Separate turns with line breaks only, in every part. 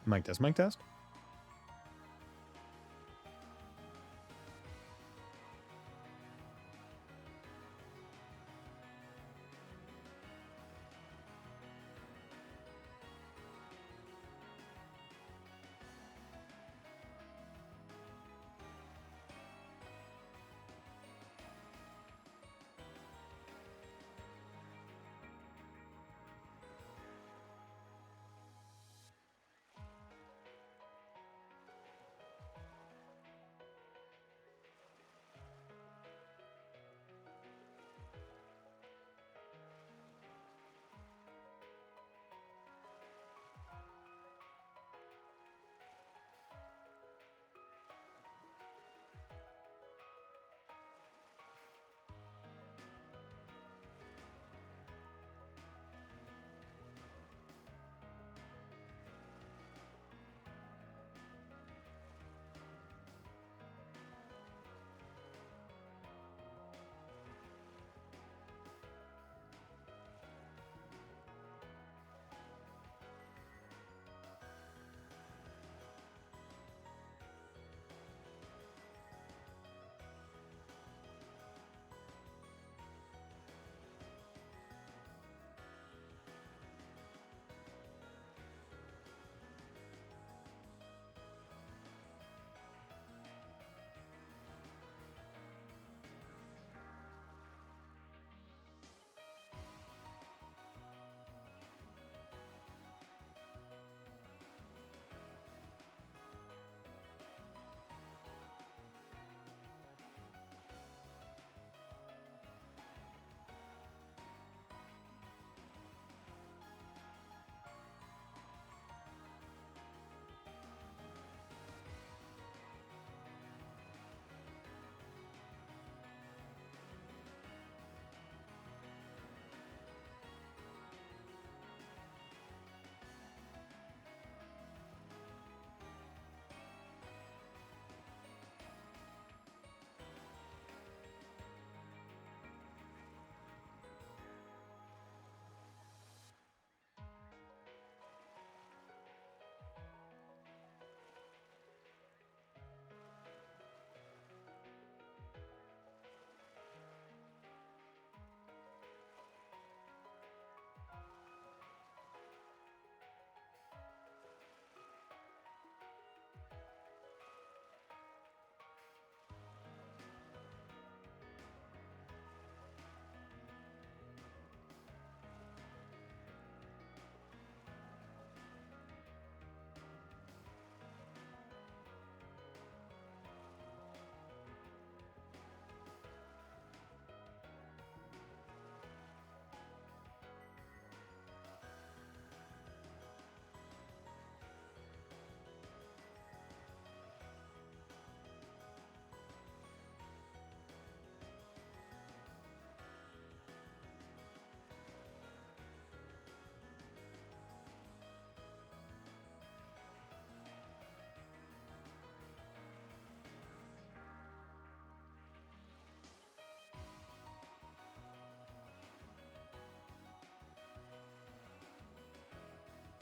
Mic test, mic test.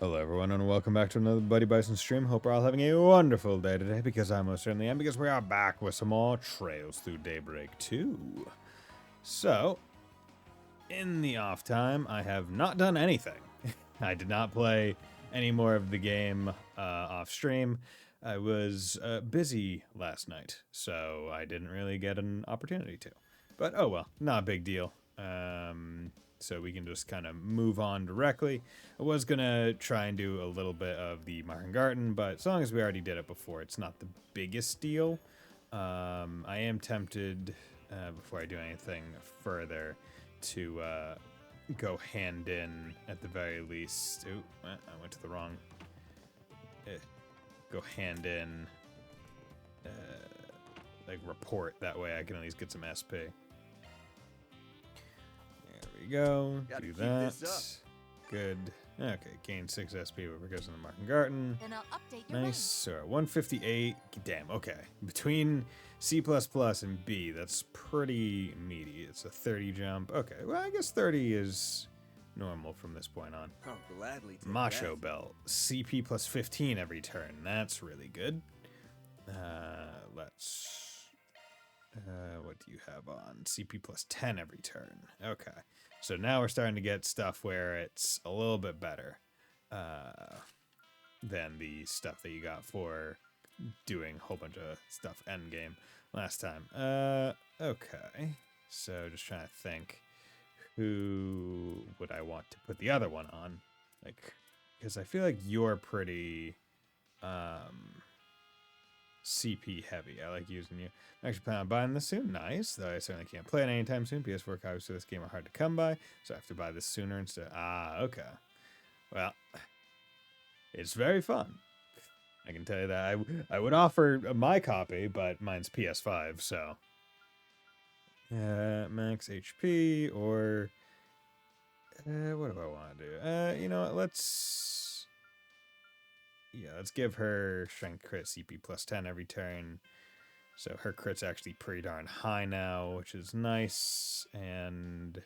Hello, everyone, and welcome back to another Buddy Bison stream. Hope we're all having a wonderful day today, because I most certainly am, because we are back with some more Trails Through Daybreak 2. So, in the off time, I have not done anything. I did not play any more of the game off stream. I was busy last night, so I didn't really get an opportunity to. But oh well, not a big deal. So we can just kind of move on directly. I was going to try and do a little bit of the Martin Garten, but as long as we already did it before, it's not the biggest deal. I am tempted, before I do anything further, to go hand in at the very least. Ooh, I went to the wrong. Go hand in, like, report. That way I can at least get some SP. Go, do that. Good. Okay, gain 6 SP whoever goes in the Martin Garten.
And I'll update your
Nice. So 158. Damn, okay. Between C++ and B, that's pretty meaty. It's a 30 jump. Okay, well, I guess 30 is normal from this point on.
I'll gladly take
Macho
that.
Belt, CP plus 15 every turn. That's really good. Let's... what do you have on? CP plus 10 every turn. Okay. So now we're starting to get stuff where it's a little bit better than the stuff that you got for doing a whole bunch of stuff endgame last time. Okay. So just trying to think, who would I want to put the other one on? Like, because I feel like you're pretty CP heavy. I like using you. I'm actually planning on buying this soon. Nice. Though I certainly can't play it anytime soon. PS4 copies for this game are hard to come by, so I have to buy this sooner instead. Ah, okay. Well, it's very fun. I can tell you that. I would offer my copy, but mine's PS5, so. Max HP, or what do I want to do? You know what, let's give her strength crit CP plus 10 every turn. So her crit's actually pretty darn high now, which is nice. And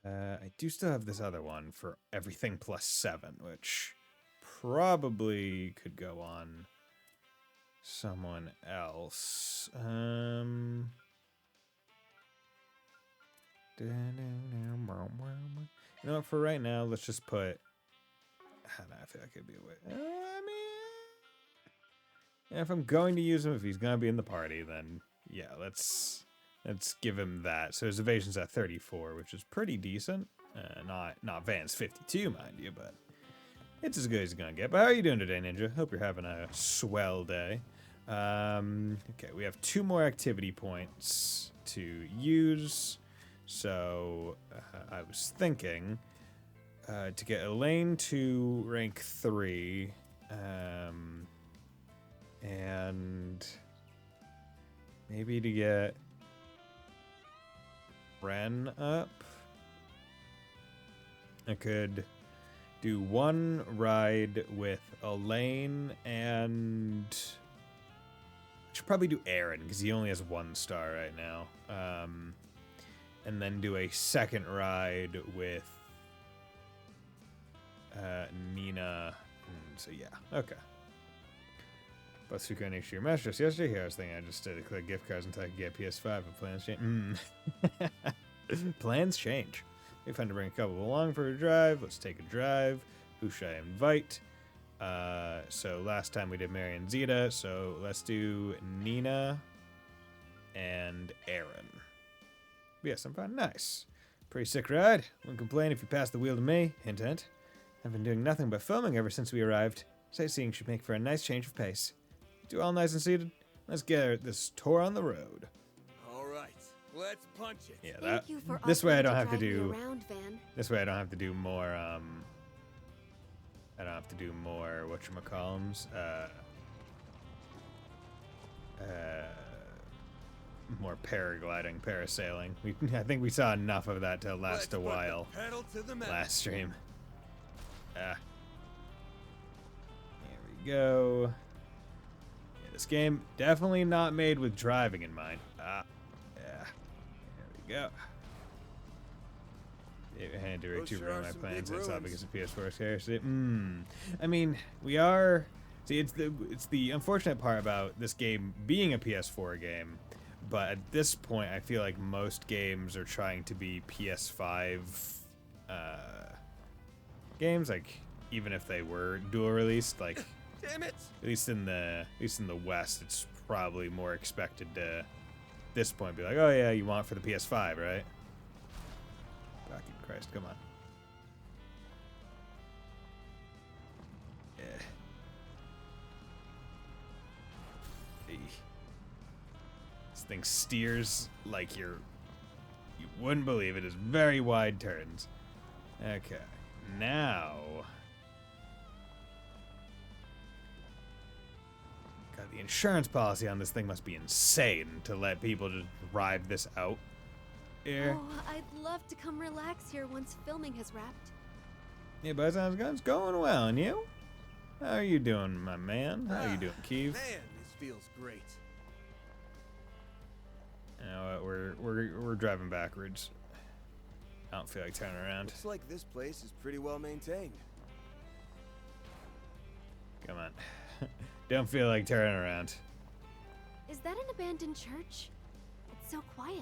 I do still have this other one for everything plus 7, which probably could go on someone else. You know what, for right now, let's just put... I feel like it'd be a way... I mean... if I'm going to use him, if he's going to be in the party, then yeah, let's give him that. So his evasion's at 34, which is pretty decent. Not Van's 52, mind you, but it's as good as it's going to get. But how are you doing today, Ninja? Hope you're having a swell day. Okay, we have 2 more activity points to use. So I was thinking to get Elaine to rank 3, and maybe to get Ren up. I could do 1 ride with Elaine, and I should probably do Aaron because he only has 1 star right now. And then do a 2nd ride with Nina. So yeah, okay. Basuka next year. Master just yesterday. Here I was thinking I just did collect gift cards until I could get PS5, but plans change. Plans change. We find to bring a couple along for a drive. Let's take a drive. Who should I invite? So last time we did Mary and Zeta, so let's do Nina and Aaron. Yes, I'm fine. Nice. Pretty sick ride. Wouldn't complain if you passed the wheel to me. Hint, hint. I've been doing nothing but filming ever since we arrived. Sightseeing should make for a nice change of pace. You all nice and seated? Let's get this tour on the road.
All right, let's punch it.
Yeah,
Thank you for
this way I don't
offering
have to
drive me
do.
around, Van.
This way I don't have to do more. I don't have to do more whatchamacallums. More paragliding, parasailing. I think we saw enough of that to last a while last stream. Here we go. Yeah, this game definitely not made with driving in mind. Yeah. There we go. I had to ruin my plans. That's all because of PS4 scarcity. I mean, we are. See, it's the unfortunate part about this game being a PS4 game. But at this point, I feel like most games are trying to be PS5 games. Like, even if they were dual released, like,
Damn it!
at least in the West, it's probably more expected to, at this point, be like, oh yeah, you want it for the PS5, right? Fucking Christ, come on. Yeah. This thing steers like you wouldn't believe it. Is very wide turns. Okay, now God, the insurance policy on this thing must be insane to let people just ride this out here.
Oh, I'd love to come relax here once filming has wrapped.
Yeah, Bison, it's going well, and you? How are you doing, my man? How are you doing, Keeve?
Man, this feels great.
You know what, we're driving backwards. I don't feel like turning around.
Looks like this place is pretty well maintained.
Come on. Don't feel like turning around.
Is that an abandoned church? It's so quiet.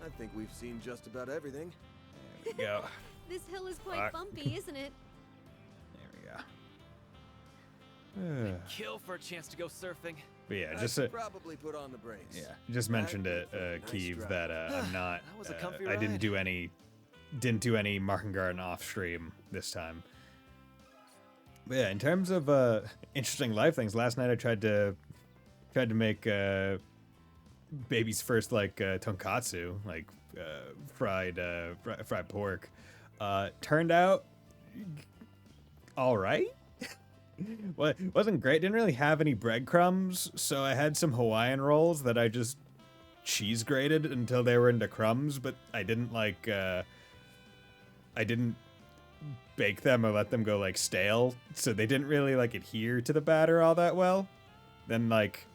I think we've seen just about everything.
There we go.
This hill is quite
Fuck.
bumpy, isn't it?
There we go.
Kill for a chance to go surfing.
But yeah,
I
just
should probably put on the brakes.
yeah, just mentioned it,
Nice
Keeve,
drive.
that I'm not.
That was a comfy
I didn't
ride.
do any Market Garden off stream this time. But yeah, in terms of interesting life things, last night I tried to make baby's first like tonkatsu, like fried pork. Turned out all right. Well, it wasn't great. Didn't really have any breadcrumbs, so I had some Hawaiian rolls that I just cheese grated until they were into crumbs, but I didn't I didn't bake them or let them go like stale, so they didn't really like adhere to the batter all that well. Then like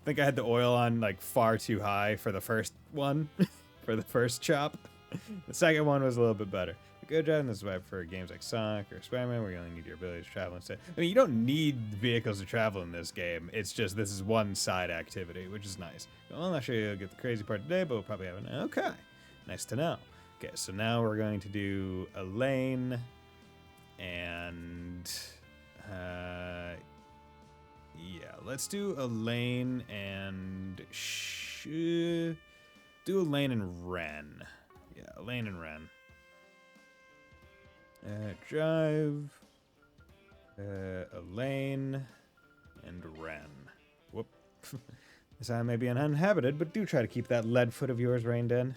I think I had the oil on like far too high for the first one, for the first chop. The second one was a little bit better. Good job, and this is why for games like Sonic or Spider-Man, where you only need your ability to travel instead. I mean, you don't need vehicles to travel in this game. It's just this is one side activity, which is nice. Well, I'm not sure you'll get the crazy part today, but we'll probably have an okay. Nice to know. Okay, so now we're going to do Elaine and yeah, let's do Elaine and do Elaine and Ren. Yeah, Elaine and Ren. Drive, Elaine, and Ren. Whoop. This island may be uninhabited, but do try to keep that lead foot of yours reined in.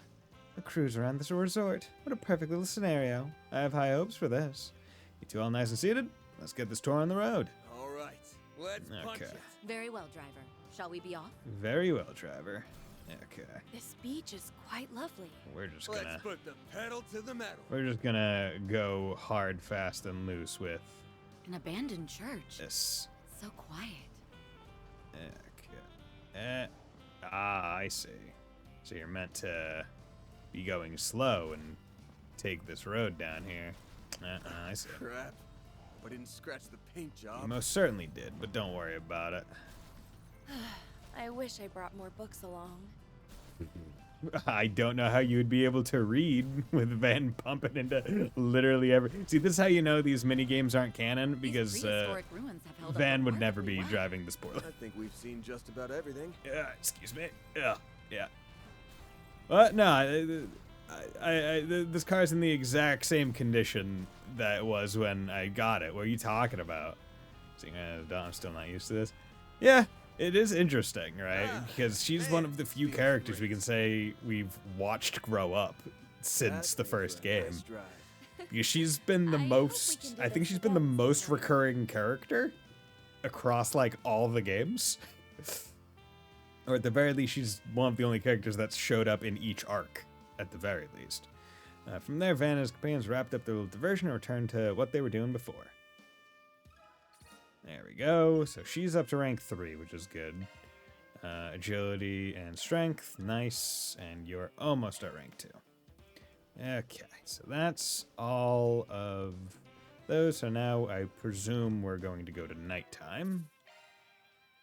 A cruise around this resort. What a perfect little scenario. I have high hopes for this. You two all nice and seated? Let's get this tour on the road.
All right, let's punch
Okay.
it.
Very well, driver. Shall we be off?
Very well, driver. Okay.
This beach is quite lovely.
We're just
Let's
gonna
put the pedal to the metal.
go hard, fast, and loose with
An abandoned church.
this.
So quiet.
Okay. I see. So you're meant to be going slow and take this road down here. I see.
Crap. I didn't scratch the paint
You
job.
most certainly did, but don't worry about it.
I wish I brought more books along.
I don't know how you would be able to read with Van pumping into literally every. See, this is how you know these mini games aren't canon, because
These prehistoric ruins have held up
Van would never be
remarkably well.
driving the spoiler.
I think we've seen just about everything.
Yeah, excuse me. Yeah. No, this car's in the exact same condition that it was when I got it. What are you talking about? Seeing as I'm still not used to this. Yeah, it is interesting, right? Because she's one of the few
feels
characters we
great.
can say we've watched grow up since the
That
first
is a
game.
nice drive.
Because she's been the
I hope we
most.
can do
I think
this
she's been the
again
most
sometime.
recurring character across like all the games. Or at the very least, she's one of the only characters that's showed up in each arc, at the very least. From there, Van and his companions wrapped up their little diversion and returned to what they were doing before. There we go. So she's up to rank 3, which is good. Agility and strength, nice. And you're almost at rank 2. Okay, so that's all of those. So now I presume we're going to go to nighttime.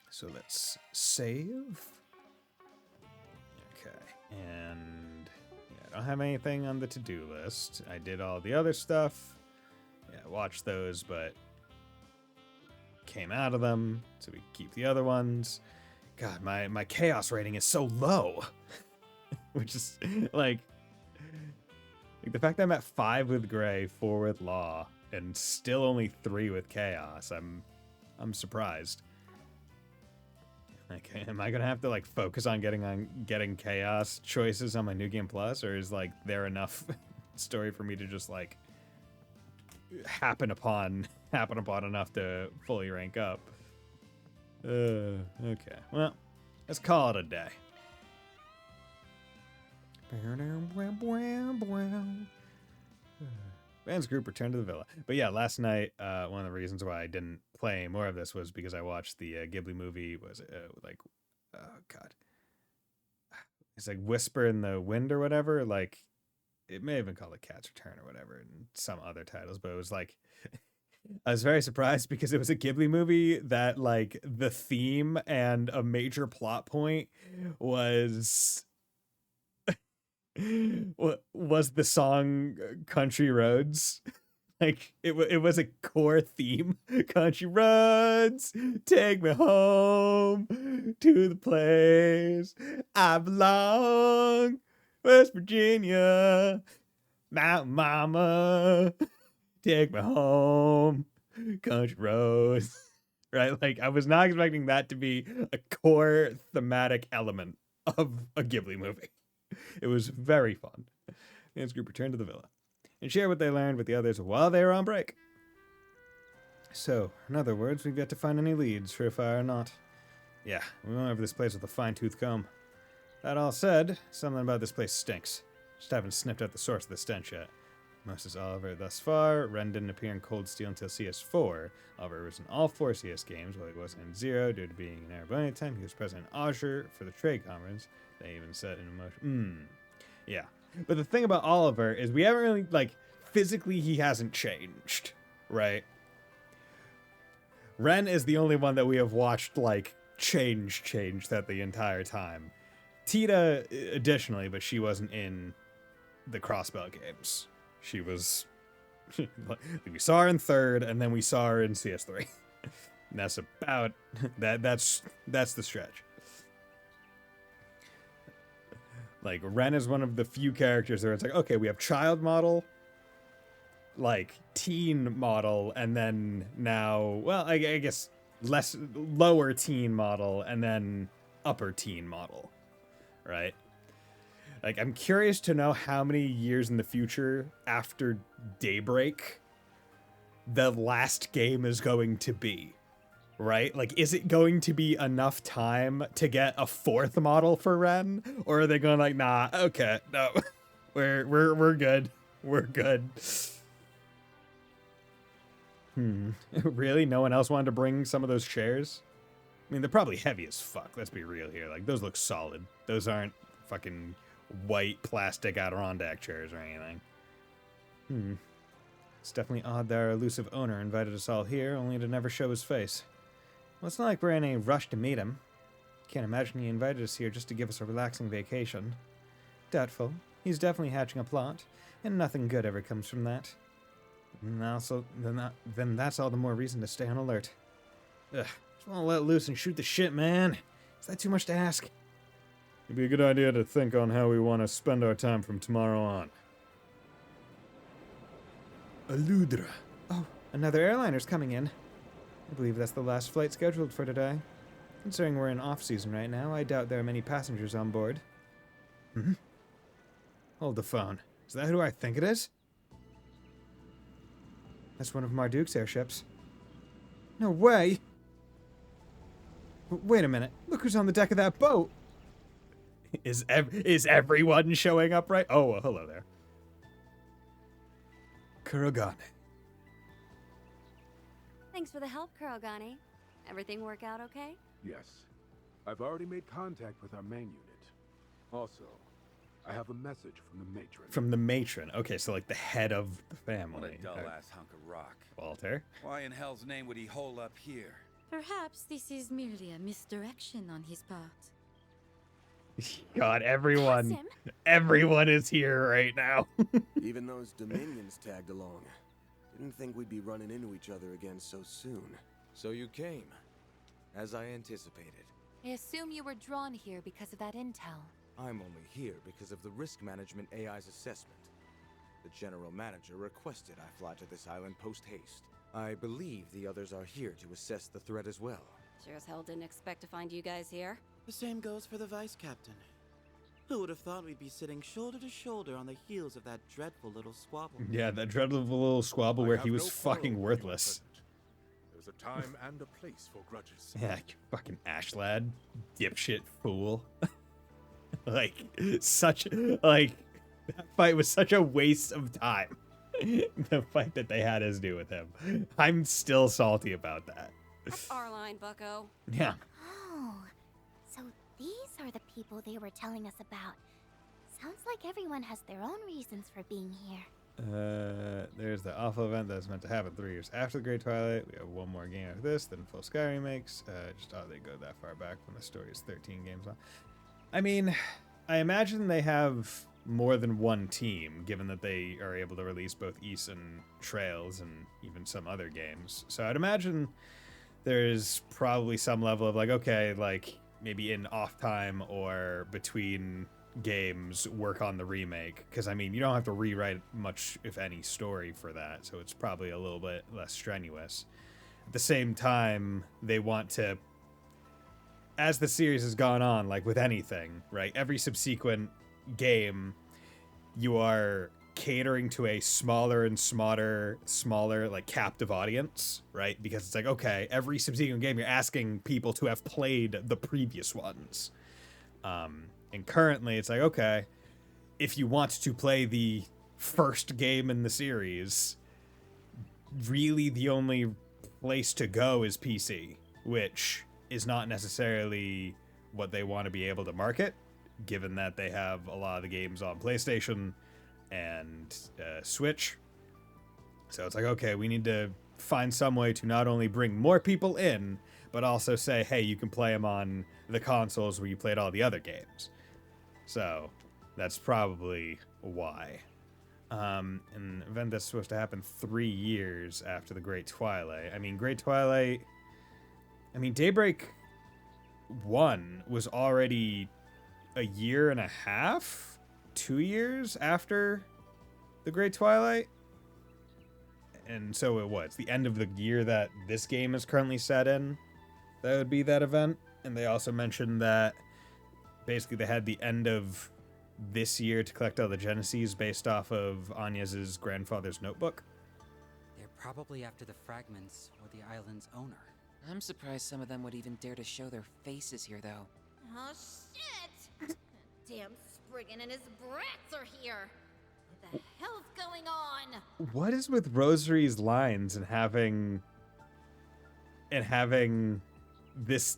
So let's save. Okay, and yeah, I don't have anything on the to-do list. I did all the other stuff. Yeah, watched those, but came out of them, so we keep the other ones. God, my chaos rating is so low. Which is like the fact that I'm at 5 with Gray, 4 with Law, and still only 3 with Chaos. I'm surprised. Okay, am I gonna have to like focus on getting Chaos choices on my New Game Plus, or is like there enough story for me to just like happen upon enough to fully rank up? Okay, well, let's call it a day. Van's group returned to the villa. But yeah, last night, one of the reasons why I didn't play more of this was because I watched the Ghibli movie. Was it oh god, it's like Whisper in the Wind or whatever. Like it may have been called A Cat's Return or whatever in some other titles, but it was like I was very surprised because it was a Ghibli movie that like the theme and a major plot point was was the song Country Roads. Like it was a core theme. Country roads, take me home to the place I belong, West Virginia, Mountain Mama, take me home, country roads. Right? Like I was not expecting that to be a core thematic element of a Ghibli movie. It was very fun. This group returned to the villa and share what they learned with the others while they were on break. So, in other words, we've yet to find any leads, surefire or not. Yeah, we went over this place with a fine-tooth comb. That all said, something about this place stinks. Just haven't sniffed out the source of the stench yet. Most is Oliver thus far. Ren didn't appear in Cold Steel until CS4. Oliver was in all 4 CS games, while he wasn't in 0 due to being in Erebony time. He was present in Azure for the trade conference. They even set in motion. Yeah. But the thing about Oliver is we haven't really, like, physically he hasn't changed, right? Ren is the only one that we have watched, like, change that the entire time. Tita, additionally, but she wasn't in the Crossbell games. She was... we saw her in 3rd, and then we saw her in CS3. And that's about... That's the stretch. Like, Ren is one of the few characters where it's like, okay, we have child model, like, teen model, and then now, well, I guess lower teen model, and then upper teen model, right? Like, I'm curious to know how many years in the future after Daybreak the last game is going to be. Right? Like, is it going to be enough time to get a 4th model for Ren? Or are they going like, nah, okay, no. We're good. We're good. Really? No one else wanted to bring some of those chairs? I mean, they're probably heavy as fuck. Let's be real here. Like, those look solid. Those aren't fucking white plastic Adirondack chairs or anything. It's definitely odd that our elusive owner invited us all here, only to never show his face. Well, it's not like we're in a rush to meet him. Can't imagine he invited us here just to give us a relaxing vacation. Doubtful. He's definitely hatching a plot, and nothing good ever comes from that. And also, then that's all the more reason to stay on alert. Ugh, just want to let loose and shoot the shit, man. Is that too much to ask? It'd be a good idea to think on how we want to spend our time from tomorrow on. Aludra. Oh, another airliner's coming in. I believe that's the last flight scheduled for today. Considering we're in off-season right now, I doubt there are many passengers on board. Hold the phone. Is that who I think it is? That's one of Marduk's airships. No way! Wait a minute. Look who's on the deck of that boat! Is everyone showing up right? Oh, well, hello there. Kurogane.
Thanks for the help, Kurogane. Everything work out okay?
Yes. I've already made contact with our main unit. Also, I have a message from the matron.
From the matron. Okay, so like the head of the
What a
family.
dull-ass hunk of rock.
Walter.
Why in hell's name would he hole up here?
Perhaps this is merely a misdirection on his part.
God, everyone is here right now.
Even those Dominions tagged along. Didn't think we'd be running into each other again so soon.
So you came, as I anticipated.
I assume you were drawn here because of that intel.
I'm only here because of the risk management AI's assessment. The general manager requested I fly to this island post-haste. I believe the others are here to assess the threat as well.
Sure as hell didn't expect to find you guys here.
The same goes for the vice captain. Who would have thought we'd be sitting shoulder to shoulder on the heels of that dreadful little squabble?
Yeah, that dreadful little squabble where he was fucking worthless.
There's a time and a place for grudges.
Yeah, you fucking Ashlad, dipshit fool. Like, that fight was such a waste of time. The fight that they had us do with him. I'm still salty about that.
That's our line, bucko.
Yeah.
Oh, so these are the people they were telling us about. Sounds like everyone has their own reasons for being here.
There's the awful event that's meant to happen 3 years after the Great Twilight. We have one more game after this, then full Sky remakes. Just how they go that far back when the story is 13 games long. I mean, I imagine they have more than one team, given that they are able to release both East and Trails and even some other games. So I'd imagine there's probably some level of like, okay, like maybe in off time or between games work on the remake, because I mean you don't have to rewrite much if any story for that, so it's probably a little bit less strenuous. At the same time, they want to, as the series has gone on, like with anything, right, every subsequent game you are catering to a smaller and smaller like captive audience, right? Because it's like, okay, every subsequent game you're asking people to have played the previous ones. And currently, it's like, okay, if you want to play the first game in the series, really the only place to go is PC, which is not necessarily what they want to be able to market, given that they have a lot of the games on PlayStation and Switch. So it's like, okay, we need to find some way to not only bring more people in, but also say, hey, you can play them on the consoles where you played all the other games. So that's probably why. An event that's supposed to happen 3 years after the Great Twilight. I mean, Daybreak 1 was already a year and a half, 2 years after the Great Twilight. And so it's the end of the year that this game is currently set in. That would be that event. And they also mentioned that basically they had the end of this year to collect all the Genesis based off of Agnes's grandfather's notebook.
They're probably after the fragments or the island's owner.
I'm surprised some of them would even dare to show their faces here, though.
Oh, shit! Damn Spriggan and his brats are here! What the hell's going on?
What is with Rosary's lines and having this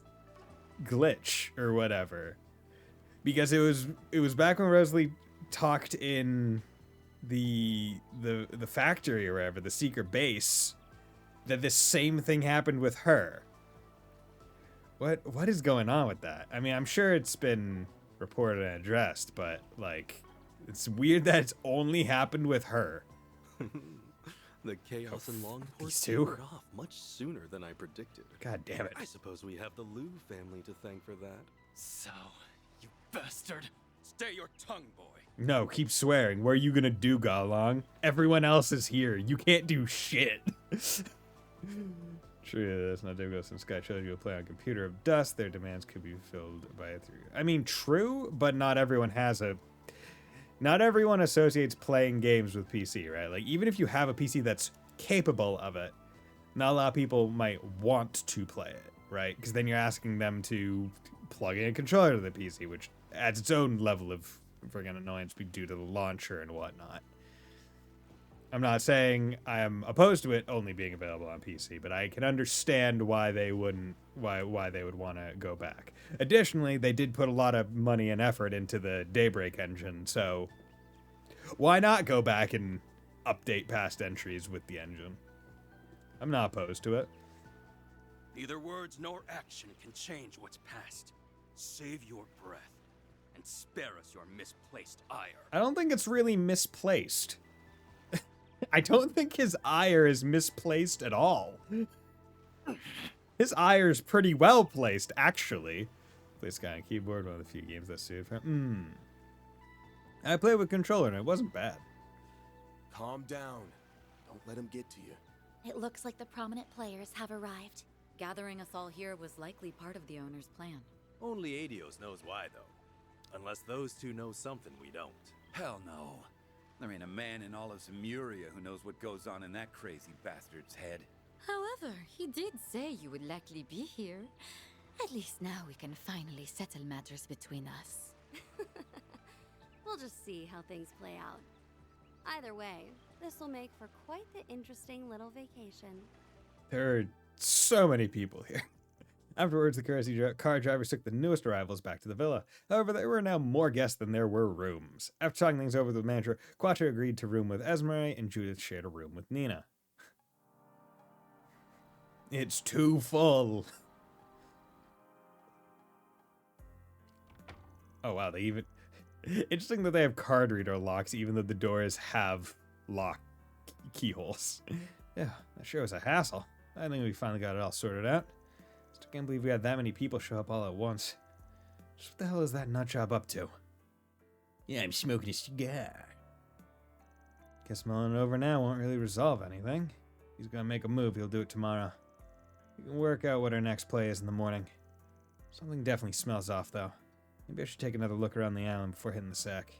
glitch or whatever? Because it was back when Rosalie talked in the factory or wherever, the secret base, that this same thing happened with her. What is going on with that? I mean, I'm sure it's been reported and addressed, but like, it's weird that it's only happened with her.
The chaos in Longport
tapered
off much sooner than I predicted.
God damn it.
I suppose we have the Liu family to thank for that.
So, you bastard! Stay your tongue, boy.
No, keep swearing. What are you gonna do, Galong? Everyone else is here. You can't do shit. True, that's not difficult since Sky chose you to play on Computer of Dust. Their demands could be filled by it through. I mean, true, but not everyone associates playing games with PC, right? Like, even if you have a PC that's capable of it, not a lot of people might want to play it, right? Because then you're asking them to plug in a controller to the PC, which adds its own level of friggin' annoyance due to the launcher and whatnot. I'm not saying I am opposed to it only being available on PC, but I can understand why they would want to go back. Additionally, they did put a lot of money and effort into the Daybreak engine, so why not go back and update past entries with the engine? I'm not opposed to it.
Neither words nor action can change what's past. Save your breath and spare us your misplaced ire.
I don't think it's really misplaced. I don't think his ire is misplaced at all. His ire is pretty well placed, actually. Play Sky on keyboard, one of the few games that suited for him. I played with controller and it wasn't bad.
Calm down. Don't let him get to you.
It looks like the prominent players have arrived.
Gathering us all here was likely part of the owner's plan.
Only Adios knows why, though. Unless those two know something we don't.
Hell no. There ain't a man in all of Zemuria who knows what goes on in that crazy bastard's head.
However, he did say you would likely be here. At least now we can finally settle matters between us.
We'll just see how things play out. Either way, this will make for quite the interesting little vacation.
There are so many people here. Afterwards, the car drivers took the newest arrivals back to the villa. However, there were now more guests than there were rooms. After talking things over with the manager, Quattro agreed to room with Esmeralda, and Judith shared a room with Nina. It's too full. Oh wow, they even... Interesting that they have card reader locks, even though the doors have lock keyholes. Yeah, that sure was a hassle. I think we finally got it all sorted out. Still can't believe we had that many people show up all at once. Just what the hell is that nutjob up to? Yeah, I'm smoking a cigar. Guess mulling it over now won't really resolve anything. He's gonna make a move, he'll do it tomorrow. We can work out what our next play is in the morning. Something definitely smells off, though. Maybe I should take another look around the island before hitting the sack.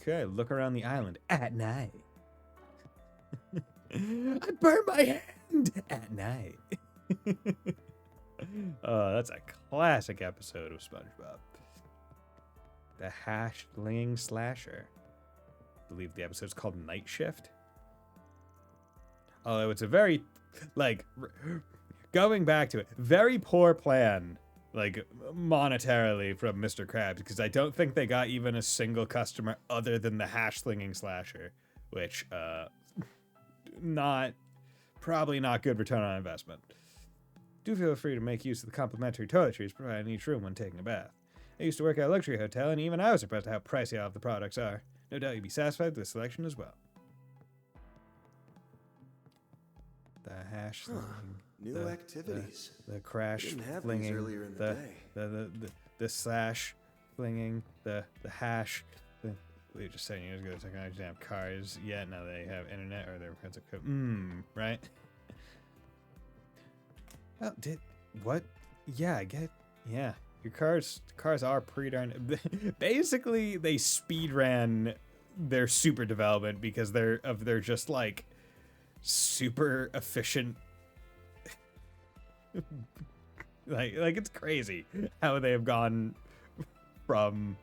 Okay, look around the island at night. I burned my hand at night. Oh, that's a classic episode of SpongeBob. The Hashling Slasher. I believe the episode's called Night Shift. Although it's a very, like, going back to it, very poor plan, like, monetarily from Mr. Krabs, because I don't think they got even a single customer other than the Hash-slinging Slasher, which, probably not good return on investment. Do feel free to make use of the complimentary toiletries provided in each room when taking a bath. I used to work at a luxury hotel, and even I was surprised at how pricey all of the products are. No doubt you'd be satisfied with the selection as well. The hash slinging,
New activities.
the crash
We didn't have these
flinging,
earlier in the day.
the slash flinging, the hash. We were just saying years ago, technology didn't have cars yet. Now they have internet or their friends of code. Right? Oh, what? Yeah, I get. Yeah, your cars are pretty darn. Basically, they speed ran their super development because they're just like super efficient. like it's crazy how they have gone from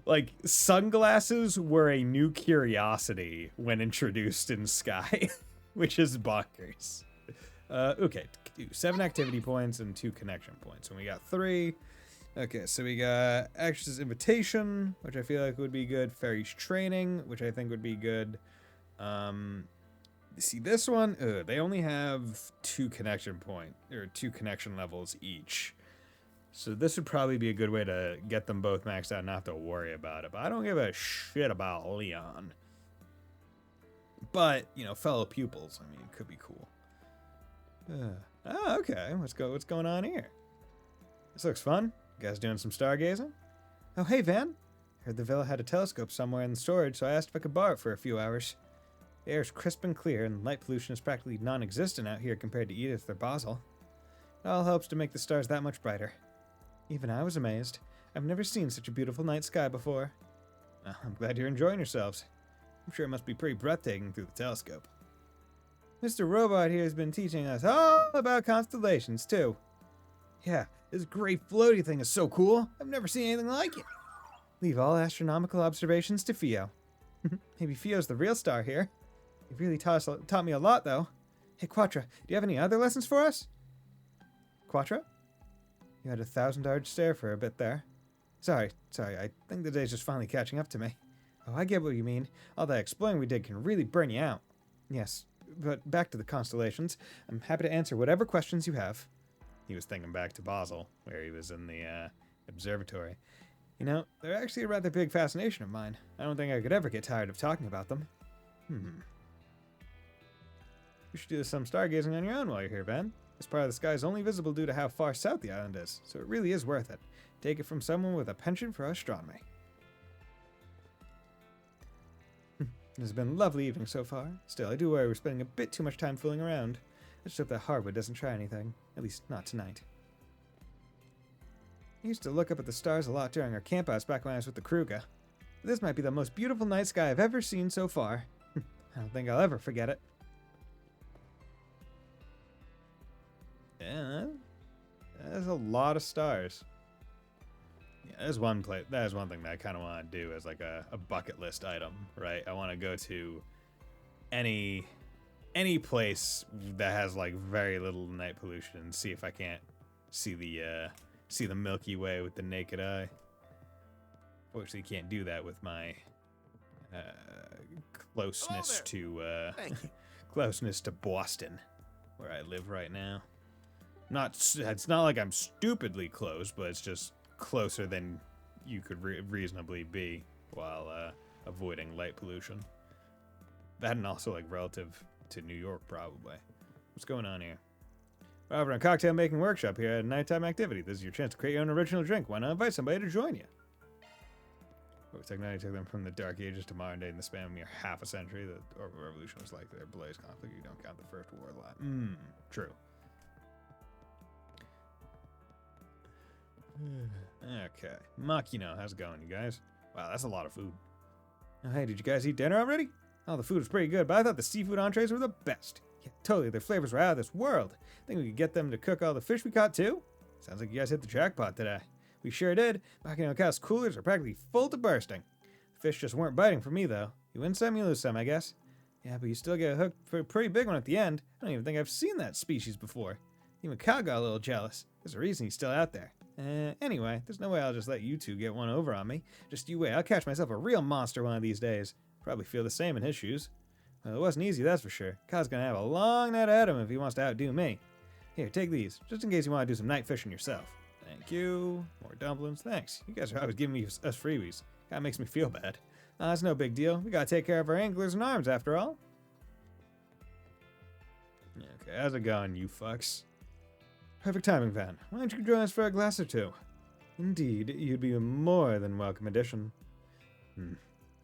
like sunglasses were a new curiosity when introduced in Sky, which is bonkers. Okay, 7 activity points and 2 connection points, and we got 3. Okay, so we got Actress's Invitation, which I feel like would be good. Fairy's Training, which I think would be good. See this one? They only have 2 connection levels each. So this would probably be a good way to get them both maxed out and not have to worry about it. But I don't give a shit about Leon. But, you know, fellow pupils, I mean, it could be cool. Okay. What's going on here? This looks fun. You guys doing some stargazing? Oh, hey, Van. Heard the villa had a telescope somewhere in the storage, so I asked if I could borrow it for a few hours. The air is crisp and clear, and light pollution is practically non-existent out here compared to Edith or Basel. It all helps to make the stars that much brighter. Even I was amazed. I've never seen such a beautiful night sky before. I'm glad you're enjoying yourselves. I'm sure it must be pretty breathtaking through the telescope. Mr. Robot here has been teaching us all about constellations, too. Yeah, this great floaty thing is so cool. I've never seen anything like it. Leave all astronomical observations to Fio. Maybe Fio's the real star here. He really taught me a lot, though. Hey, Quattro, do you have any other lessons for us? Quattro? You had a 1,000-yard stare for a bit there. Sorry, I think the day's just finally catching up to me. Oh, I get what you mean. All that exploring we did can really burn you out. Yes, but back to the constellations. I'm happy to answer whatever questions you have. He was thinking back to Basel, where he was in the observatory. You know, they're actually a rather big fascination of mine. I don't think I could ever get tired of talking about them. You should do some stargazing on your own while you're here, Ben. This part of the sky is only visible due to how far south the island is, so it really is worth it. Take it from someone with a penchant for astronomy. It has been a lovely evening so far. Still, I do worry we're spending a bit too much time fooling around. I just hope that Hardwood doesn't try anything. At least, not tonight. I used to look up at the stars a lot during our campouts back when I was with the Kruger. This might be the most beautiful night sky I've ever seen so far. I don't think I'll ever forget it. Yeah, there's a lot of stars. Yeah, there's one place. That is one thing that I kind of want to do as like a bucket list item, right? I want to go to any any place that has like very little night pollution and see if I can't see the Milky Way with the naked eye. Fortunately, can't do that with my closeness to closeness to Boston, where I live right now. It's not like I'm stupidly close, but it's just closer than you could reasonably be while avoiding light pollution. That and also like relative to New York, probably. What's going on here? We're over a cocktail making workshop here at a nighttime activity. This is your chance to create your own original drink. Why not invite somebody to join you? Technology took them from the Dark Ages to modern day in the span of mere half a century. The Orbital Revolution was like their blaze conflict. You don't count the First War lot. True. Okay. Makino, how's it going, you guys? Wow, that's a lot of food. Oh, hey, did you guys eat dinner already? Oh, the food was pretty good, but I thought the seafood entrees were the best. Yeah, totally. Their flavors were out of this world. Think we could get them to cook all the fish we caught, too? Sounds like you guys hit the jackpot today. We sure did. Makino Cow's coolers are practically full to bursting. The fish just weren't biting for me, though. You win some, you lose some, I guess. Yeah, but you still get hooked for a pretty big one at the end. I don't even think I've seen that species before. Even Cal got a little jealous. There's a reason he's still out there. Anyway, there's no way I'll just let you two get one over on me. Just you wait, I'll catch myself a real monster one of these days. Probably feel the same in his shoes. Well, it wasn't easy, that's for sure. Cal's gonna have a long night ahead of him if he wants to outdo me. Here, take these, just in case you want to do some night fishing yourself. Thank you. More dumplings. Thanks. You guys are always giving me us freebies. Kinda makes me feel bad. That's no big deal. We gotta take care of our anglers and arms after all. Okay, how's it going, you fucks? Perfect timing, Van. Why don't you join us for a glass or two? Indeed, you'd be a more than welcome addition.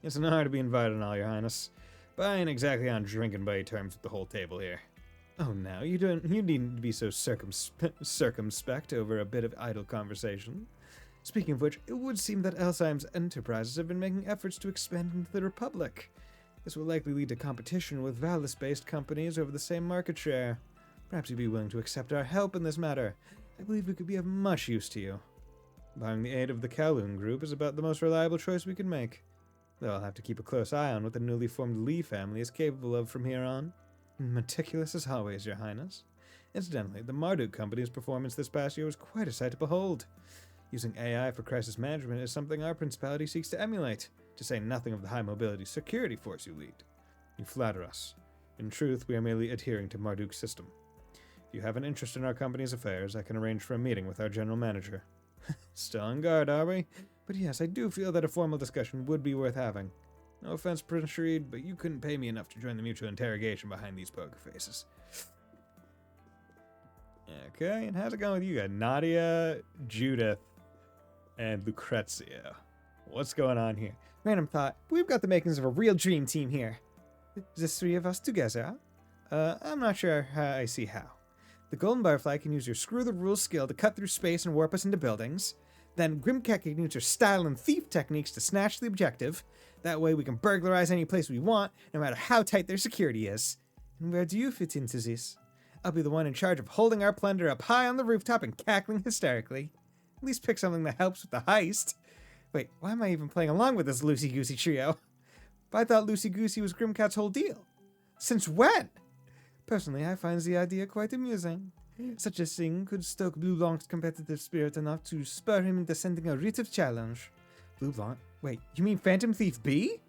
It's an honor to be invited on all, your highness. But I ain't exactly on drinking buddy terms with the whole table here. Oh, now, you needn't be so circumspect over a bit of idle conversation. Speaking of which, it would seem that Elsheim's enterprises have been making efforts to expand into the Republic. This will likely lead to competition with Valis-based companies over the same market share. Perhaps you'd be willing to accept our help in this matter. I believe we could be of much use to you. Buying the aid of the Kowloon Group is about the most reliable choice we can make. Though I'll have to keep a close eye on what the newly formed Lee family is capable of from here on. Meticulous as always, your highness. Incidentally, the Marduk Company's performance this past year was quite a sight to behold. Using AI for crisis management is something our principality seeks to emulate, to say nothing of the high-mobility security force you lead. You flatter us. In truth, we are merely adhering to Marduk's system. If you have an interest in our company's affairs, I can arrange for a meeting with our general manager. Still on guard, are we? But yes, I do feel that a formal discussion would be worth having. No offense, Prince Reed, but you couldn't pay me enough to join the mutual interrogation behind these poker faces. Okay, and how's it going with you guys? Nadia, Judith, and Lucrezia. What's going on here?
Random thought. We've got the makings of a real dream team here. Just three of us together.
I'm not sure how I see how. The Golden Butterfly can use your screw-the-rules skill to cut through space and warp us into buildings. Then Grimcat can use her style and thief techniques to snatch the objective. That way we can burglarize any place we want, no matter how tight their security is. And where do you fit into this? I'll be the one in charge of holding our plunder up high on the rooftop and cackling hysterically. At least pick something that helps with the heist. Wait, why am I even playing along with this loosey-goosey trio? But I thought loosey-goosey was Grimcat's whole deal. Since when? Personally, I find the idea quite amusing. Such a thing could stoke Blue Blanc's competitive spirit enough to spur him into sending a writ of challenge. Blue Blanc? Wait, you mean Phantom Thief B?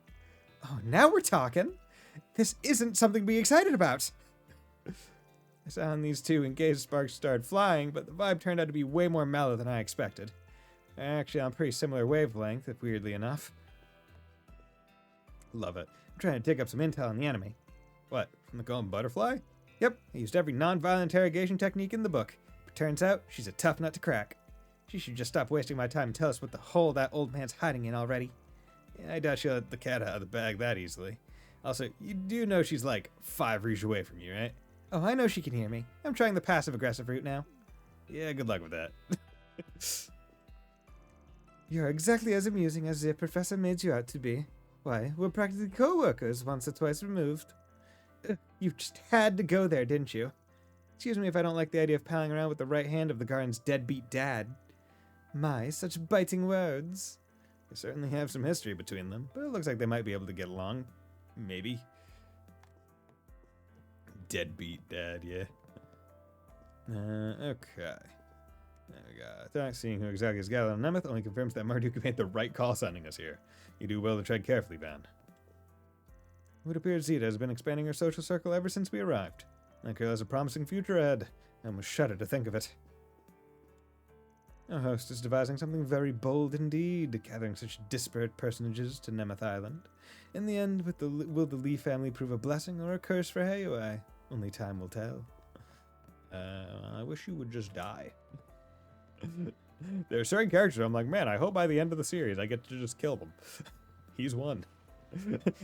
Oh, now we're talking. This isn't something to be excited about. I sound these two and Gaze sparks started flying, but the vibe turned out to be way more mellow than I expected. They're actually on a pretty similar wavelength, weirdly enough. Love it. I'm trying to dig up some intel on the enemy. What, from the Golden Butterfly? Yep, I used every non-violent interrogation technique in the book. But turns out, she's a tough nut to crack. She should just stop wasting my time and tell us what the hole that old man's hiding in already. Yeah, I doubt she'll let the cat out of the bag that easily. Also, you do know she's like 5 reaches away from you, right? Oh, I know she can hear me. I'm trying the passive-aggressive route now. Yeah, good luck with that. You're exactly as amusing as the professor made you out to be. Why, we're practically co-workers once or twice removed. You just had to go there, didn't you? Excuse me if I don't like the idea of palling around with the right hand of the garden's deadbeat dad. My, such biting words. They certainly have some history between them, but it looks like they might be able to get along. Maybe. Deadbeat dad, yeah. Okay. There we go. Thanks. Seeing who exactly is gathered on Nemeth only confirms that Marduk made the right call sending us here. You do well to tread carefully, Van. It would appear Zeta has been expanding her social circle ever since we arrived. That girl has a promising future ahead. I almost shudder to think of it. Our host is devising something very bold indeed, gathering such disparate personages to Nemeth Island. In the end, will the Lee family prove a blessing or a curse for Hayway? Only time will tell. I wish you would just die. There are certain characters I'm like, man, I hope by the end of the series I get to just kill them. He's won.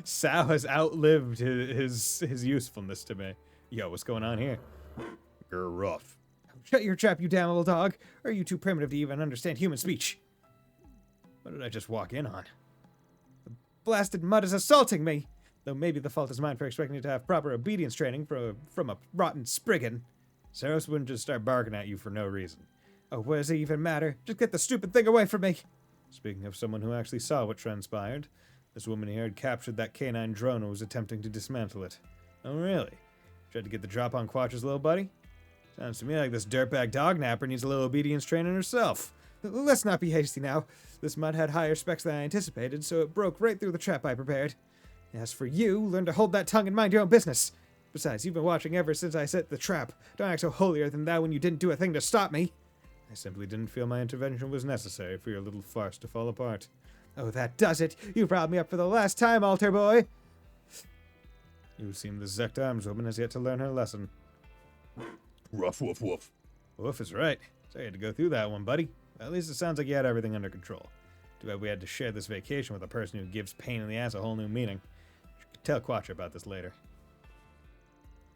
Sao has outlived his usefulness to me. Yo, what's going on here? You're rough.
Shut your trap, you damn little dog. Or are you too primitive to even understand human speech?
What did I just walk in on?
The blasted mud is assaulting me. Though maybe the fault is mine for expecting you to have proper obedience training from a rotten Spriggan.
Saros wouldn't just start barking at you for no reason.
Oh, what does it even matter? Just get the stupid thing away from me.
Speaking of someone who actually saw what transpired, this woman here had captured that canine drone and was attempting to dismantle it. Oh, really? Tried to get the drop on Quatch's little buddy? Sounds to me like this dirtbag dog napper needs a little obedience training herself.
Let's not be hasty now. This mud had higher specs than I anticipated, so it broke right through the trap I prepared. As for you, learn to hold that tongue and mind your own business. Besides, you've been watching ever since I set the trap. Don't act so holier than thou when you didn't do a thing to stop me.
I simply didn't feel my intervention was necessary for your little farce to fall apart.
Oh, that does it. You've riled me up for the last time, altar boy.
You seem the Zect Arms woman has yet to learn her lesson. Ruff, woof, woof. Woof is right. Sorry you had to go through that one, buddy. At least it sounds like you had everything under control. Too bad we had to share this vacation with a person who gives pain in the ass a whole new meaning. Tell Quatch about this later.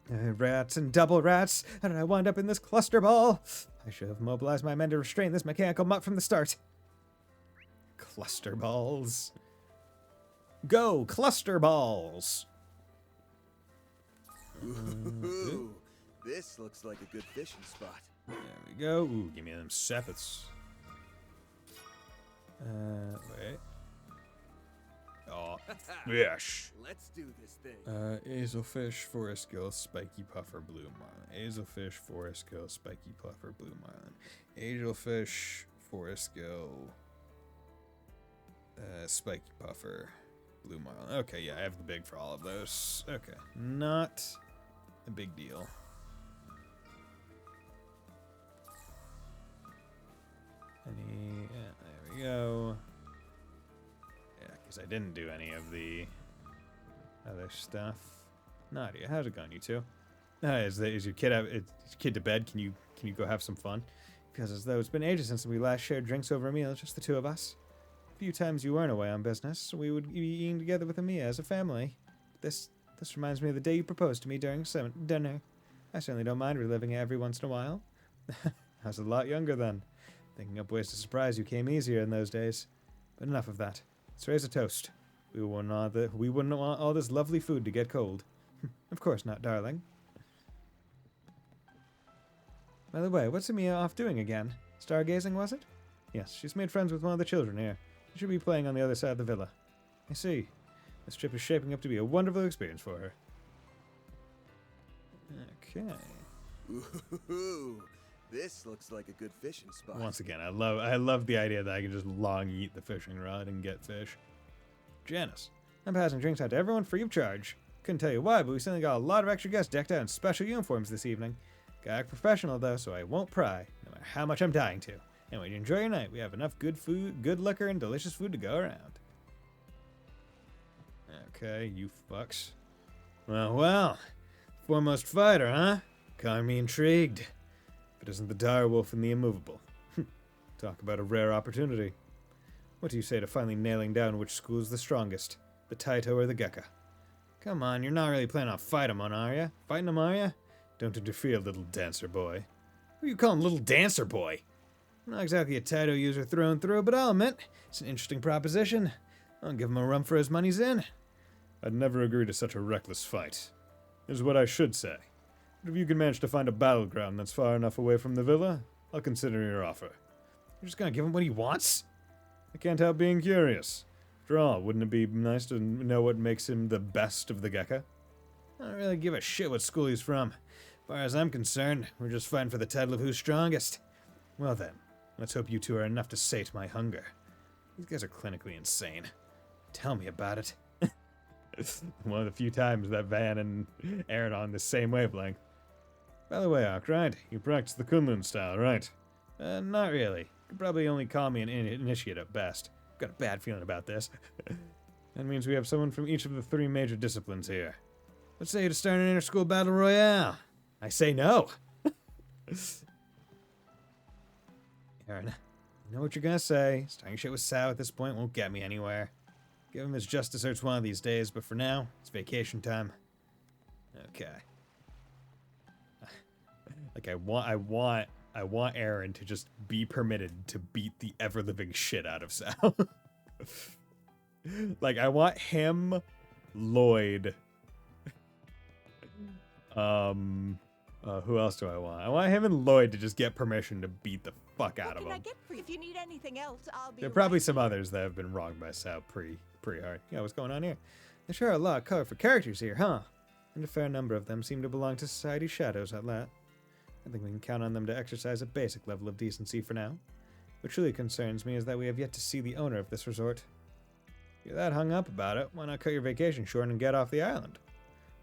Rats and double rats. How did I wind up in this cluster ball? I should have mobilized my men to restrain this mechanical mutt from the start.
Cluster balls. Go, cluster balls!
Ooh, this looks like a good fishing spot.
There we go. Ooh, give me them sepets. Wait. Oh, fish.
Let's do this thing.
Azelfish, forest gill, spiky puffer, blue marlin. Azelfish, forest gill, spiky puffer, blue marlin. Azelfish, forest gill, spiky puffer, blue marlin. Okay, yeah, I have the big for all of those. Okay, not a big deal. Yeah, there we go. Yeah, because I didn't do any of the other stuff. Nadia, how's it going, you two? Is your kid to bed? Can you go have some fun?
Feels as though it's been ages since we last shared drinks over a meal, just the two of us. A few times you weren't away on business, we would be eating together with Amiya as a family. This reminds me of the day you proposed to me during dinner. I certainly don't mind reliving it every once in a while. I was a lot younger then. Thinking up ways to surprise you came easier in those days. But enough of that. Let's raise a toast. We wouldn't want all this lovely food to get cold. Of course not, darling. By the way, what's Amiya off doing again? Stargazing, was it? Yes, she's made friends with one of the children here. She should be playing on the other side of the villa. I see. This trip is shaping up to be a wonderful experience for her. Okay.
Ooh, this looks like a good fishing spot.
Once again, I love the idea that I can just long eat the fishing rod and get fish. Janice.
I'm passing drinks out to everyone free of charge. Couldn't tell you why, but we suddenly got a lot of extra guests decked out in special uniforms this evening. Gotta act professional though, so I won't pry, no matter how much I'm dying to. And when you enjoy your night, we have enough good food, good liquor, and delicious food to go around.
Okay, you fucks. Well. Foremost fighter, huh? Calling me intrigued. If it isn't the dire wolf and the immovable. Talk about a rare opportunity. What do you say to finally nailing down which school is the strongest? The Taito or the Gekka? Come on, you're not really planning on fighting him, are ya? Fighting him, are ya? Don't interfere, little dancer boy. Who are you calling little dancer boy? I'm not exactly a Taito user through and through, but I'll admit, it's an interesting proposition. I'll give him a run for his money's in. I'd never agree to such a reckless fight. Is what I should say. But if you can manage to find a battleground that's far enough away from the villa, I'll consider your offer. You're just gonna give him what he wants? I can't help being curious. After all, wouldn't it be nice to know what makes him the best of the Gekka? I don't really give a shit what school he's from. As far as I'm concerned, we're just fighting for the title of who's strongest. Well then, let's hope you two are enough to sate my hunger. These guys are clinically insane. Tell me about it. One of the few times that Van and Aaron are on the same wavelength. By the way, Arkwright, you practice the Kunlun style, right? Not really. You could probably only call me an initiate at best. Got a bad feeling about this. That means we have someone from each of the 3 major disciplines here. Let's say to start an inter-school battle royale. I say no. Aaron, you know what you're gonna say. Starting shit with Sal at this point won't get me anywhere. Give him his just desserts one of these days, but for now, it's vacation time. Okay. Like I want Aaron to just be permitted to beat the ever-living shit out of Sal. Like I want him, Lloyd. Who else do I want? I want him and Lloyd to just get permission to beat the fuck out of him.
If you need anything else, I'll be
There are probably some others that have been wronged by Sal pretty hard. Yeah, what's going on here? There sure are a lot of colorful characters here, huh? And a fair number of them seem to belong to Society's shadows at that. I think we can count on them to exercise a basic level of decency for now. What truly concerns me is that we have yet to see the owner of this resort. If you're that hung up about it, why not cut your vacation short and get off the island?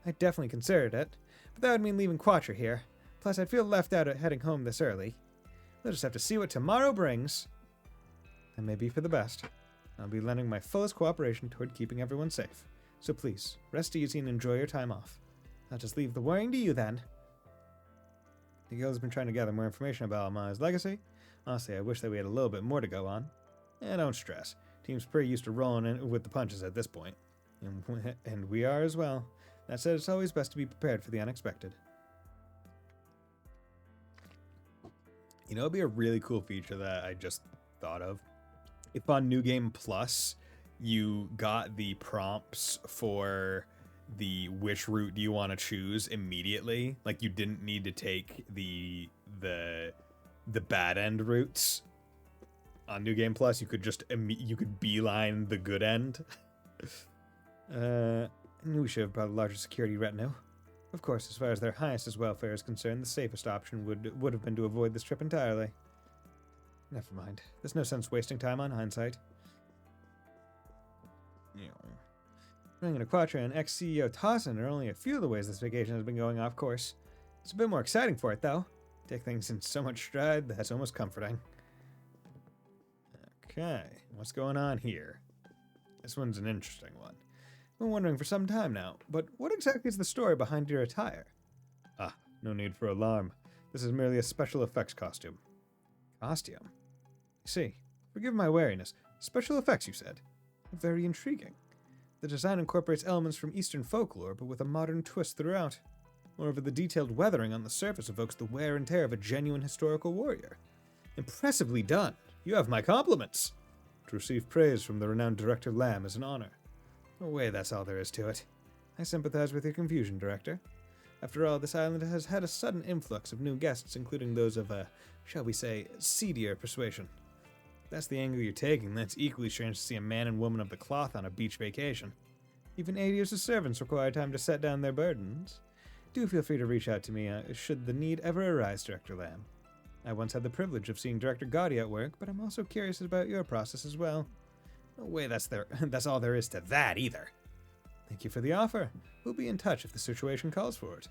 I definitely considered it, but that would mean leaving Quattro here. Plus, I'd feel left out at heading home this early. We'll just have to see what tomorrow brings. That may be for the best. I'll be lending my fullest cooperation toward keeping everyone safe. So please, rest easy and enjoy your time off. I'll just leave the worrying to you then. The guild has been trying to gather more information about Alma's legacy. Honestly, I wish that we had a little bit more to go on. Don't stress. Team's pretty used to rolling in with the punches at this point. And we are as well. That said, it's always best to be prepared for the unexpected. You know, it'd be a really cool feature that I just thought of. If on New Game Plus, you got the prompts for the which route do you want to choose immediately, like you didn't need to take the bad end routes. On New Game Plus, you could just you could beeline the good end. I knew we should have brought a larger security retinue. Of course, as far as their Highness's welfare is concerned, the safest option would have been to avoid this trip entirely. Never mind. There's no sense wasting time on hindsight. Running into Quattro and ex-CEO Tossin are only a few of the ways this vacation has been going off course. It's a bit more exciting for it, though. Take things in so much stride that's almost comforting. Okay, what's going on here? This one's an interesting one. I've been wondering for some time now, but what exactly is the story behind your attire? Ah, no need for alarm. This is merely a special effects costume. Costume? I see. Forgive my wariness. Special effects, you said? Very intriguing. The design incorporates elements from Eastern folklore, but with a modern twist throughout. Moreover, the detailed weathering on the surface evokes the wear and tear of a genuine historical warrior. Impressively done. You have my compliments. To receive praise from the renowned Director Lamb is an honor. No way, that's all there is to it. I sympathize with your confusion, Director. After all, this island has had a sudden influx of new guests, including those of shall we say, seedier persuasion. If that's the angle you're taking, that's equally strange to see a man and woman of the cloth on a beach vacation. Even 8 years of servants require time to set down their burdens. Do feel free to reach out to me should the need ever arise, Director Lamb. I once had the privilege of seeing Director Gotti at work, but I'm also curious about your process as well. No way that's all there is to that either. Thank you for the offer. We'll be in touch if the situation calls for it.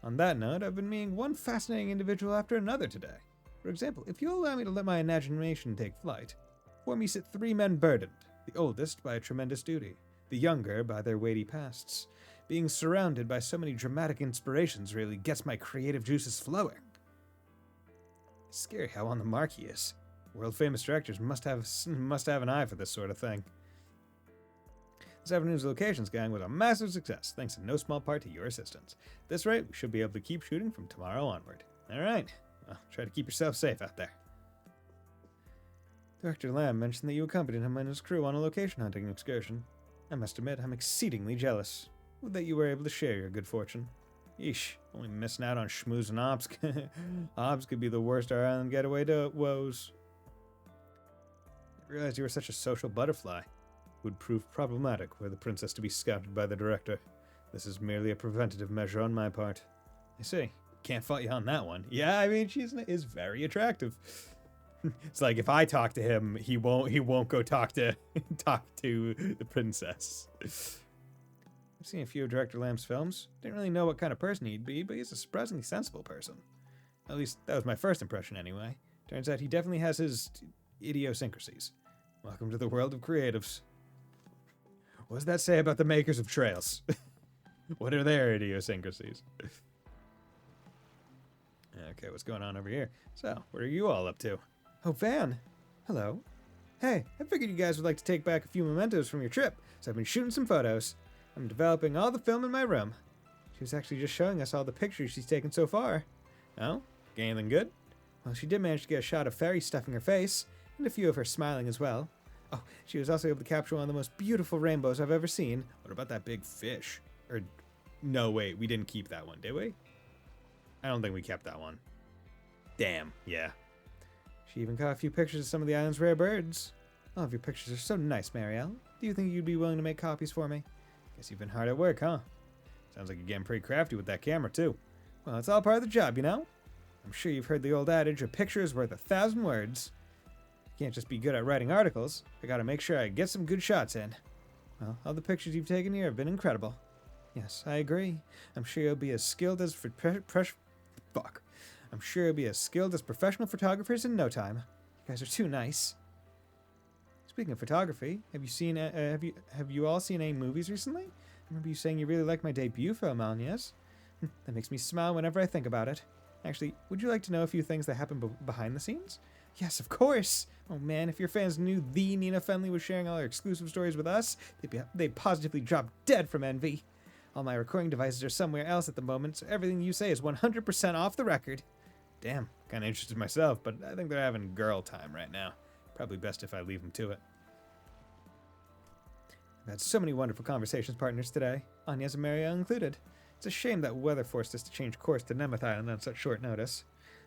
On that note, I've been meeting one fascinating individual after another today. For example, if you'll allow me to let my imagination take flight, before me sit 3 men burdened, the oldest by a tremendous duty, the younger by their weighty pasts. Being surrounded by so many dramatic inspirations really gets my creative juices flowing. It's scary how on the mark he is. World-famous directors must have an eye for this sort of thing. This afternoon's locations gang was a massive success, thanks in no small part to your assistance. At this rate, we should be able to keep shooting from tomorrow onward. Alright, well, try to keep yourself safe out there. Director Lamb mentioned that you accompanied him and his crew on a location hunting excursion. I must admit, I'm exceedingly jealous. Would that you were able to share your good fortune. Yeesh, only missing out on schmooze and obs. Obs could be the worst our island getaway woes. I realized you were such a social butterfly. It would prove problematic were the princess to be scouted by the director. This is merely a preventative measure on my part. I see. Can't fault you on that one. Yeah, I mean, she is very attractive. It's like if I talk to him, he won't go talk to the princess. I've seen a few of Director Lamb's films. Didn't really know what kind of person he'd be, but he's a surprisingly sensible person. At least that was my first impression anyway. Turns out he definitely has his idiosyncrasies. Welcome to the world of creatives. What does that say about the makers of Trails? What are their idiosyncrasies? Okay, what's going on over here? So, what are you all up to? Oh, Van. Hello. Hey, I figured you guys would like to take back a few mementos from your trip, so I've been shooting some photos. I'm developing all the film in my room. She was actually just showing us all the pictures she's taken so far. Oh? Get anything good? Well, she did manage to get a shot of Fairy stuffing her face, and a few of her smiling as well. Oh, she was also able to capture one of the most beautiful rainbows I've ever seen. What about that big fish? Or, no, wait, we didn't keep that one, did we? I don't think we kept that one. Damn, yeah. She even caught a few pictures of some of the island's rare birds. All of your pictures are so nice, Marielle. Do you think you'd be willing to make copies for me? Guess you've been hard at work, huh? Sounds like you're getting pretty crafty with that camera, too. Well, it's all part of the job, you know? I'm sure you've heard the old adage, a picture is worth 1,000 words. You can't just be good at writing articles. I gotta make sure I get some good shots in. Well, all the pictures you've taken here have been incredible. Yes, I agree. I'm sure you'll be as skilled as I'm sure you'll be as skilled as professional photographers in no time. You guys are too nice. Speaking of photography, have you all seen any movies recently? I remember you saying you really liked my debut film, Agnes. That makes me smile whenever I think about it. Actually, would you like to know a few things that happen behind the scenes? Yes, of course. Oh man, if your fans knew the Nina Fenley was sharing all her exclusive stories with us, they'd positively drop dead from envy. All my recording devices are somewhere else at the moment, so everything you say is 100% off the record. Damn, kind of interested myself, but I think they're having girl time right now. Probably best if I leave them to it. I've had so many wonderful conversations partners today, Agnes and Maria included. It's a shame that weather forced us to change course to Nemeth Island on such short notice.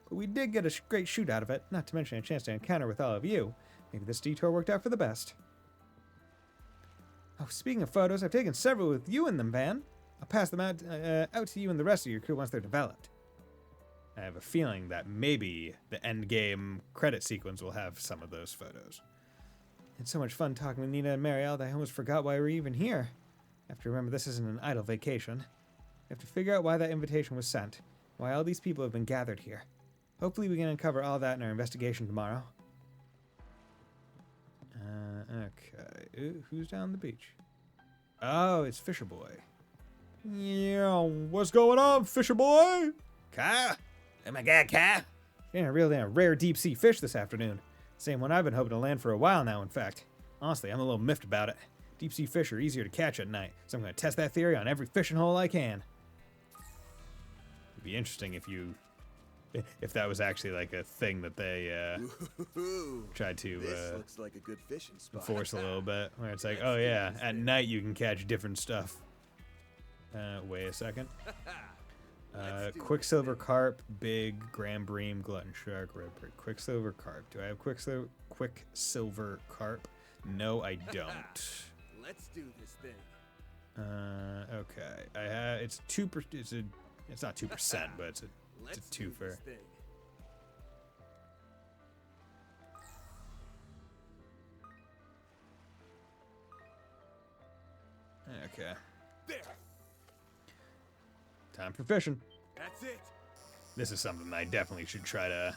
But we did get a great shoot out of it, not to mention a chance to encounter with all of you. Maybe this detour worked out for the best. Oh, speaking of photos, I've taken several with you in them, Van. I'll pass them out to you and the rest of your crew once they're developed. I have a feeling that maybe the endgame credit sequence will have some of those photos. It's so much fun talking with Nina and Marielle that I almost forgot why we're even here. I have to remember this isn't an idle vacation. I have to figure out why that invitation was sent, why all these people have been gathered here. Hopefully we can uncover all that in our investigation tomorrow. Okay. Ooh, who's down the beach? Oh, it's Fisher Boy. Yeah, what's going on, Fisher Boy? Ka? Oh my god, Ka? Getting a real damn rare deep sea fish this afternoon. Same one I've been hoping to land for a while now, in fact. Honestly, I'm a little miffed about it. Deep sea fish are easier to catch at night, so I'm going to test that theory on every fishing hole I can. It'd be interesting if that was actually like a thing that they tried to
This looks like a good fishing spot.
enforce a little bit, where it's like, oh yeah, at night you can catch different stuff. Wait a second. Quicksilver carp, big, grand bream, glutton shark, red break. Quicksilver carp. Do I have quicksilver carp? No, I don't.
Let's do this thing.
Okay. I have. It's 2%. It's not 2%, but it's a twofer. Okay.
There.
Time for fishing.
That's it.
This is something I definitely should try to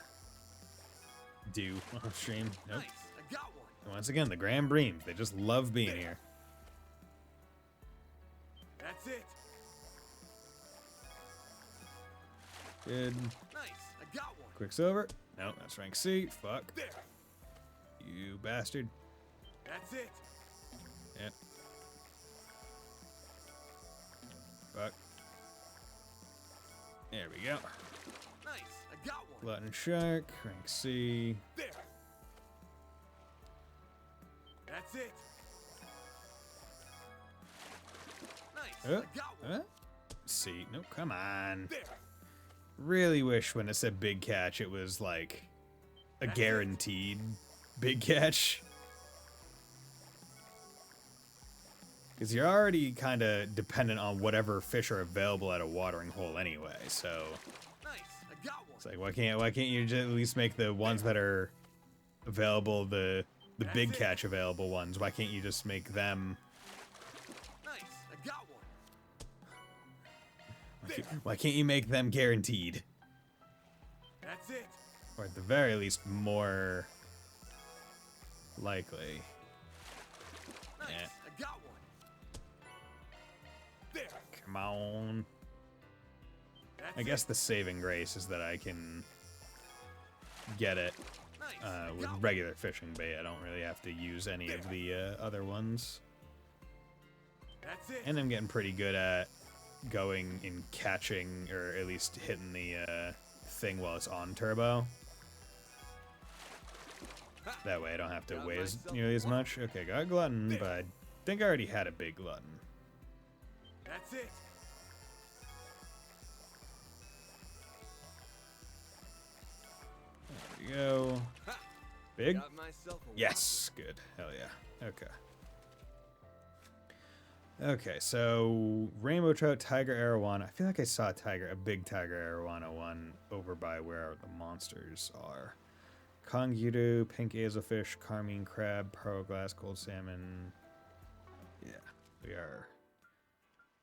do on stream. Nope.
Nice. I got one.
Once again, the Grand Breams. They just love being here.
That's it.
Good.
Nice. I got one.
Quicksilver. No, that's rank C. Fuck.
There.
You bastard.
That's it.
Yep. Fuck. There we go.
Nice. I got one.
Glutton shark. Rank C.
There. That's it. Nice. I got one.
C. No, come on.
There.
Really wish when it said big catch, it was like a guaranteed big catch. Because you're already kind of dependent on whatever fish are available at a watering hole anyway, so...
Nice, I got one.
It's like, why can't you just at least make the ones that are available, the big catch available ones, why can't you just make them...
Nice, I got one.
Why can't you make them guaranteed?
That's it.
Or at the very least, more likely.
Nice,
Yeah.
I got one. There.
Come on.
That's
I guess the saving grace is that I can get it with regular fishing bait. I don't really have to use any of the other ones.
That's it.
And I'm getting pretty good at going and catching, or at least hitting the thing while it's on turbo. That way I don't have to weigh nearly as much. Okay, got a glutton, but I think I already had a big glutton.
That's it.
There we go. Big?
Got myself a
Yes, good. Hell yeah. Okay. Okay, so rainbow trout, tiger arowana. I feel like I saw a big tiger arowana one over by where the monsters are. Kongyudu, pink azelfish, carmine crab, pearl glass, gold salmon. Yeah, we are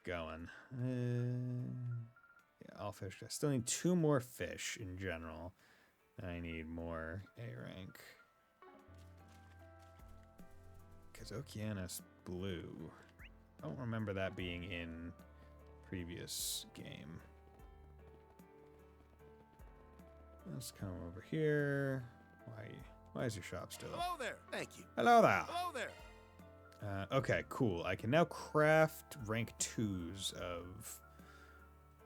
going. Yeah, all fish. I still need 2 more fish in general. I need more A rank. Because Okeanos blue. I don't remember that being in previous game. Let's come over here. Why is your shop still?
Hello there. Thank you.
Hello there.
Hello there.
Okay, cool. I can now craft rank 2s of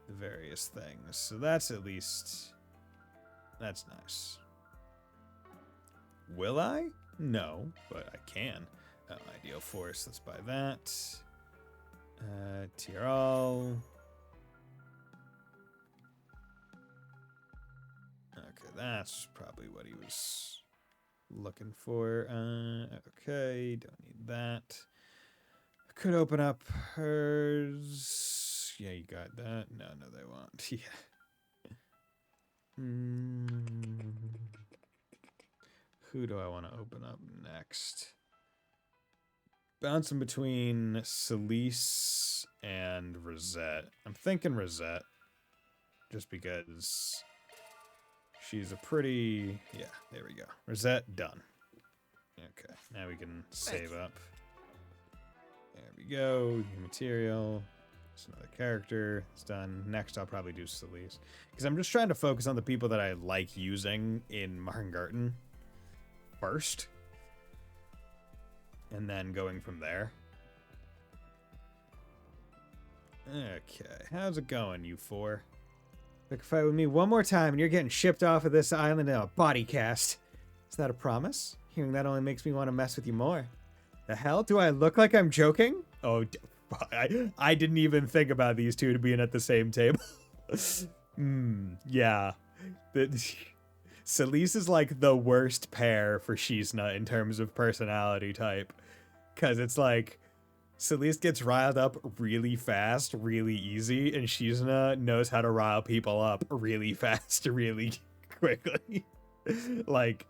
the various things. So that's at least... That's nice. Will I? No, but I can. Ideal force, let's buy that. Tyrol. Okay, that's probably what he was looking for. Okay, don't need that. I could open up hers. Yeah, you got that. No, they won't. Yeah. Who do I want to open up next? Bouncing between Celise and Rosette. I'm thinking Rosette. Just because she's a pretty... Yeah, there we go. Rosette, done. Okay, now we can save up. There we go. New material. It's another character. It's done. Next, I'll probably do Celise. Because I'm just trying to focus on the people that I like using in Marngarten first. And then going from there. Okay, how's it going, you 4? Pick a fight with me one more time and you're getting shipped off of this island in a body cast. Is that a promise? Hearing that only makes me want to mess with you more. The hell? Do I look like I'm joking? Oh, I didn't even think about these two to being at the same table. Yeah. Celise is like the worst pair for Shizna in terms of personality type. Because it's like, Celise gets riled up really fast, really easy, and Shizna knows how to rile people up really fast, really quickly. Like,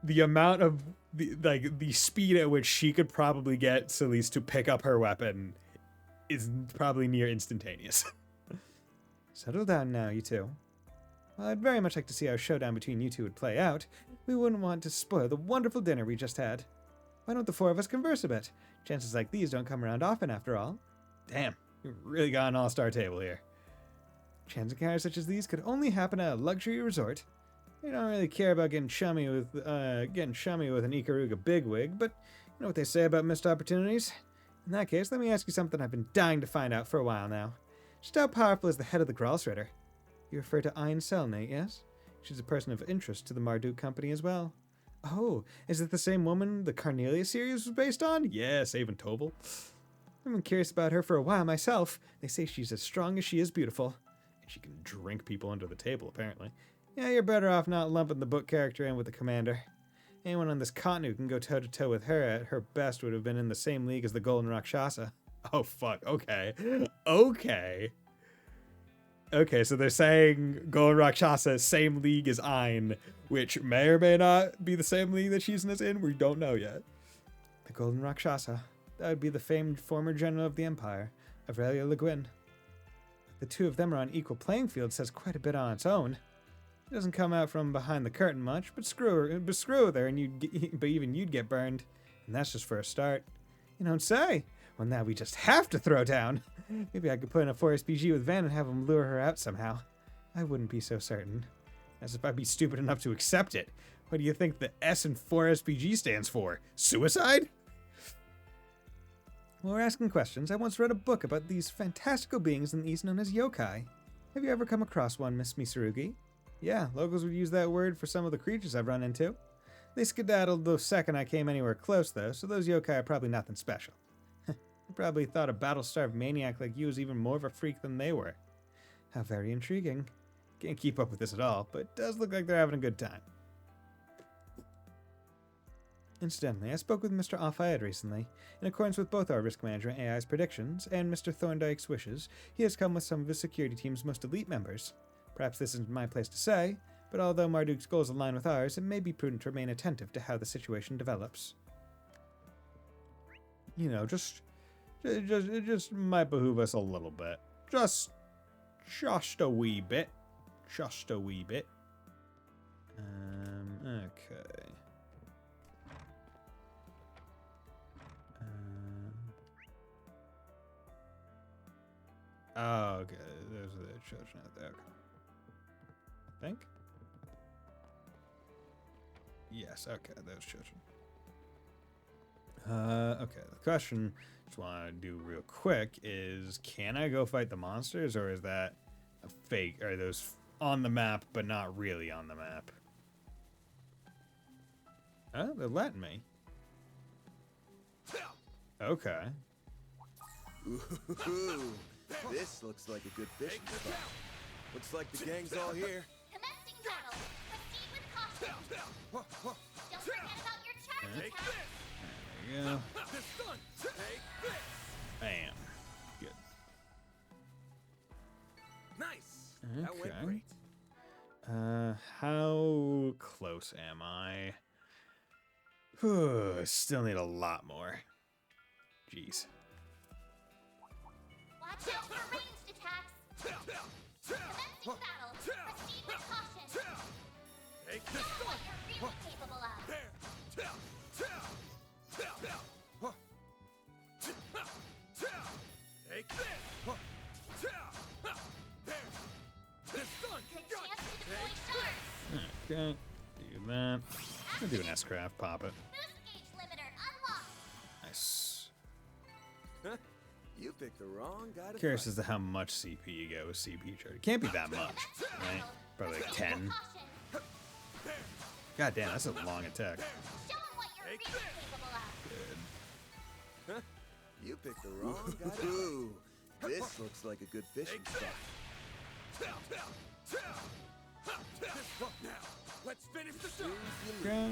the amount of, the speed at which she could probably get Celise to pick up her weapon is probably near instantaneous. Settle down now, you two. Well, I'd very much like to see our showdown between you two would play out. We wouldn't want to spoil the wonderful dinner we just had. Why don't the 4 of us converse a bit? Chances like these don't come around often, after all. Damn, you really got an all-star table here. Chance encounters such as these could only happen at a luxury resort. We don't really care about getting chummy with an Ikaruga bigwig, but you know what they say about missed opportunities? In that case, let me ask you something I've been dying to find out for a while now. Just how powerful is the head of the Gralsritter? You refer to Ein Selnate, yes? She's a person of interest to the Marduk Company as well. Oh, is it the same woman the Carnelia series was based on? Yes, Avon Tobel. I've been curious about her for a while myself. They say she's as strong as she is beautiful. And she can drink people under the table, apparently. Yeah, you're better off not lumping the book character in with the commander.
Anyone on this continent who can go toe-to-toe with her at her best would have been in the same league as the Golden Rakshasa. Oh, fuck. Okay. Okay. Okay, so they're saying Golden Rakshasa, same league as Ayn, which may or may not be the same league that Shizen is in. We don't know yet. The Golden Rakshasa. That would be the famed former general of the Empire, Aurelia Le Guin. The two of them are on equal playing field says quite a bit on its own. It doesn't come out from behind the curtain much, but screw her there, and even you'd get burned. And that's just for a start. You don't say. Well, now we just have to throw down. Maybe I could put in a 4SPG with Van and have him lure her out somehow. I wouldn't be so certain. As if I'd be stupid enough to accept it. What do you think the S in 4SPG stands for? Suicide? While we're asking questions, I once read a book about these fantastical beings in the East known as yokai. Have you ever come across one, Miss Misurugi? Yeah, locals would use that word for some of the creatures I've run into. They skedaddled the second I came anywhere close, though, so those yokai are probably nothing special. I probably thought a battle-starved maniac like you was even more of a freak than they were. How very intriguing. Can't keep up with this at all, but it does look like they're having a good time. Incidentally, I spoke with Mr. Al-Fayed recently. In accordance with both our risk management AI's predictions and Mr. Thorndyke's wishes, he has come with some of his security team's most elite members. Perhaps this isn't my place to say, but although Marduk's goals align with ours, it may be prudent to remain attentive to how the situation develops. You know, it just might behoove us a little bit. Just a wee bit. Just a wee bit. Okay. Oh, okay. Those are the children out there. I think. Yes, okay, those children. Okay, the question I just want to do real quick is, can I go fight the monsters, or is that a fake? Are those on the map, but not really on the map? Oh, they're letting me. Okay.
Ooh, this looks like a good fishing spot. Looks like the gang's all here.
Commencing battle. Proceed with caution. Don't forget about your charge attack.
There we go. Bam. Good.
Nice.
Okay.
That went great.
How close am I? Still need a lot more. Jeez.
Watch out for ranged attacks. Commencing battle. Proceed with caution. Show what you're really capable of.
Take this.
Good chance to deploy sharks.
Okay. Do that. I'll do an S-craft. Pop it.
Boost gauge limiter unlocked.
Nice.
You picked the wrong guy to
Curious
fight.
as to how much CP you get with CP charge. Can't be that much, right? Probably like 10. God damn, that's a long attack.
Show 'em what you're really capable of.
Good.
You picked the wrong guy to Ooh, this looks like a good fishing spot.
Let's finish the job.
Okay,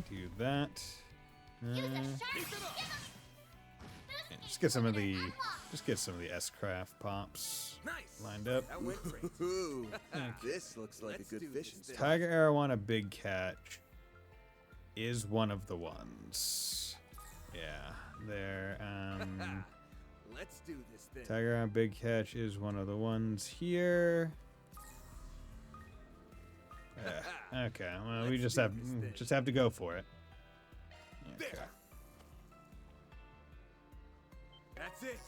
do that.
Use a shark.
Yeah, just get some of the S-craft pops lined up.
That went great.
Ooh, this looks like a good fishing spot.
Tiger Arowana Big Catch is one of the ones. Yeah, there.
Let's do this thing.
Tiger Arowana Big Catch is one of the ones here. Yeah. Okay. Well, we just have to go for it. Okay.
That's it.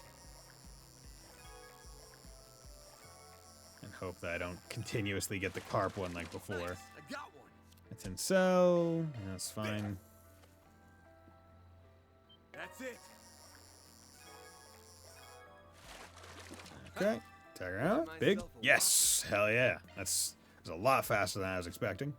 And hope that I don't continuously get the carp one like before.
Nice. I got one.
It's in cell. That's fine.
That's it.
Okay. Tiger out. Big. Yes. Hell yeah. That's a lot faster than I was expecting.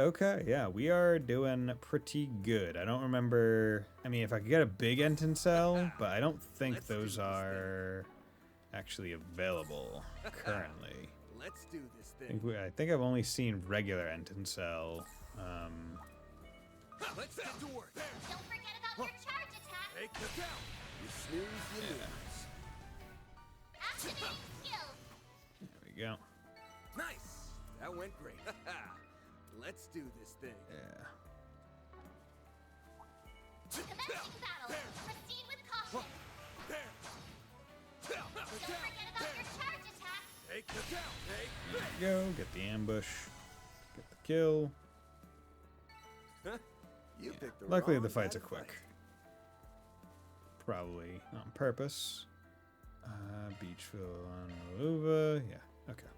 Okay. Yeah, we are doing pretty good. I don't remember. I mean, if I could get a big Enten cell, but I don't think those are actually available currently.
Let's do this
thing.
I think I've only seen regular Entencel.
Let's get to work.
Don't forget about your charge attack.
Take this out. You snooze, you lose.
Activate skill.
There we go.
Nice. That went great. Let's do this thing.
Yeah.
Commencing battle. Proceed with caution. Don't forget about your charge attack.
Take this out. Take
There we go. Get the ambush. Get the kill.
You picked the
Luckily,
wrong
the fights
guy
are
to
quick.
fight.
Probably on purpose. Beachville on Maluva. Yeah, okay.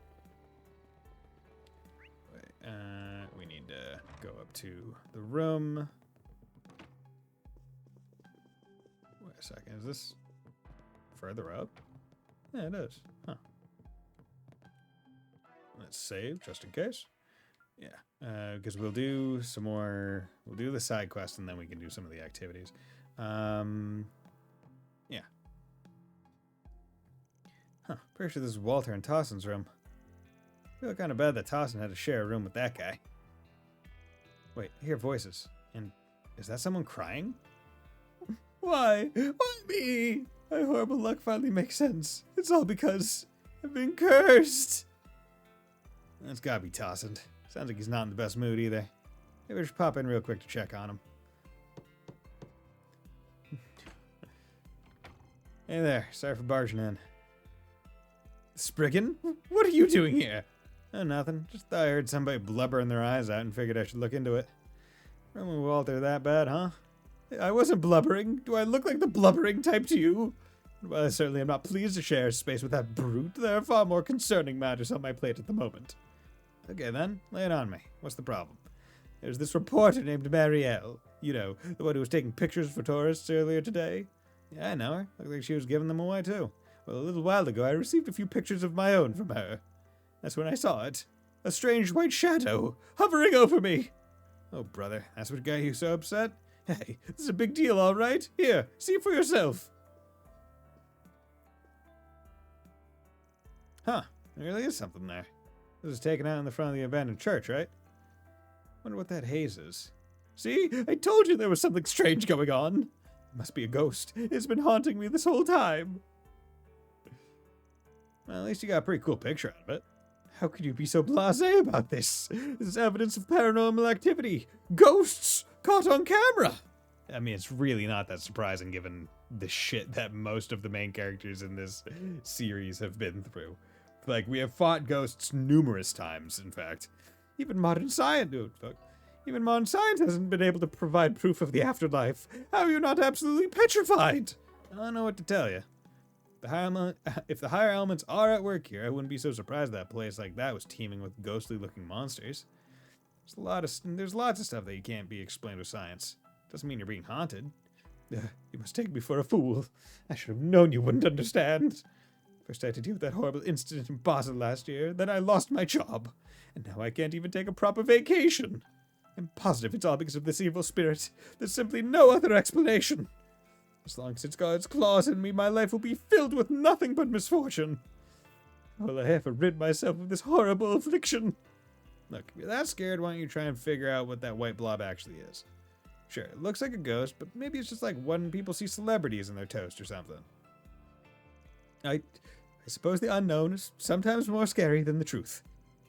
Wait, we need to go up to the room. Wait a second, is this further up? Yeah, it is. Huh. Let's save, just in case. Yeah, because we'll do some more. We'll do the side quest, and then we can do some of the activities. Yeah. Huh. Pretty sure this is Walter and Tossin's room. I feel kind of bad that Tossin had to share a room with that guy. Wait, I hear voices. And is that someone crying? Why? Why me? My horrible luck finally makes sense. It's all because I've been cursed. That's gotta be Tossin. Sounds like he's not in the best mood either. Maybe I should pop in real quick to check on him. Hey there, sorry for barging in. Spriggan? What are you doing here? Oh, nothing. Just thought I heard somebody blubbering their eyes out and figured I should look into it. Roman Walter that bad, huh? I wasn't blubbering. Do I look like the blubbering type to you? Well, I certainly am not pleased to share space with that brute. There are far more concerning matters on my plate at the moment. Okay then, lay it on me. What's the problem? There's this reporter named Marielle. You know, the one who was taking pictures for tourists earlier today. Yeah, I know her. Looked like she was giving them away too. Well, a little while ago, I received a few pictures of my own from her. That's when I saw it. A strange white shadow hovering over me. Oh, brother, that's what got you so upset? Hey, this is a big deal, all right? Here, see for yourself. Huh, there really is something there. This was taken out in the front of the abandoned church, right? Wonder what that haze is. See? I told you there was something strange going on. It must be a ghost. It's been haunting me this whole time. Well, at least you got a pretty cool picture out of it. How could you be so blasé about this? This is evidence of paranormal activity. Ghosts caught on camera. I mean, it's really not that surprising given the shit that most of the main characters in this series have been through. Like, we have fought ghosts numerous times, in fact. Even modern science hasn't been able to provide proof of the afterlife. How are you not absolutely petrified? I don't know what to tell you. If the higher elements are at work here, I wouldn't be so surprised that a place like that was teeming with ghostly-looking monsters. There's lots of stuff that you can't be explained with science. Doesn't mean you're being haunted. You must take me for a fool. I should have known you wouldn't understand. First I had to deal with that horrible incident in Bison last year, then I lost my job, and now I can't even take a proper vacation. I'm positive it's all because of this evil spirit. There's simply no other explanation. As long as it's got its claws in me, my life will be filled with nothing but misfortune. Will I ever rid myself of this horrible affliction? Look, if you're that scared, why don't you try and figure out what that white blob actually is? Sure, it looks like a ghost, but maybe it's just like when people see celebrities in their toast or something. I suppose the unknown is sometimes more scary than the truth.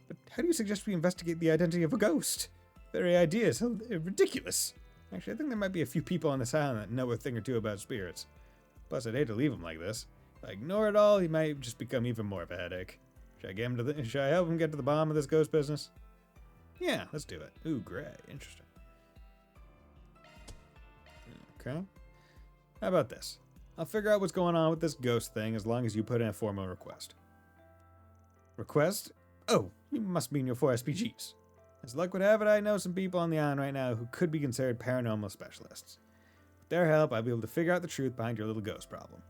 But how do you suggest we investigate the identity of a ghost? The very idea is ridiculous. Actually, I think there might be a few people on this island that know a thing or two about spirits. Plus, I'd hate to leave him like this. If I ignore it all, he might just become even more of a headache. Should I help him get to the bottom of this ghost business? Yeah, let's do it. Ooh, gray. Interesting. Okay. How about this? I'll figure out what's going on with this ghost thing as long as you put in a formal request. Request? Oh, you must mean your 4 SPGs. As luck would have it, I know some people on the island right now who could be considered paranormal specialists. With their help, I'll be able to figure out the truth behind your little ghost problem.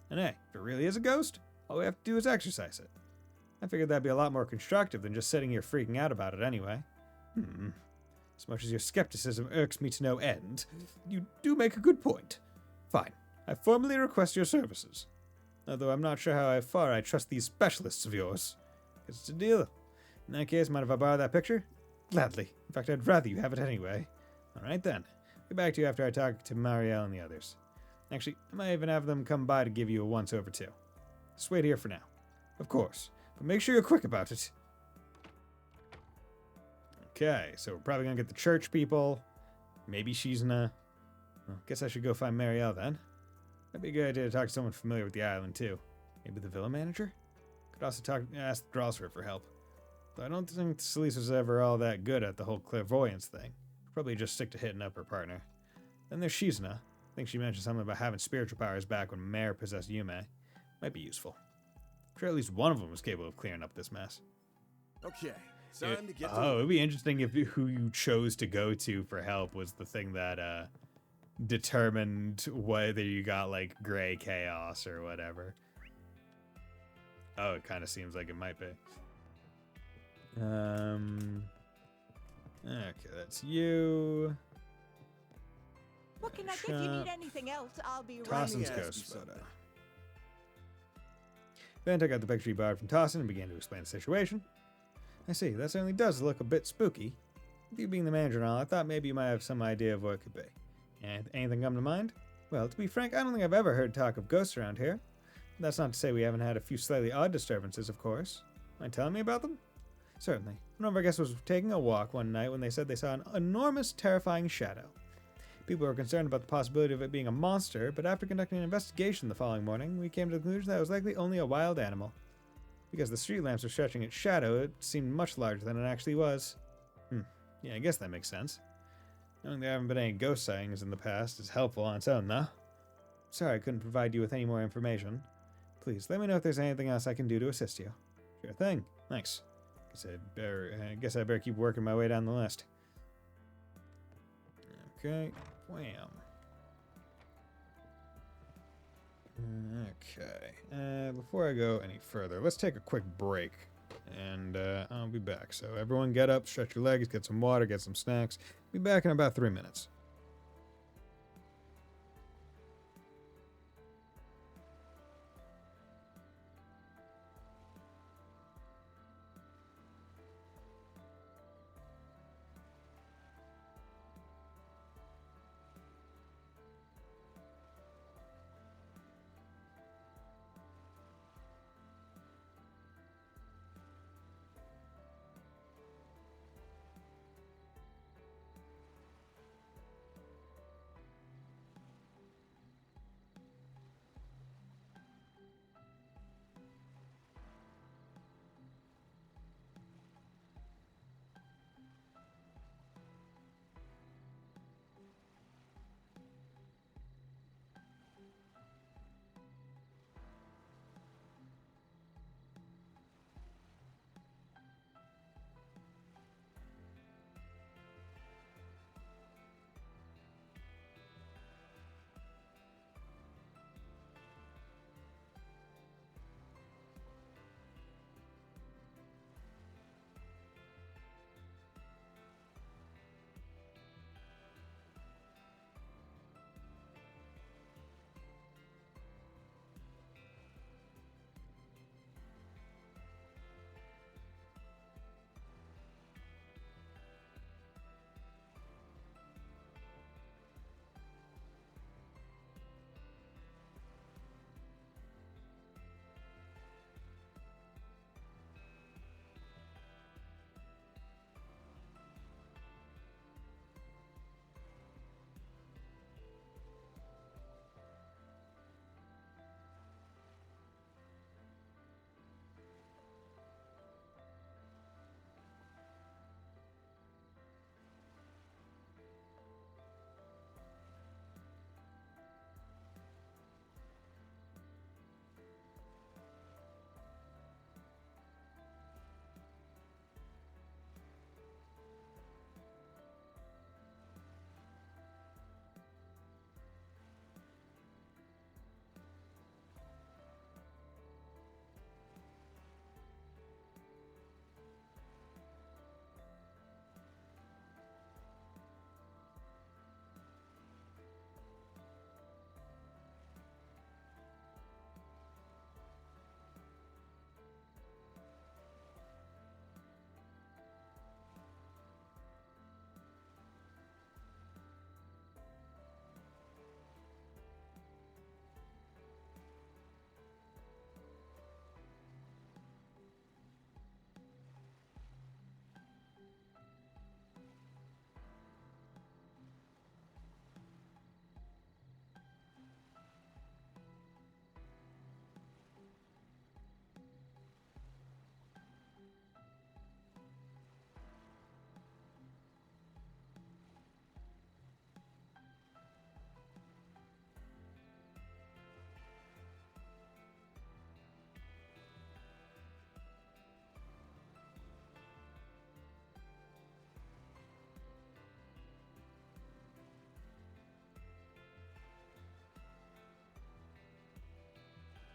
And hey, if it really is a ghost, all we have to do is exorcise it. I figured that'd be a lot more constructive than just sitting here freaking out about it anyway. As much as your skepticism irks me to no end, you do make a good point. Fine, I formally request your services. Although I'm not sure how far I trust these specialists of yours. It's a deal. In that case, mind if I borrow that picture? Gladly. In fact, I'd rather you have it anyway. Alright then. Get back to you after I talk to Marielle and the others. Actually, I might even have them come by to give you a once-over too. Just wait here for now. Of course. But make sure you're quick about it. Okay, so we're probably gonna get the church people. Maybe she's in a... Well, guess I should go find Marielle then. That'd be a good idea to talk to someone familiar with the island too. Maybe the villa manager? Could also ask the Drosser for help. Though I don't think Celise was ever all that good at the whole clairvoyance thing. Probably just stick to hitting up her partner. Then there's Shizuna. I think she mentioned something about having spiritual powers back when Mare possessed Yume. Might be useful. I'm sure at least one of them was capable of clearing up this mess.
Okay, time to get to
Oh, it'd be interesting if who you chose to go to for help was the thing that determined whether you got like gray chaos or whatever. Oh, it kind of seems like it might be. Okay, that's you.
What can I get? If you need anything else, I'll be right.
Tossin's ghost photo. Ben took out the picture he borrowed from Tossin and began to explain the situation. I see, that certainly does look a bit spooky. With you being the manager and all, I thought maybe you might have some idea of what it could be. And anything come to mind? Well, to be frank, I don't think I've ever heard talk of ghosts around here. That's not to say we haven't had a few slightly odd disturbances, of course. Mind telling me about them? Certainly. One of our guests was taking a walk one night when they said they saw an enormous, terrifying shadow. People were concerned about the possibility of it being a monster, but after conducting an investigation the following morning, we came to the conclusion that it was likely only a wild animal. Because the street lamps were stretching its shadow, it seemed much larger than it actually was. Yeah, I guess that makes sense. Knowing there haven't been any ghost sightings in the past is helpful on its own, though. Sorry I couldn't provide you with any more information. Please, let me know if there's anything else I can do to assist you. Sure thing. Thanks. Guess I better keep working my way down the list. Okay. Wham. Okay. Before I go any further, let's take a quick break. And I'll be back. So everyone get up, stretch your legs, get some water, get some snacks. Be back in about 3 minutes.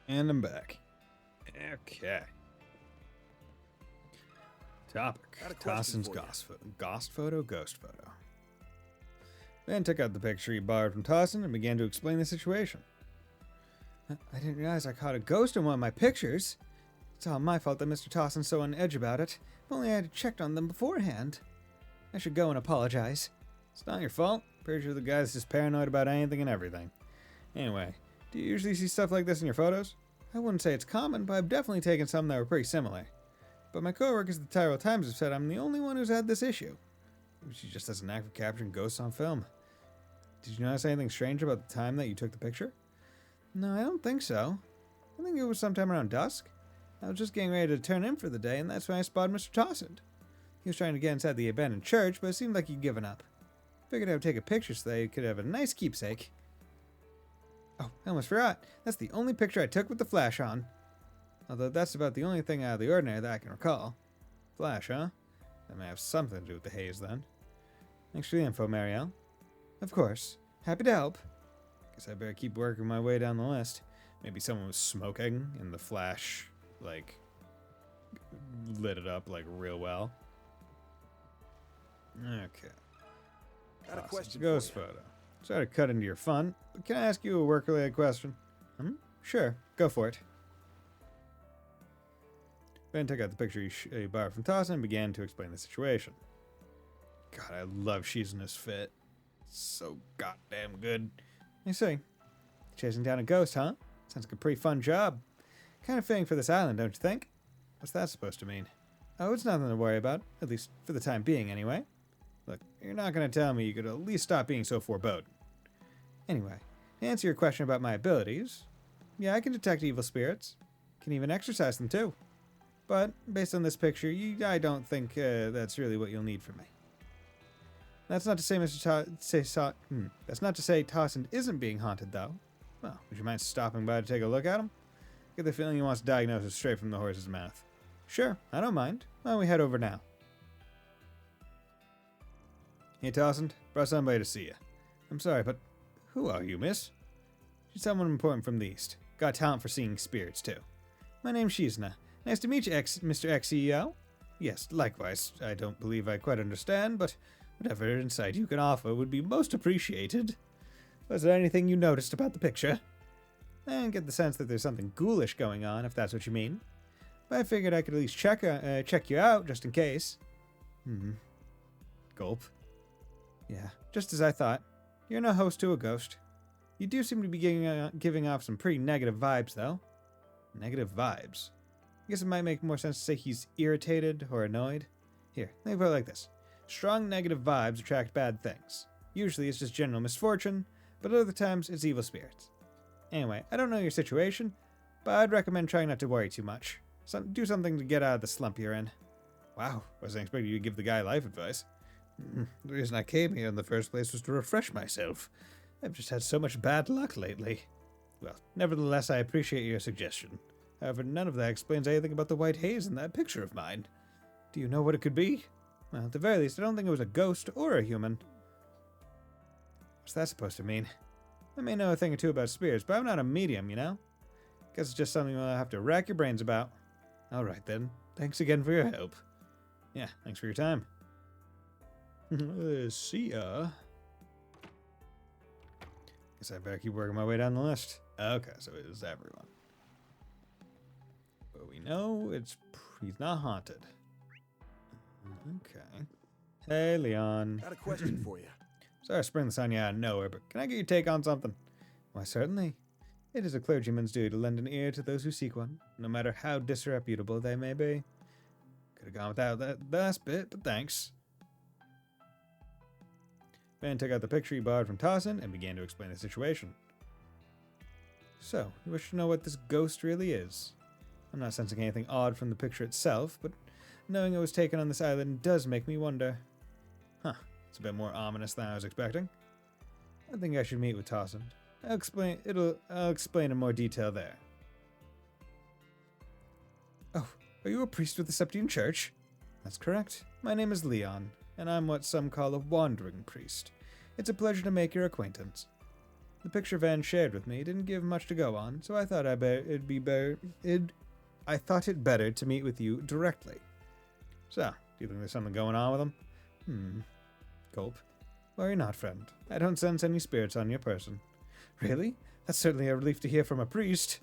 And I'm back. Okay. Topic.
Got a question
Tossin's
for you.
ghost photo. Ben took out the picture he borrowed from Tossin and began to explain the situation. I didn't realize I caught a ghost in one of my pictures. It's all my fault that Mr. Tossin's so on edge about it. If only I had checked on them beforehand. I should go and apologize. It's not your fault. Pretty sure the guy's just paranoid about anything and everything. Anyway, do you usually see stuff like this in your photos? I wouldn't say it's common, but I've definitely taken some that were pretty similar. But my coworkers at the Tyrell Times have said I'm the only one who's had this issue. Maybe she just has a knack for capturing ghosts on film. Did you notice anything strange about the time that you took the picture? No, I don't think so. I think it was sometime around dusk. I was just getting ready to turn in for the day, and that's when I spotted Mr. Tossend. He was trying to get inside the abandoned church, but it seemed like he'd given up. Figured I would take a picture so they could have a nice keepsake. Oh, I almost forgot. That's the only picture I took with the flash on. Although that's about the only thing out of the ordinary that I can recall. Flash, huh? That may have something to do with the haze, then. Thanks for the info, Marielle. Of course. Happy to help. Guess I better keep working my way down the list. Maybe someone was smoking and the flash, like, lit it up, like, real well. Okay.
Got a question
Ghost
for you.
photo. Sorry to cut into your fun, but can I ask you a work-related question? Sure. Go for it. Ben took out the picture he borrowed from Tossin and began to explain the situation. God, I love she's in this fit. So goddamn good. I see. Chasing down a ghost, huh? Sounds like a pretty fun job. Kind of fitting for this island, don't you think? What's that supposed to mean? Oh, it's nothing to worry about. At least for the time being, anyway. Look, you're not going to tell me you could at least stop being so foreboding. Anyway, to answer your question about my abilities, yeah, I can detect evil spirits. Can even exorcise them, too. But, based on this picture, I don't think that's really what you'll need from me. That's not to say that's not to say Tossend isn't being haunted, though. Well, would you mind stopping by to take a look at him? Get the feeling he wants diagnosis straight from the horse's mouth. Sure, I don't mind. Why don't we head over now? Hey, Tossend, brought somebody to see you. I'm sorry, but who are you, miss? She's someone important from the East. Got talent for seeing spirits, too. My name's Shizna. Nice to meet you, Mr. Ex-CEO. Yes, likewise. I don't believe I quite understand, but whatever insight you can offer would be most appreciated. Was there anything you noticed about the picture? I get the sense that there's something ghoulish going on, if that's what you mean. But I figured I could at least check you out, just in case. Gulp. Yeah, just as I thought. You're no host to a ghost. You do seem to be giving off some pretty negative vibes, though. Negative vibes? I guess it might make more sense to say he's irritated or annoyed. Here, let me put it like this. Strong negative vibes attract bad things. Usually it's just general misfortune, but other times it's evil spirits. Anyway, I don't know your situation, but I'd recommend trying not to worry too much. Do something to get out of the slump you're in. Wow, wasn't expecting you to give the guy life advice. The reason I came here in the first place was to refresh myself. I've just had so much bad luck lately. Well, nevertheless, I appreciate your suggestion. However, none of that explains anything about the white haze in that picture of mine. Do you know what it could be? Well, at the very least, I don't think it was a ghost or a human. What's that supposed to mean? I may know a thing or two about spirits, but I'm not a medium, you know? Guess it's just something I'll have to rack your brains about. Alright then. Thanks again for your help. Yeah, thanks for your time. See ya. Guess I better keep working my way down the list. Okay, so it is everyone. But we know he's not haunted. Okay. Hey, Leon.
Got a question for you.
Sorry to spring this on you out of nowhere, but can I get your take on something? Why, certainly. It is a clergyman's duty to lend an ear to those who seek one, no matter how disreputable they may be. Could have gone without that last bit, but thanks. Ben took out the picture he borrowed from Tossin and began to explain the situation. So, you wish to know what this ghost really is? I'm not sensing anything odd from the picture itself, but knowing it was taken on this island does make me wonder. Huh, it's a bit more ominous than I was expecting. I think I should meet with Tossin. I'll explain in more detail there. Oh, are you a priest with the Septian Church? That's correct. My name is Leon, and I'm what some call a wandering priest. It's a pleasure to make your acquaintance.
The picture Van shared with me didn't give much to go on, so I thought I thought it better to meet with you directly. So, do you think there's something going on with him? Gulp. Worry not, friend. I don't sense any spirits on your person. Really? That's certainly a relief to hear from a priest.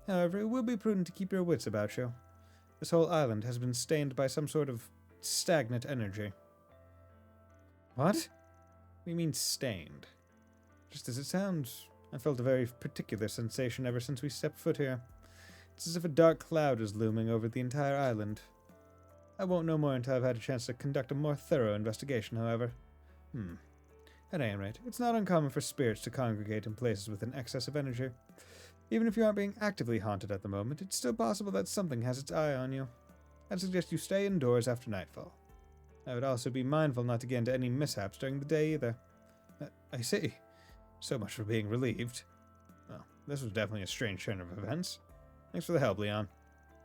However, it will be prudent to keep your wits about you. This whole island has been stained by some sort of stagnant energy. What? What do you mean stained? Just as it sounds, I felt a very particular sensation ever since we stepped foot here. It's as if a dark cloud is looming over the entire island. I won't know more until I've had a chance to conduct a more thorough investigation, however. At any rate, it's not uncommon for spirits to congregate in places with an excess of energy. Even if you aren't being actively haunted at the moment, it's still possible that something has its eye on you. I'd suggest you stay indoors after nightfall. I would also be mindful not to get into any mishaps during the day either. I see. So much for being relieved. Well, this was definitely a strange turn of events. Thanks for the help, Leon.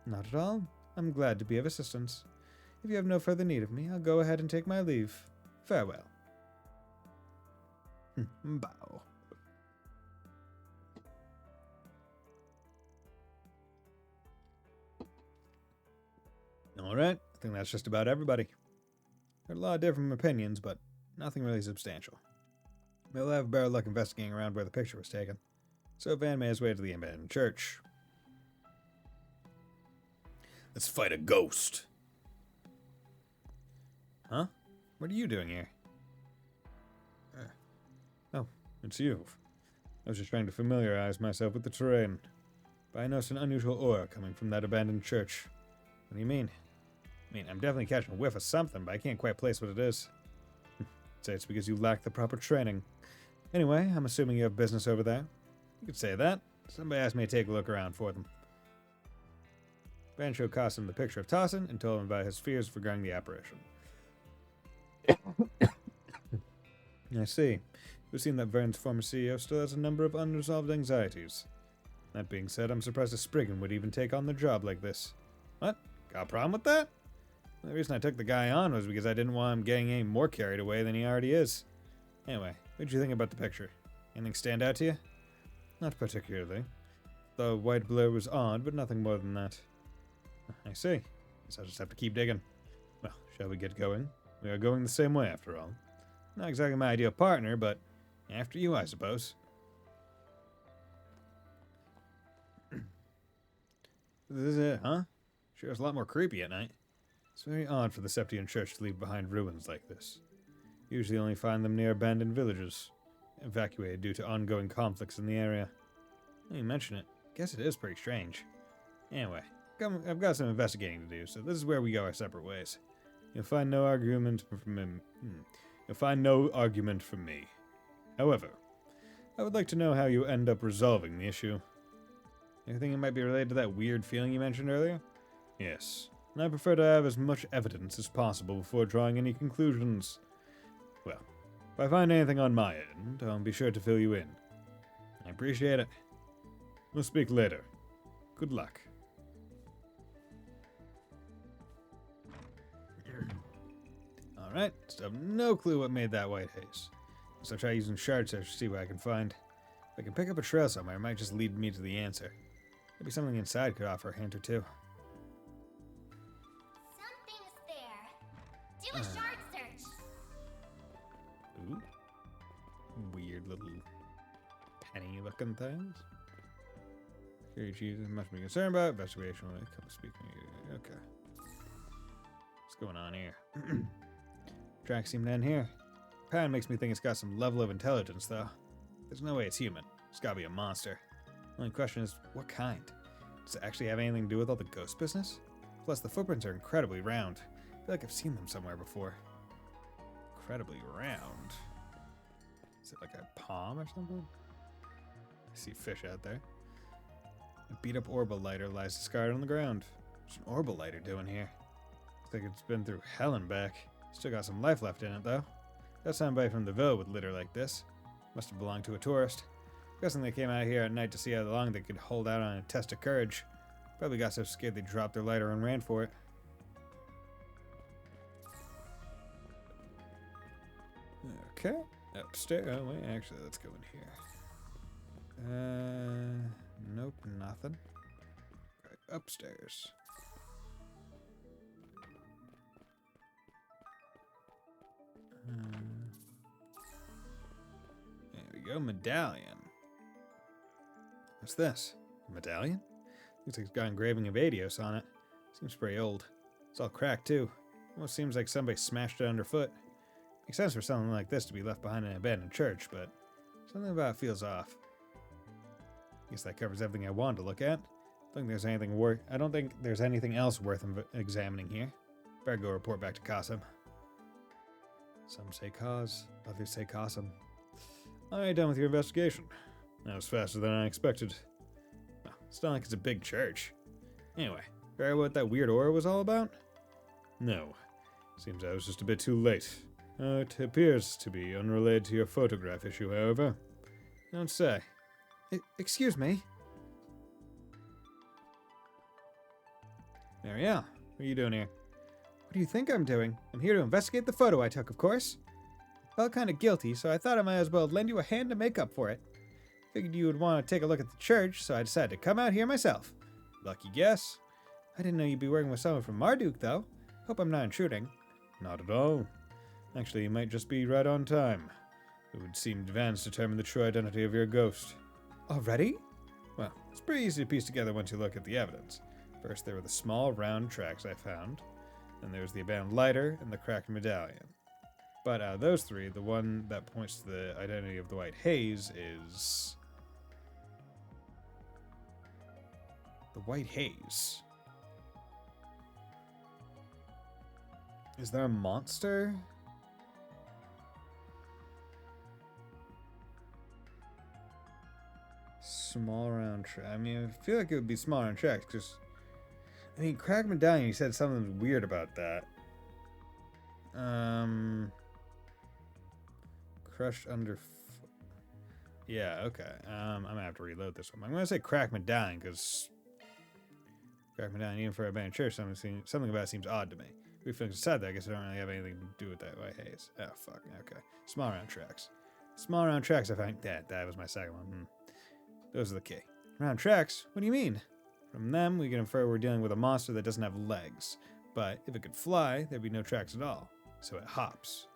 Not at all. I'm glad to be of assistance. If you have no further need of me, I'll go ahead and take my leave. Farewell. Bow. Alright, I think that's just about everybody. There are a lot of different opinions, but nothing really substantial. We'll have better luck investigating around where the picture was taken, so Van made his way to the abandoned church. Let's fight a ghost. Huh? What are you doing here? Oh, it's you. I was just trying to familiarize myself with the terrain, but I noticed an unusual aura coming from that abandoned church. What do you mean? I'm definitely catching a whiff of something, but I can't quite place what it is. I'd say it's because you lack the proper training. Anyway, I'm assuming you have business over there. You could say that. Somebody asked me to take a look around for them. Van showed Costin the picture of Tossin and told him about his fears regarding the apparition. I see. It would seem that Vern's former CEO still has a number of unresolved anxieties. That being said, I'm surprised a Spriggan would even take on the job like this. What? Got a problem with that? The reason I took the guy on was because I didn't want him getting any more carried away than he already is. Anyway, what did you think about the picture? Anything stand out to you? Not particularly. The white blur was odd, but nothing more than that. I see. Guess I'll just have to keep digging. Well, shall we get going? We are going the same way, after all. Not exactly my ideal partner, but after you, I suppose. This is it, huh? Sure, it's a lot more creepy at night. It's very odd for the Septian Church to leave behind ruins like this. Usually only find them near abandoned villages, evacuated due to ongoing conflicts in the area. Now you mention it, guess it is pretty strange. Anyway, I've got some investigating to do, so this is where we go our separate ways. You'll find no argument from him. You'll find no argument from me. However, I would like to know how you end up resolving the issue. You think it might be related to that weird feeling you mentioned earlier? Yes, and I prefer to have as much evidence as possible before drawing any conclusions. Well, if I find anything on my end, I'll be sure to fill you in. I appreciate it. We'll speak later. Good luck. Alright, still have no clue what made that white haze. So I'll try using shard search to see what I can find. If I can pick up a trail somewhere, it might just lead me to the answer. Maybe something inside could offer a hint or two.
Something's there. Do a shard search.
Ooh. Weird little penny-looking things. Carry cheese, must be concerned about. Investigation, come speaking. Okay. What's going on here? Tracks seem to end here. Pattern makes me think it's got some level of intelligence, though. There's no way it's human. It's gotta be a monster. The only question is, what kind? Does it actually have anything to do with all the ghost business? Plus, the footprints are incredibly round. I feel like I've seen them somewhere before. Incredibly round. Is it like a palm or something? I see fish out there. A beat-up orbital lighter lies discarded on the ground. What's an orbital lighter doing here? Looks like it's been through hell and back. Still got some life left in it, though. Got somebody from the Ville with litter like this. Must have belonged to a tourist. Guessing they came out here at night to see how long they could hold out on a test of courage. Probably got so scared they dropped their lighter and ran for it. Okay. Upstairs. Oh, wait, actually, let's go in here. Nope, nothing. Okay, upstairs. There we go, medallion. What's this? A medallion? Looks like it's got engraving of Adios on it. Seems pretty old. It's all cracked too. Almost seems like somebody smashed it underfoot. Makes sense for something like this to be left behind in an abandoned church, but something about it feels off. Guess that covers everything I wanted to look at. I don't think there's anything else worth examining here. Better go report back to Qasim. Some say Kaz, others say Qasim. Alright, done with your investigation. That was faster than I expected. Well, it's not like it's a big church. Anyway, remember what that weird aura was all about? No. Seems I was just a bit too late. It appears to be unrelated to your photograph issue, however. Don't say. Excuse me? Marielle, what are you doing here? What do you think I'm doing? I'm here to investigate the photo I took, of course. Felt kind of guilty, so I thought I might as well lend you a hand to make up for it. Figured you would want to take a look at the church, so I decided to come out here myself. Lucky guess. I didn't know you'd be working with someone from Marduk, though. Hope I'm not intruding. Not at all. Actually, you might just be right on time. It would seem Van's determined the true identity of your ghost. Already? Well, it's pretty easy to piece together once you look at the evidence. First, there were the small, round tracks I found. Then there was the abandoned lighter and the cracked medallion. But out of those three, the one that points to the identity of the white haze is... the white haze. Is there a monster? Small round track. I mean, I feel like it would be small round tracks because... I mean, cracked medallion, you said something weird about that. Crushed under... Yeah, okay. I'm gonna have to reload this one. I'm gonna say cracked medallion because... Cracked medallion, even for a abandoned church, something about it seems odd to me. We fixed aside that, I guess I don't really have anything to do with that white haze. Oh, fuck. Okay. Small round tracks. Small round tracks, I find... That was my second one. Those are the key. Round tracks? What do you mean? From them, we can infer we're dealing with a monster that doesn't have legs. But if it could fly, there'd be no tracks at all. So it hops.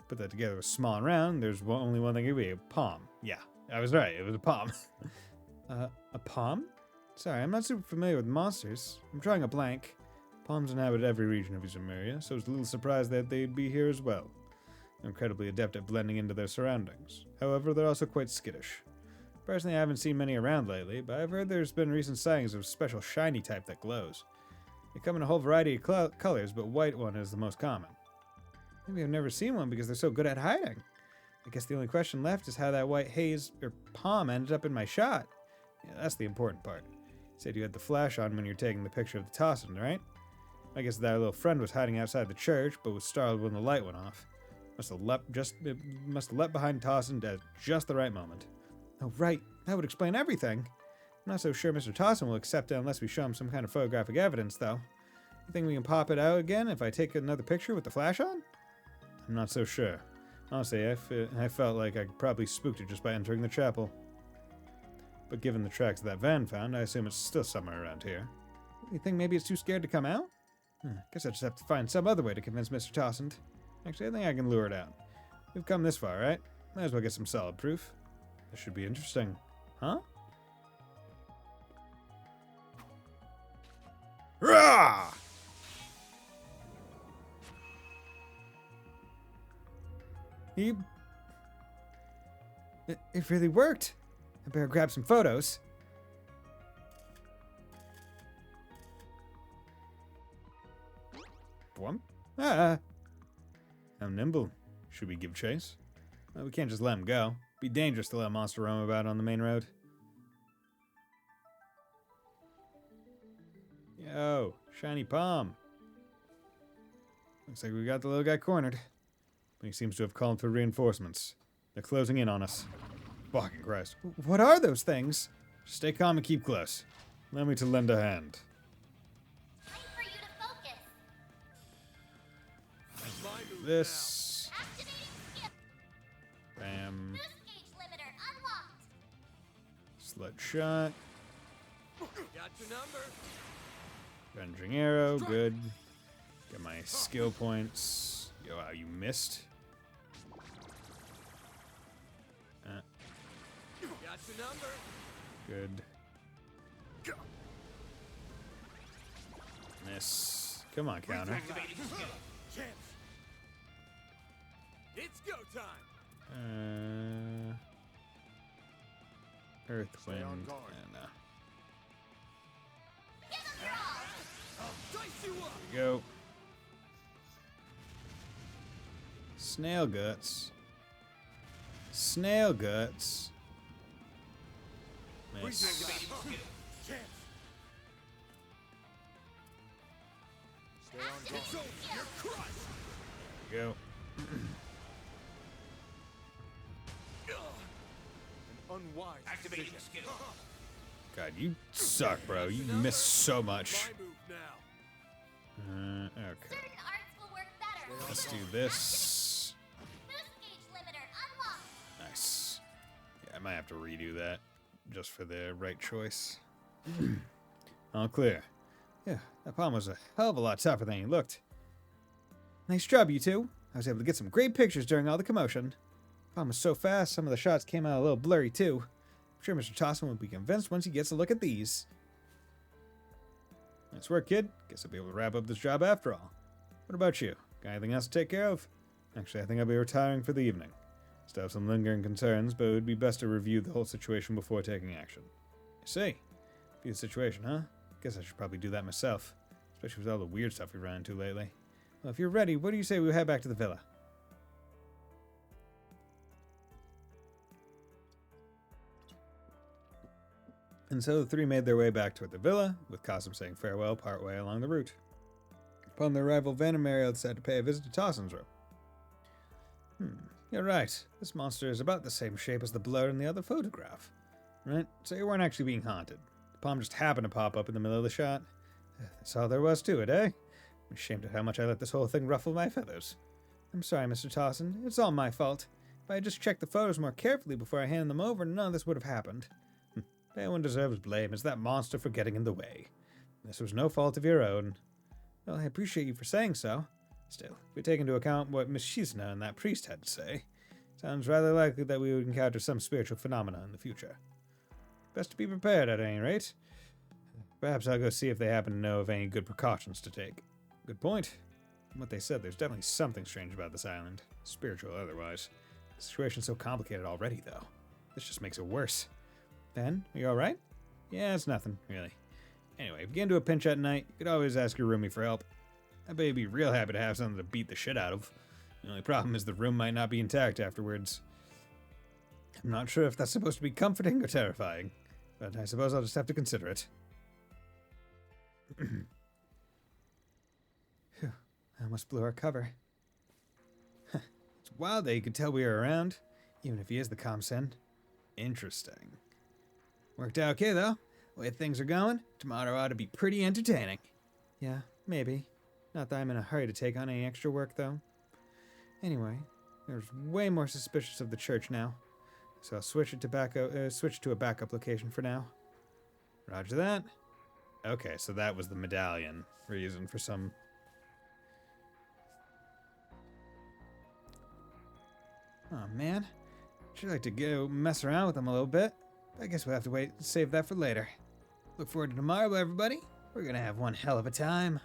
Put that together with small and round, there's only one thing it would be, a palm. Yeah, I was right, it was a palm. A palm? Sorry, I'm not super familiar with monsters. I'm drawing a blank. Palms inhabit every region of Ezumeria, so I was a little surprised that they'd be here as well. They're incredibly adept at blending into their surroundings. However, they're also quite skittish. Personally, I haven't seen many around lately, but I've heard there's been recent sightings of a special shiny type that glows. They come in a whole variety of colors, but white one is the most common. Maybe I've never seen one because they're so good at hiding. I guess the only question left is how that white haze or palm ended up in my shot. Yeah, that's the important part. You said you had the flash on when you were taking the picture of the Tossin, right? I guess that little friend was hiding outside the church, but was startled when the light went off. Must have leapt behind Tossin at just the right moment. Oh, right. That would explain everything. I'm not so sure Mr. Tossin will accept it unless we show him some kind of photographic evidence, though. You think we can pop it out again if I take another picture with the flash on? I'm not so sure. Honestly, I felt like I probably spooked it just by entering the chapel. But given the tracks that Van found, I assume it's still somewhere around here. You think maybe it's too scared to come out? Guess I just have to find some other way to convince Mr. Tossend. Actually, I think I can lure it out. We've come this far, right? Might as well get some solid proof. This should be interesting. Huh? Rah! It really worked. I better grab some photos. Bwump. Ah! How nimble. Should we give chase? Well, we can't just let him go. Be dangerous to let a monster roam about on the main road. Yo, shiny palm. Looks like we got the little guy cornered. But he seems to have called for reinforcements. They're closing in on us. Fucking Christ. What are those things? Just stay calm and keep close. Allow me to lend a hand.
Time for you to focus.
This.
Activating skill.
Bam.
Boost gauge limiter unlocked.
Bloodshot.
Got your number.
Avenging Arrow, good. Get my skill points. Yo, wow, you missed.
Got your number.
Good. Miss. Come on, counter.
It's go time.
Earth, wind, and there you go. Snail guts. Snail guts. Miss. There you go.
Unwise. Activating skill.
God, you suck, bro. You miss so much. Okay.
Certain arts will work better.
Let's do this.
Boost gauge limiter unlocked.
Nice. Yeah, I might have to redo that just for the right choice. All clear. Yeah, that problem was a hell of a lot tougher than you looked. Nice job, you two. I was able to get some great pictures during all the commotion. The problem was so fast, some of the shots came out a little blurry, too. I'm sure Mr. Tossin will be convinced once he gets a look at these. Nice work, kid. Guess I'll be able to wrap up this job after all. What about you? Got anything else to take care of? Actually, I think I'll be retiring for the evening. Still have some lingering concerns, but it would be best to review the whole situation before taking action. I see. View the situation, huh? Guess I should probably do that myself. Especially with all the weird stuff we've run into lately. Well, if you're ready, what do you say we head back to the villa? And so the three made their way back toward the villa, with Qasim saying farewell partway along the route. Upon their arrival, Van and Mariel decided to pay a visit to Tossin's room. You're right. This monster is about the same shape as the blur in the other photograph. Right? So you weren't actually being haunted. The palm just happened to pop up in the middle of the shot. That's all there was to it, eh? I'm ashamed at how much I let this whole thing ruffle my feathers. I'm sorry, Mr. Tossin. It's all my fault. If I had just checked the photos more carefully before I handed them over, none of this would have happened. If anyone deserves blame, it's that monster for getting in the way. This was no fault of your own. Well, I appreciate you for saying so. Still, if we take into account what Miss Shizna and that priest had to say, sounds rather likely that we would encounter some spiritual phenomena in the future. Best to be prepared at any rate. Perhaps I'll go see if they happen to know of any good precautions to take. Good point. From what they said, there's definitely something strange about this island. Spiritual or otherwise. The situation's so complicated already, though. This just makes it worse. Ben, are you alright? Yeah, it's nothing, really. Anyway, if you get into a pinch at night, you could always ask your roomie for help. I bet you'd be real happy to have something to beat the shit out of. The only problem is the room might not be intact afterwards. I'm not sure if that's supposed to be comforting or terrifying, but I suppose I'll just have to consider it. Phew, I almost blew our cover. It's wild that you could tell we were around, even if he is the Comsen. Interesting. Worked out okay, though. The way things are going, tomorrow ought to be pretty entertaining. Yeah, maybe. Not that I'm in a hurry to take on any extra work, though. Anyway, there's way more suspicious of the church now, so I'll switch it to switch to a backup location for now. Roger that. Okay, so that was the medallion reason for some. Oh man, I'd like to go mess around with them a little bit. I guess we'll have to wait and save that for later. Look forward to tomorrow, everybody. We're gonna have one hell of a time.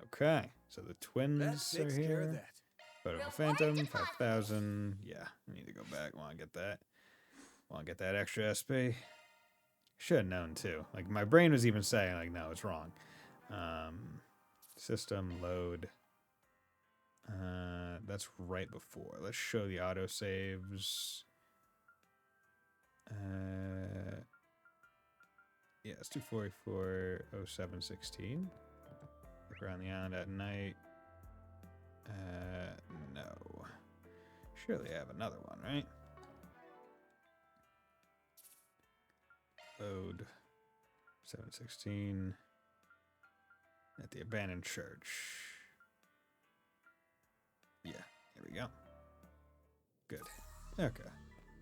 Okay, so the twins are here. Photo of a Phantom, 5,000. Yeah, I need to go back. Want to get that. Want to get that extra SP. Should have known too. Like my brain was even saying, like, no, it's wrong. System load. That's right before. Let's show the autosaves. Yeah, it's 244-07-16. Look around the island at night. No. Surely I have another one, right? Load 716 at the abandoned church. Yeah, here we go. Good. Okay.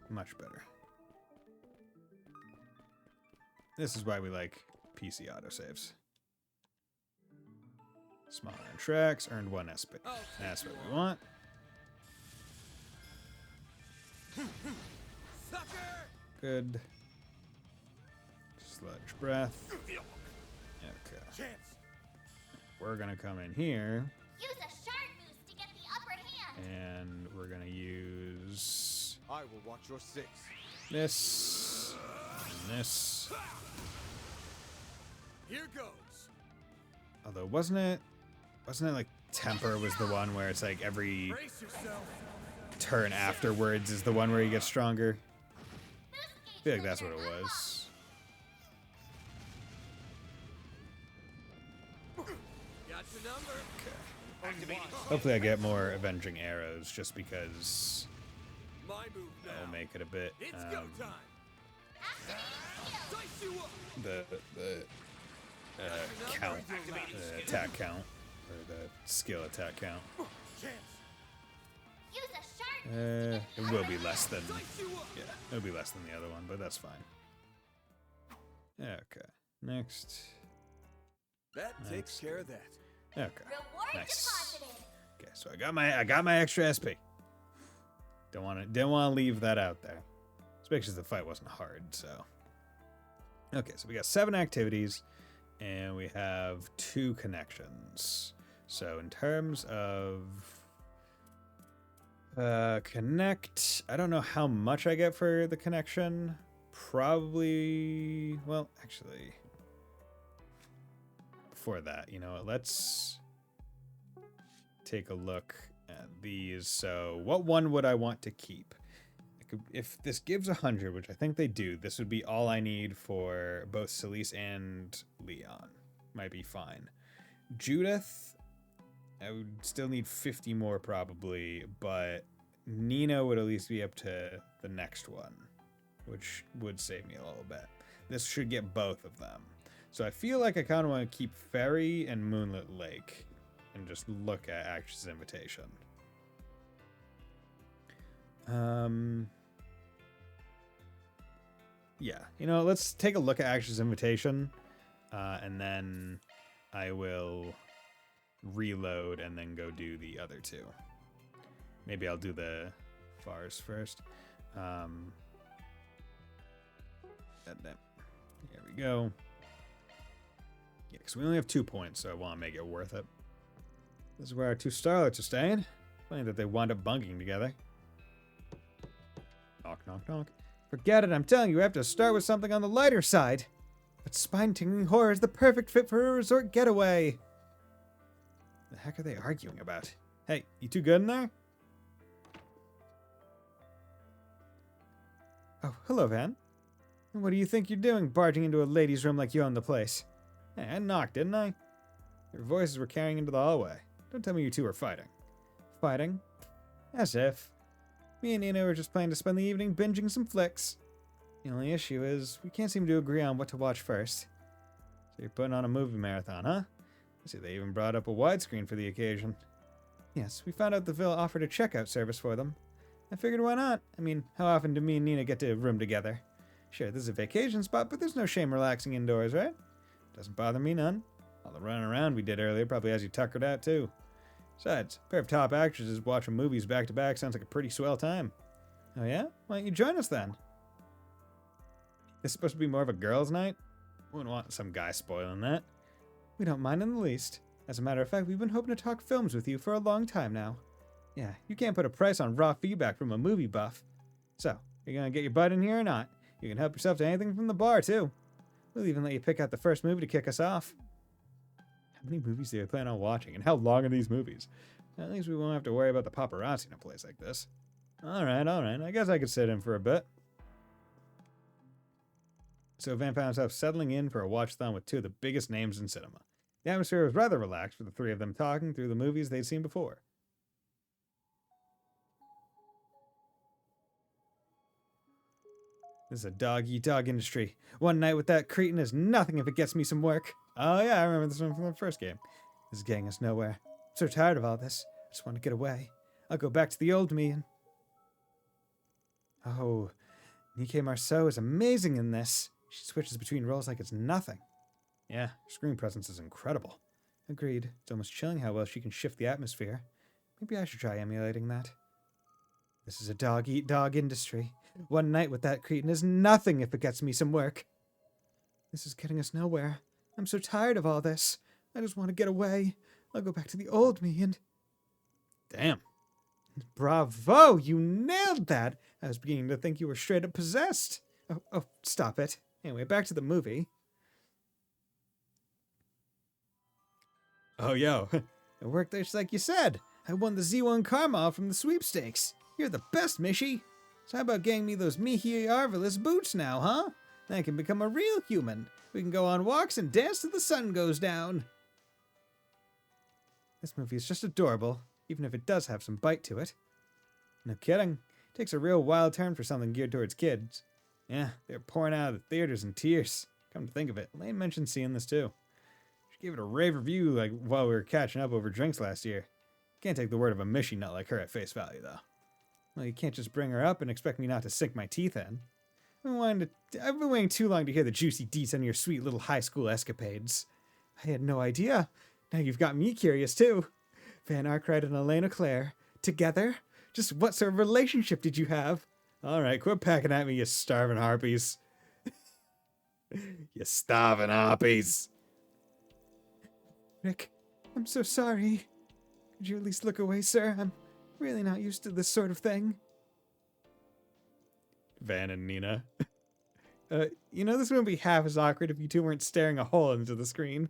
Much better. This is why we like PC autosaves. Small round tracks, earned 1 SP. That's what we want. Good. Sludge breath. Okay. We're gonna come in here.
Use a shard boost to get the upper hand.
And we're gonna use
I will watch your 6.
this and this.
Here goes.
Although wasn't it like temper was the one where it's like every
Brace yourself.
turn afterwards is the one where you get stronger? I feel like that's what it was.
Got your number.
Hopefully I get more avenging arrows just because
My move now.
that'll make it a bit
It's go time. Dice you up.
the count, the attack count, or the skill attack count.
Use a shard
It will be less than, yeah, it'll be less than the other one, but that's fine. Okay, next.
That takes care of that.
Okay,
reward
nice.
deposited.
Okay, so I got my extra SP. Didn't want to leave that out there, especially because the fight wasn't hard. So, okay, so we got 7 activities, and we have 2 connections. So in terms of connect, I don't know how much I get for the connection. Probably, well, actually, before that, you know what, let's take a look at these. So what one would I want to keep? If this gives 100, which I think they do, this would be all I need for both Celise and Leon. Might be fine. Judith, I would still need 50 more probably, but Nina would at least be up to the next one, which would save me a little bit. This should get both of them. So I feel like I kind of want to keep Ferry and Moonlit Lake and just look at Actress Invitation. Yeah, you know, let's take a look at Actress Invitation, and then I will reload and then go do the other 2. Maybe I'll do the Fars first. Here we go. Yeah, because we only have 2 points, so I want to make it worth it. This is where our 2 starlets are staying. Funny that they wound up bunking together. Knock, knock, knock. Forget it, I'm telling you, we have to start with something on the lighter side. But spine-tingling horror is the perfect fit for a resort getaway. The heck are they arguing about? Hey, you 2 good in there? Oh, hello, Van. What do you think you're doing, barging into a lady's room like you own the place? Hey, I knocked, didn't I? Your voices were carrying into the hallway. Don't tell me you 2 were fighting. Fighting? As if. Me and Nina were just planning to spend the evening binging some flicks. The only issue is, we can't seem to agree on what to watch first. So you're putting on a movie marathon, huh? I see they even brought up a widescreen for the occasion. Yes, we found out the Ville offered a checkout service for them. I figured why not? I mean, how often do me and Nina get to room together? Sure, this is a vacation spot, but there's no shame relaxing indoors, right? Doesn't bother me none. All the running around we did earlier probably has you tuckered out, too. Besides, a pair of top actresses watching movies back-to-back sounds like a pretty swell time. Oh yeah? Why don't you join us then? This is supposed to be more of a girls' night? Wouldn't want some guy spoiling that. We don't mind in the least. As a matter of fact, we've been hoping to talk films with you for a long time now. Yeah, you can't put a price on raw feedback from a movie buff. So, you gonna get your butt in here or not? You can help yourself to anything from the bar, too. We'll even let you pick out the first movie to kick us off. How many movies do you plan on watching, and how long are these movies? At least we won't have to worry about the paparazzi in a place like this. Alright, I guess I could sit in for a bit. So Van found himself settling in for a watch-thon with 2 of the biggest names in cinema. The atmosphere was rather relaxed for the 3 of them talking through the movies they'd seen before. This is a dog-eat-dog industry. One night with that cretin is nothing if it gets me some work. Oh yeah, I remember this one from the first game. This is getting us nowhere. I'm so tired of all this. I just want to get away. I'll go back to the old me and... Oh, Nikke Marceau is amazing in this.
She switches between roles like it's nothing. Yeah, her screen presence is incredible. Agreed. It's almost chilling how well she can shift the atmosphere. Maybe I should try emulating that. This is a dog-eat-dog industry. One night with that cretin is nothing if it gets me some work. This is getting us nowhere. I'm so tired of all this. I just want to get away. I'll go back to the old me and... Damn. Bravo! You nailed that! I was beginning to think you were straight up possessed. Oh, stop it. Anyway, back to the movie. Oh, yo. It worked just like you said. I won the Z1 Karma from the sweepstakes. You're the best, Mishy. So how about getting me those Mihi Arvelous boots now, huh? Then I can become a real human. We can go on walks and dance till the sun goes down. This movie is just adorable, even if it does have some bite to it. No kidding. It takes a real wild turn for something geared towards kids. Yeah, they're pouring out of the theaters in tears. Come to think of it, Lane mentioned seeing this too. She gave it a rave review like while we were catching up over drinks last year. Can't take the word of a Mishy nut like her at face value, though. Well, you can't just bring her up and expect me not to sink my teeth in. I've been waiting too long to hear the juicy deets on your sweet little high school escapades. I had no idea. Now you've got me curious, too. Van Arkwright and Elena Claire. Together? Just what sort of relationship did you have? All right, quit packing at me, you starving harpies. You starving harpies. Rick, I'm so sorry. Could you at least look away, sir? I'm really not used to this sort of thing. Van and Nina. This wouldn't be half as awkward if you two weren't staring a hole into the screen.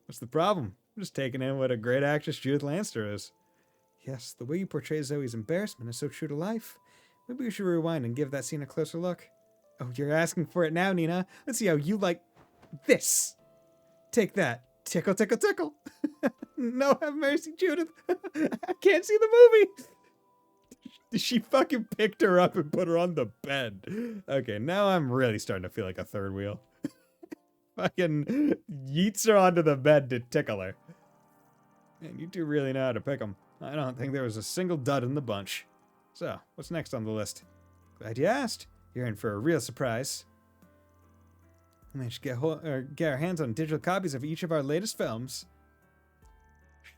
What's the problem? I'm just taking in what a great actress Judith Lanster is. Yes, the way you portray Zoe's embarrassment is so true to life. Maybe we should rewind and give that scene a closer look. Oh, you're asking for it now, Nina. Let's see how you like this. Take that. Tickle, tickle, tickle. No, have mercy, Judith. I can't see the movie. She fucking picked her up and put her on the bed. Okay, now I'm really starting to feel like a third wheel. Fucking yeets her onto the bed to tickle her. Man, you two really know how to pick them. I don't think there was a single dud in the bunch. So, what's next on the list? Glad you asked. You're in for a real surprise. We managed to get our hands on digital copies of each of our latest films.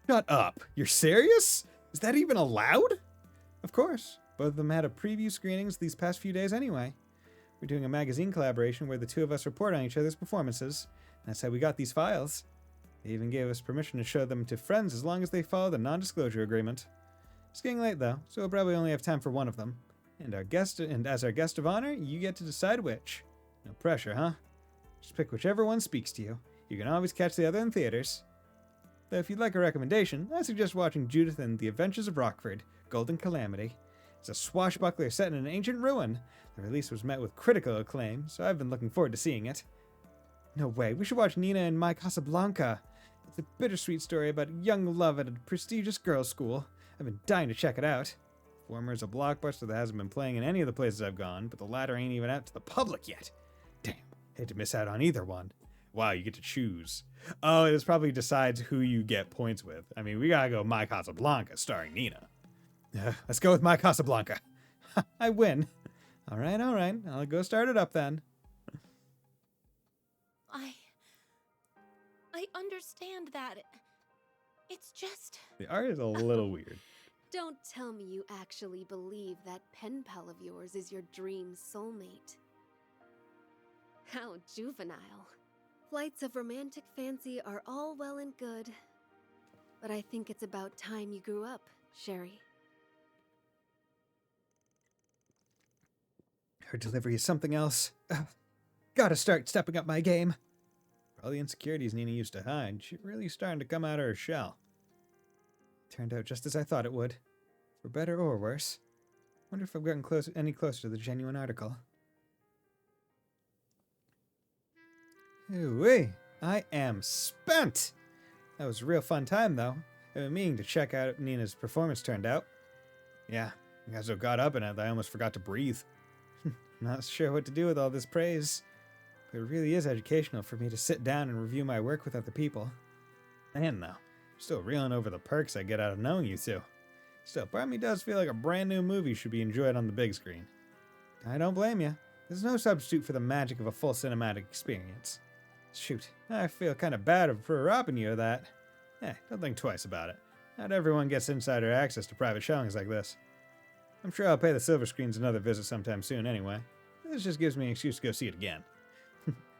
Shut up. You're serious? Is that even allowed? Of course. Both of them had a preview screenings these past few days anyway. We're doing a magazine collaboration where the two of us report on each other's performances. That's how we got these files. They even gave us permission to show them to friends as long as they follow the non-disclosure agreement. It's getting late though, so we'll probably only have time for one of them. And as our guest of honor, you get to decide which. No pressure, huh? Just pick whichever one speaks to you. You can always catch the other in theaters. Though if you'd like a recommendation, I suggest watching Judith and the Adventures of Rockford, Golden Calamity. It's a swashbuckler set in an ancient ruin. The release was met with critical acclaim, so I've been looking forward to seeing it. No way, we should watch Nina and My Casablanca. It's a bittersweet story about young love at a prestigious girls' school. I've been dying to check it out. Former is a blockbuster that hasn't been playing in any of the places I've gone, but the latter ain't even out to the public yet. Damn, hate to miss out on either one. Wow, you get to choose. Oh, this probably decides who you get points with. I mean, we gotta go My Casablanca starring Nina. Let's go with My Casablanca. I win. All right. I'll go start it up then.
I understand that. It's just...
The art is a little weird.
Don't tell me you actually believe that pen pal of yours is your dream soulmate. How juvenile. Flights of romantic fancy are all well and good, but I think it's about time you grew up, Sherry.
Her delivery is something else. Gotta start stepping up my game. For all the insecurities Nina used to hide, she's really starting to come out of her shell. Turned out just as I thought it would. For better or worse. Wonder if I've gotten any closer to the genuine article. Ooh-wee, I am spent! That was a real fun time, though. I've been meaning to check out how Nina's performance turned out. Yeah, I got so caught up in it that I almost forgot to breathe. Not sure what to do with all this praise. But it really is educational for me to sit down and review my work with other people. And though, I'm still reeling over the perks I get out of knowing you two. Still, part of me does feel like a brand new movie should be enjoyed on the big screen. I don't blame you. There's no substitute for the magic of a full cinematic experience. Shoot, I feel kind of bad for robbing you of that. Don't think twice about it. Not everyone gets insider access to private showings like this. I'm sure I'll pay the silver screens another visit sometime soon anyway. This just gives me an excuse to go see it again.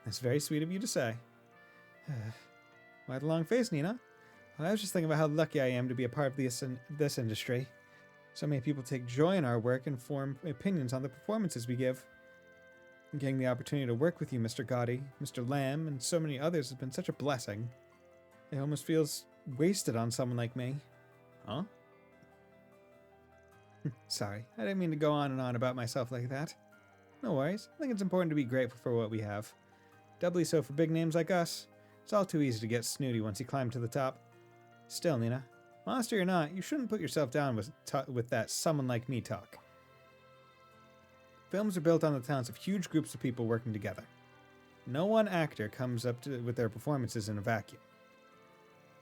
That's very sweet of you to say. Why the long face, Nina? I was just thinking about how lucky I am to be a part of this industry. So many people take joy in our work and form opinions on the performances we give. Getting the opportunity to work with you, Mr. Gotti, Mr. Lamb, and so many others has been such a blessing. It almost feels wasted on someone like me. Huh? Sorry, I didn't mean to go on and on about myself like that. No worries, I think it's important to be grateful for what we have. Doubly so for big names like us. It's all too easy to get snooty once you climb to the top. Still, Nina, monster or not, you shouldn't put yourself down with that someone like me talk. Films are built on the talents of huge groups of people working together. No one actor comes up with their performances in a vacuum.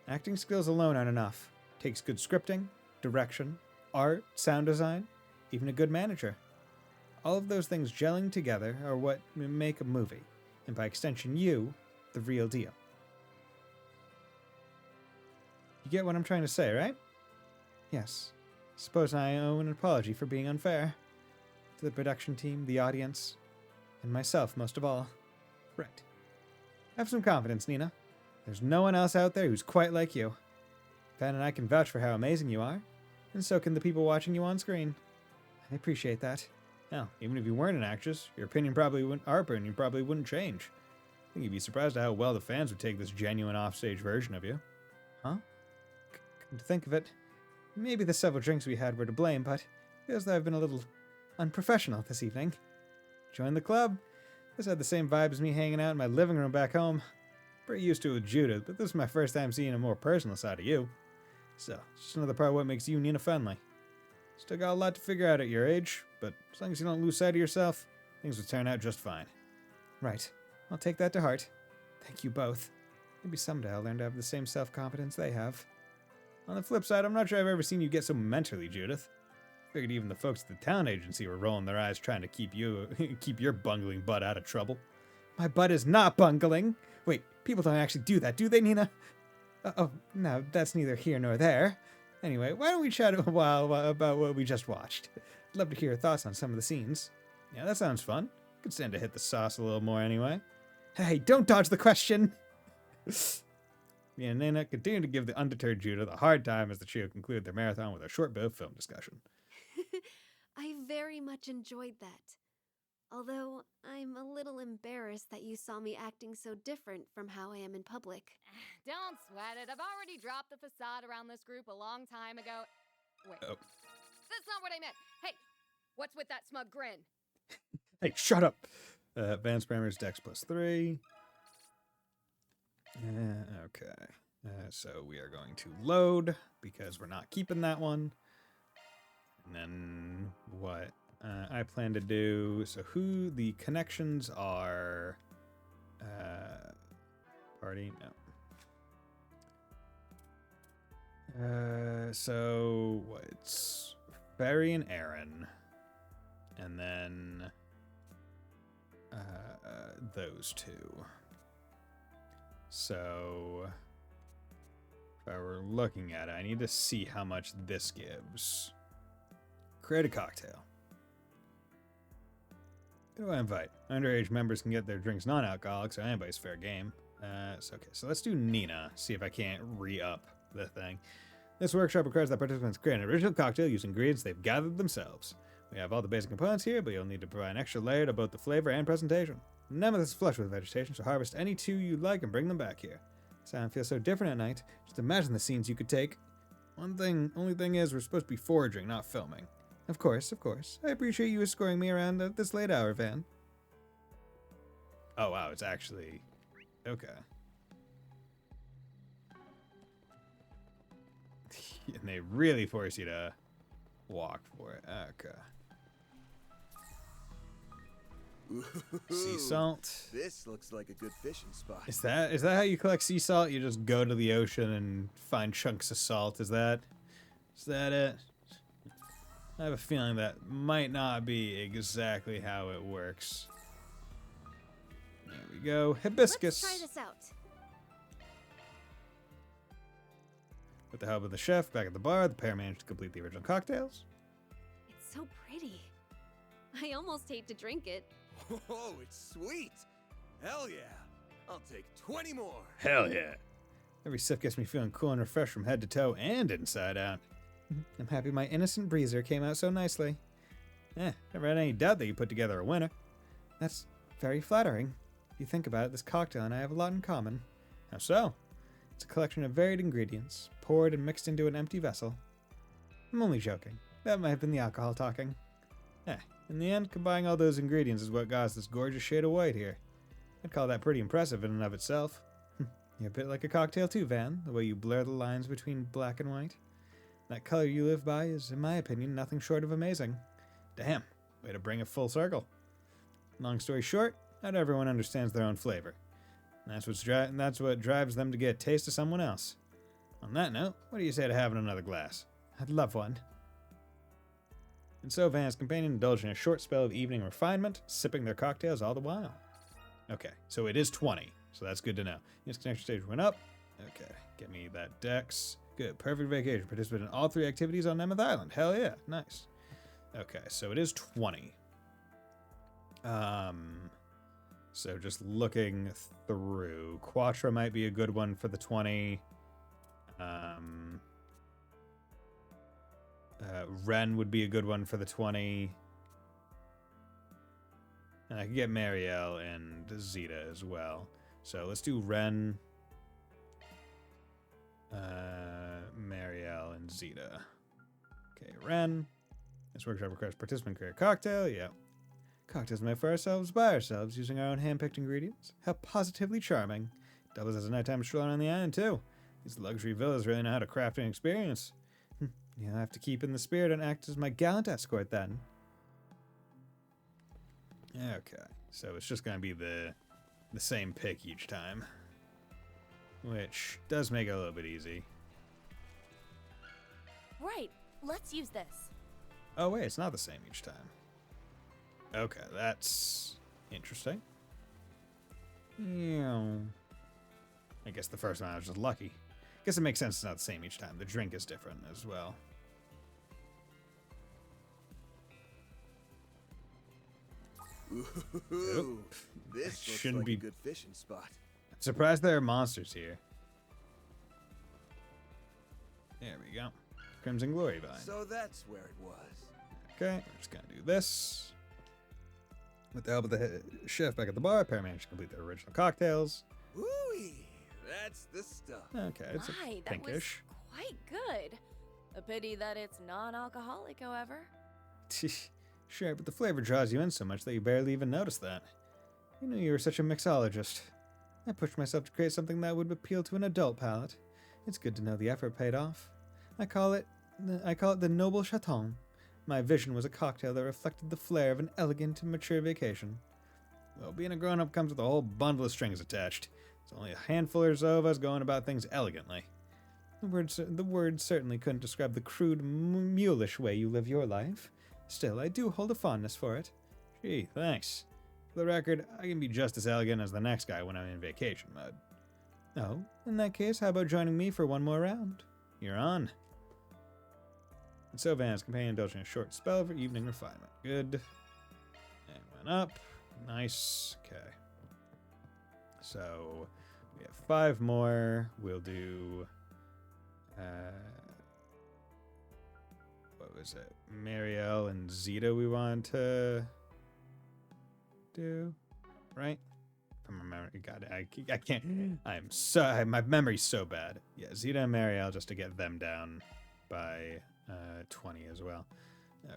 Acting skills alone aren't enough. It takes good scripting, direction, art, sound design, even a good manager. All of those things gelling together are what make a movie, and by extension you, the real deal. You get what I'm trying to say, right? Yes. Suppose I owe an apology for being unfair. To the production team, the audience, and myself most of all. Right. Have some confidence, Nina. There's no one else out there who's quite like you. Van and I can vouch for how amazing you are, and so can the people watching you on screen. I appreciate that. Now, even if you weren't an actress, our opinion probably wouldn't change. I think you'd be surprised at how well the fans would take this genuine offstage version of you. Huh? Come to think of it, maybe the several drinks we had were to blame, but it feels that I've been a little unprofessional this evening. Join the club. This had the same vibe as me hanging out in my living room back home. Pretty used to it with Judith, but this is my first time seeing a more personal side of you. So, it's just another part of what makes you Nina Fenley. Still got a lot to figure out at your age, but as long as you don't lose sight of yourself, things will turn out just fine. Right. I'll take that to heart. Thank you both. Maybe someday I'll learn to have the same self-confidence they have. On the flip side, I'm not sure I've ever seen you get so mentally, Judith. Figured even the folks at the town agency were rolling their eyes trying to keep your bungling butt out of trouble. My butt is not bungling. Wait, people don't actually do that, do they, Nina? Oh, no, that's neither here nor there. Anyway, why don't we chat a while about what we just watched? I'd love to hear your thoughts on some of the scenes. Yeah, that sounds fun. Could stand to hit the sauce a little more anyway. Hey, don't dodge the question! Nina continued to give the undeterred Judith a hard time as the trio concluded their marathon with a short bit of film discussion.
I very much enjoyed that. Although, I'm a little embarrassed that you saw me acting so different from how I am in public.
Don't sweat it. I've already dropped the facade around this group a long time ago. Wait. Oh. That's not what I meant. Hey, what's with that smug grin?
Hey, shut up! Advanced parameters Dex +3. Okay. So we are going to load, because we're not keeping that one. And then what I plan to do, so who the connections are, party, no. So it's Barry and Aaron, and then those two. So if I were looking at it, I need to see how much this gives. Create a cocktail. Who do I invite? Underage members can get their drinks non-alcoholic, so anybody's fair game. So let's do Nina, see if I can't re-up the thing. This workshop requires that participants create an original cocktail using ingredients they've gathered themselves. We have all the basic components here, but you'll need to provide an extra layer to both the flavor and presentation. None of this is flush with vegetation, so harvest any two you like and bring them back here. Sound feels so different at night. Just imagine the scenes you could take. Only thing is, we're supposed to be foraging, not filming. Of course. I appreciate you escorting me around at this late hour, Van. Oh, wow, it's actually... Okay. And they really force you to walk for it. Okay. Sea salt.
This looks like a good fishing spot.
Is that how you collect sea salt? You just go to the ocean and find chunks of salt. Is that it? I have a feeling that might not be exactly how it works.
There we go. Hibiscus.
Let's try this out.
With the help of the chef back at the bar, the pair managed to complete the original cocktails.
It's so pretty. I almost hate to drink it.
Oh, it's sweet. Hell yeah. I'll take 20 more.
Hell yeah. Every sip gets me feeling cool and refreshed from head to toe and inside out. I'm happy my innocent breezer came out so nicely. Never had any doubt that you put together a winner. That's very flattering. If you think about it, this cocktail and I have a lot in common. How so? It's a collection of varied ingredients, poured and mixed into an empty vessel. I'm only joking. That might have been the alcohol talking. In the end, combining all those ingredients is what got us this gorgeous shade of white here. I'd call that pretty impressive in and of itself. You're a bit like a cocktail too, Van, the way you blur the lines between black and white. That color you live by is, in my opinion, nothing short of amazing. Damn, way to bring it full circle. Long story short, not everyone understands their own flavor. And that's what drives them to get a taste of someone else. On that note, what do you say to having another glass? I'd love one. And so Van's companion indulged in a short spell of evening refinement, sipping their cocktails all the while. Okay, so it is 20, so that's good to know. His connection stage went up. Okay, get me that dex. Good, perfect vacation. Participate in all 3 activities on Nemeth Island. Hell yeah, nice. Okay, so it is 20. So just looking through, Quattro might be a good one for the 20. Ren would be a good one for the 20. And I can get Marielle and Zeta as well. So let's do Ren, Marielle, and Zeta. Okay, Ren. This workshop requires participant create a cocktail. Yeah. Cocktails made for ourselves by ourselves using our own hand-picked ingredients. How positively charming. Doubles as a nighttime stroller on the island, too. These luxury villas really know how to craft an experience. You'll have to keep in the spirit and act as my gallant escort, then. Okay, so it's just going to be the same pick each time. Which does make it a little bit easy.
Right, let's use this.
Oh, wait, it's not the same each time. Okay, that's interesting. Yeah. I guess the first one I was just lucky. Guess it makes sense it's not the same each time. The drink is different as well.
Ooh, this looks like a good fishing spot.
I'm surprised there are monsters here. There we go. Crimson Glory Vine.
So that's where it was.
Okay, we're just gonna do this. With the help of the chef back at the bar, pair managed to complete their original cocktails.
Ooh-wee, that's the stuff.
Okay, it's
My,
a pinkish.
That was quite good. A pity that it's non-alcoholic, however.
Sure, but the flavor draws you in so much that you barely even notice that. You knew you were such a mixologist. I pushed myself to create something that would appeal to an adult palate. It's good to know the effort paid off. I call it the Noble Chaton. My vision was a cocktail that reflected the flair of an elegant and mature vacation. Well, being a grown-up comes with a whole bundle of strings attached. There's only a handful or so of us going about things elegantly. The words certainly couldn't describe the crude, mulish way you live your life. Still, I do hold a fondness for it. Gee, thanks. For the record, I can be just as elegant as the next guy when I'm in vacation mode. Oh, in that case, how about joining me for one more round? You're on. And so Van's companion indulged in a short spell for evening refinement. Good. And went up. Nice. Okay. So we have 5 more. We'll do what was it? Marielle and Zeta we want to do, right? From my memory, God, I can't. My memory's so bad. Yeah, Zeta and Marielle just to get them down by 20 as well.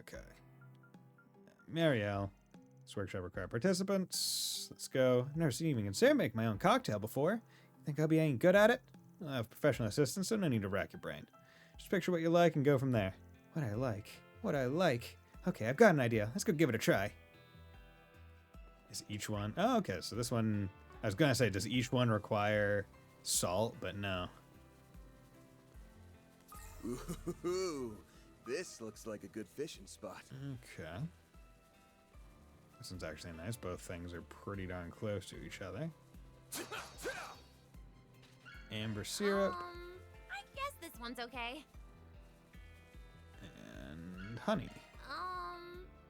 Okay. Marielle. This workshop requires participants. Let's go. I've never seen even consider making my own cocktail before. Think I'll be any good at it? I'll have professional assistants, so no need to rack your brain. Just picture what you like and go from there. What I like. Okay, I've got an idea. Let's go give it a try. Is each one... Oh, okay, so this one... I was going to say, does each one require salt? But no.
Ooh, this looks like a good fishing spot.
Okay. This one's actually nice. Both things are pretty darn close to each other. Amber syrup.
I guess this one's okay.
And honey.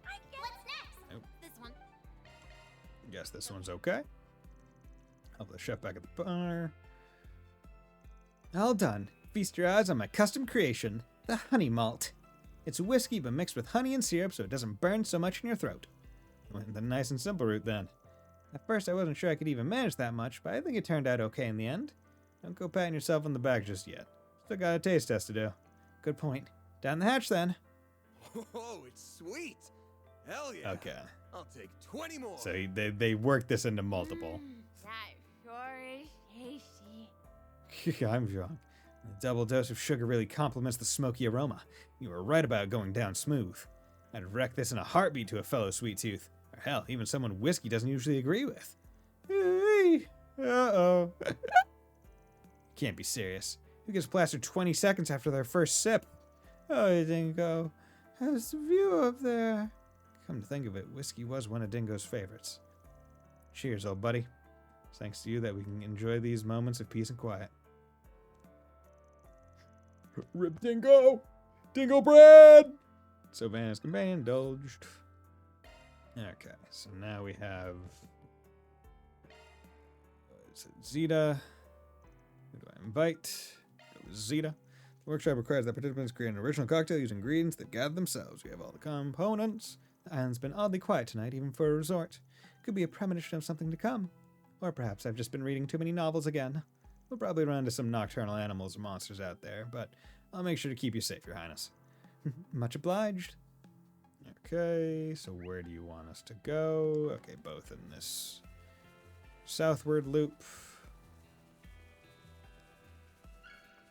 I guess. What's next?
Nope.
This one.
Guess this one's okay. Help the chef back at the bar. All done. Feast your eyes on my custom creation, the honey malt. It's whiskey but mixed with honey and syrup so it doesn't burn so much in your throat. Went the nice and simple route then. At first I wasn't sure I could even manage that much, but I think it turned out okay in the end. Don't go patting yourself on the back just yet. Still got a taste test to do. Good point. Down the hatch then.
Oh, it's sweet. Hell yeah.
Okay.
I'll take 20 more.
So they worked this into multiple.
That sure is tasty.
I'm wrong. The double dose of sugar really complements the smoky aroma. You were right about going down smooth. I'd wreck this in a heartbeat to a fellow sweet tooth. Or hell, even someone whiskey doesn't usually agree with. Uh-oh. Can't be serious. Who gets plastered 20 seconds after their first sip? Oh, Dingo. How's the view up there? Come to think of it, whiskey was one of Dingo's favorites. Cheers, old buddy. It's thanks to you that we can enjoy these moments of peace and quiet. Rip Dingo! Dingo bread! Sylvanus companion indulged. Okay, so now we have Zeta. Who do I invite? Go with Zeta. The workshop requires that participants create an original cocktail using ingredients that gather themselves. We have all the components. The island's been oddly quiet tonight, even for a resort. Could be a premonition of something to come. Or perhaps I've just been reading too many novels again. We'll probably run into some nocturnal animals or monsters out there, but I'll make sure to keep you safe, Your Highness. Much obliged. Okay, so where do you want us to go? Okay, both in this southward loop.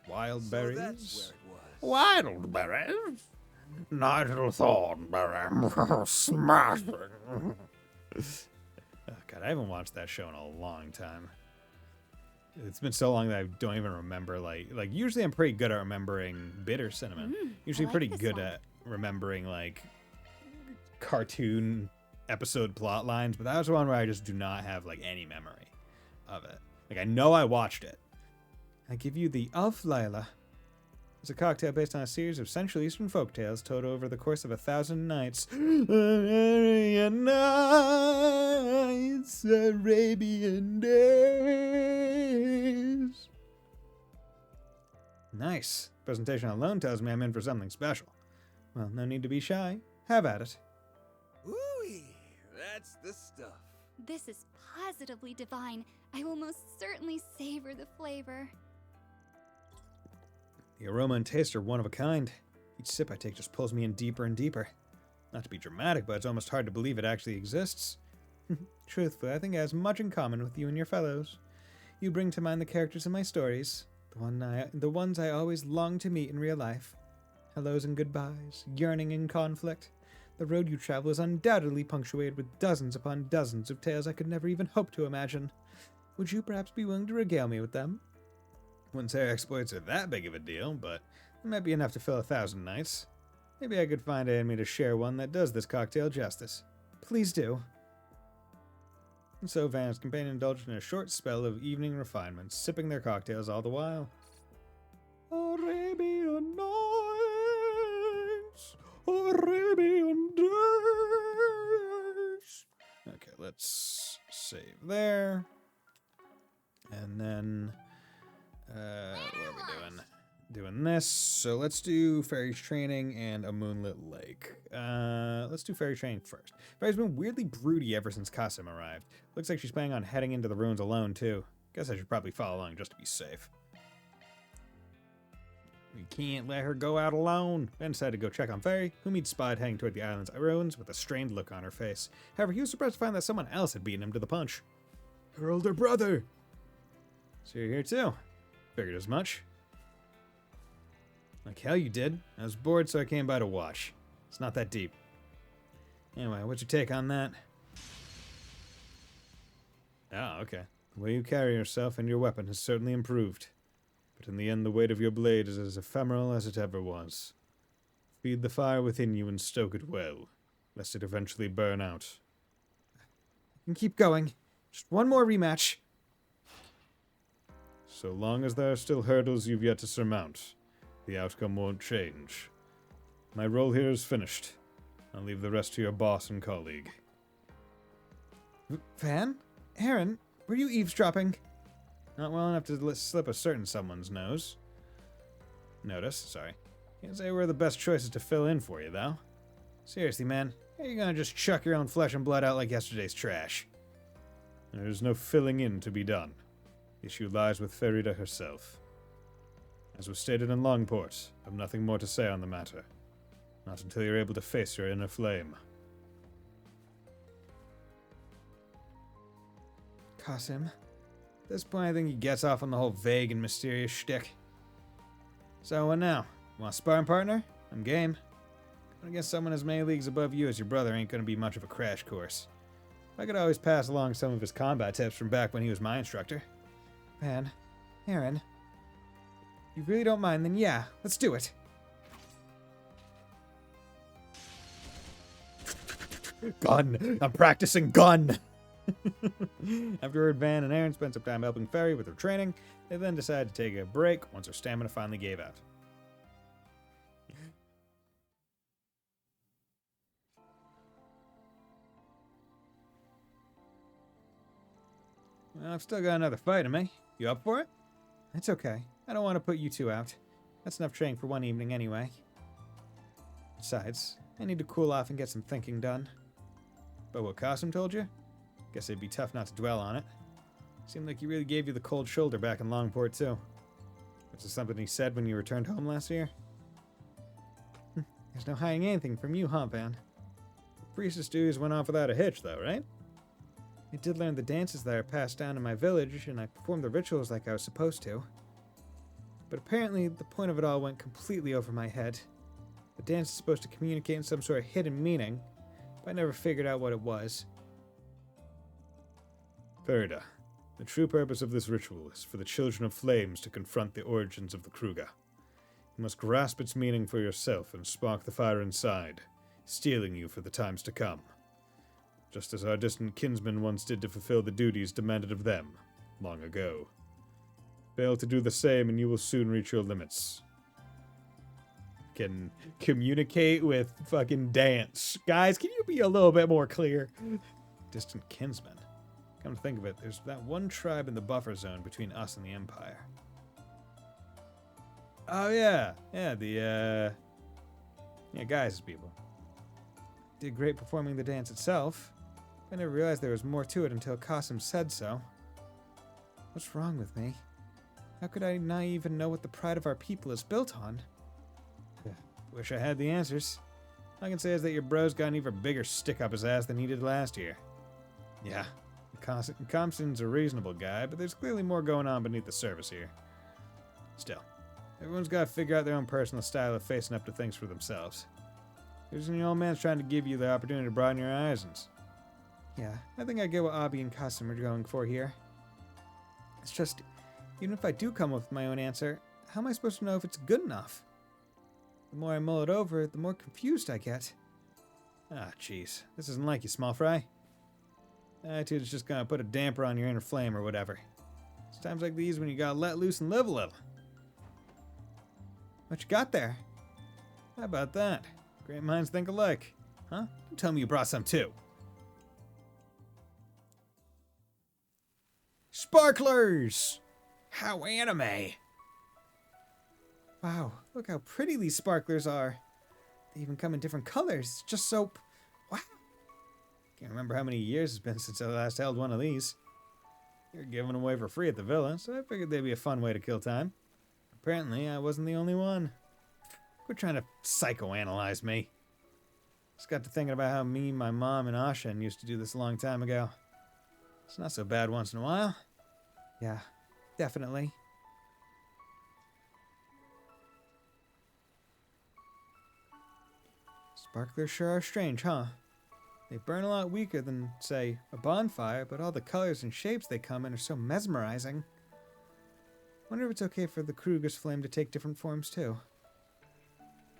Wild berries.
That's where it was.
Wild berries. Nigel Thornberry. Smashing. Oh, God, I haven't watched that show in a long time. It's been so long that I don't even remember, like usually I'm pretty good at remembering bitter cinnamon. Usually
like
pretty
this
good
one.
at remembering, like, cartoon episode plot lines, but that was one where I just do not have, like, any memory of it. Like, I know I watched it. I give you the Alf Laila. It's a cocktail based on a series of Central Eastern folktales told over the course of 1,000 nights. Arabian nights, Arabian days. Nice. Presentation alone tells me I'm in for something special. Well, no need to be shy. Have at it.
Ooh, that's the stuff.
This is positively divine. I will most certainly savor the flavor.
The aroma and taste are one of a kind. Each sip I take just pulls me in deeper and deeper. Not to be dramatic, but it's almost hard to believe it actually exists. Truthfully, I think it has much in common with you and your fellows. You bring to mind the characters in my stories, the ones I always long to meet in real life. Hellos and goodbyes, yearning and conflict. The road you travel is undoubtedly punctuated with dozens upon dozens of tales I could never even hope to imagine. Would you perhaps be willing to regale me with them? Wouldn't say our exploits are that big of a deal, but it might be enough to fill 1,000 nights. Maybe I could find it in me to share one that does this cocktail justice. Please do. And so Van's companion indulged in a short spell of evening refinement, sipping their cocktails all the while. Arabian nights, Arabian days. Okay, let's save there. And then, what are we doing? Doing this. So let's do Fairy's training and a moonlit lake. Let's do Fairy training first. Fairy's been weirdly broody ever since Kasim arrived. Looks like she's planning on heading into the ruins alone, too. Guess I should probably follow along just to be safe. We can't let her go out alone. Ben decided to go check on Fairy, whom he'd spied heading toward the island's ruins with a strained look on her face. However, he was surprised to find that someone else had beaten him to the punch. Her older brother! So you're here too. Figured as much. Like hell you did. I was bored, so I came by to watch. It's not that deep. Anyway, what's your take on that? Oh, okay. The way you carry yourself and your weapon has certainly improved. But in the end, the weight of your blade is as ephemeral as it ever was. Feed the fire within you and stoke it well, lest it eventually burn out.
can keep going. Just one more rematch.
So long as there are still hurdles you've yet to surmount, the outcome won't change. My role here is finished. I'll leave the rest to your boss and colleague.
Van? Aaron? Were you eavesdropping? Not well enough to slip a certain someone's nose. Sorry. Can't say we're the best choices to fill in for you, though. Seriously, man. How are you gonna just chuck your own flesh and blood out like yesterday's trash?
There's no filling in to be done. The issue lies with Ferida herself. As was stated in Longport, I've nothing more to say on the matter. Not until you're able to face her inner flame.
Qasim. At this point, I think he gets off on the whole vague and mysterious shtick. So what now? Want a sparring partner? I'm game. Going against someone as many leagues above you as your brother ain't gonna be much of a crash course. I could always pass along some of his combat tips from back when he was my instructor. Man, Aaron, if you really don't mind, then yeah, let's do it.
Gun! I'm practicing gun! Afterward, Van and Aaron spent some time helping Ferry with her training. They then decided to take a break once her stamina finally gave out.
Well, I've still got another fight in me. You up for it? It's okay. I don't want to put you two out. That's enough training for one evening anyway. Besides, I need to cool off and get some thinking done.
But what Qasim told you? Guess it'd be tough not to dwell on it. Seemed like he really gave you the cold shoulder back in Longport, too. Was it something he said when you returned home last year?
There's no hiding anything from you, huh, Van?
The priestess duties went off without a hitch, though, right?
I did learn the dances that are passed down in my village, and I performed the rituals like I was supposed to. But apparently, the point of it all went completely over my head. The dance is supposed to communicate in some sort of hidden meaning, but I never figured out what it was.
Ferida, the true purpose of this ritual is for the Children of Flames to confront the origins of the Kruga. You must grasp its meaning for yourself and spark the fire inside, steeling you for the times to come. Just as our distant kinsmen once did to fulfill the duties demanded of them, long ago. Fail to do the same and you will soon reach your limits.
Can communicate with fucking dance. Guys, can you be a little bit more clear?
Distant kinsmen? Come to think of it, there's that one tribe in the buffer zone between us and the Empire. Oh yeah, guys' people.
Did great performing the dance itself. I never realized there was more to it until Qasim said so. What's wrong with me? How could I not even know what the pride of our people is built on?
Wish I had the answers. All I can say is that your bro's got an even bigger stick up his ass than he did last year. Yeah, Compson's a reasonable guy, but there's clearly more going on beneath the surface here. Still, everyone's got to figure out their own personal style of facing up to things for themselves. Here's when the old man's trying to give you the opportunity to broaden your horizons.
Yeah, I think I get what Abi and Qasim are going for here. It's just, even if I do come up with my own answer, how am I supposed to know if it's good enough? The more I mull it over, the more confused I get.
Ah, jeez. This isn't like you, small fry. Attitude's just gonna put a damper on your inner flame or whatever. It's times like these when you gotta let loose and live a little.
What you got there?
How about that? Great minds think alike. Huh? Don't tell me you brought some too.
Sparklers! How anime! Wow, look how pretty these sparklers are. They even come in different colors. Just so... wow.
Can't remember how many years it's been since I last held one of these. You're giving them away for free at the villa, so I figured they'd be a fun way to kill time. Apparently, I wasn't the only one. Quit trying to psychoanalyze me. Just got to thinking about how me, my mom, and Ashen used to do this a long time ago. It's not so bad once in a while.
Yeah, definitely. Sparklers sure are strange, huh? They burn a lot weaker than, say, a bonfire, but all the colors and shapes they come in are so mesmerizing. Wonder if it's okay for the Kruger's flame to take different forms too.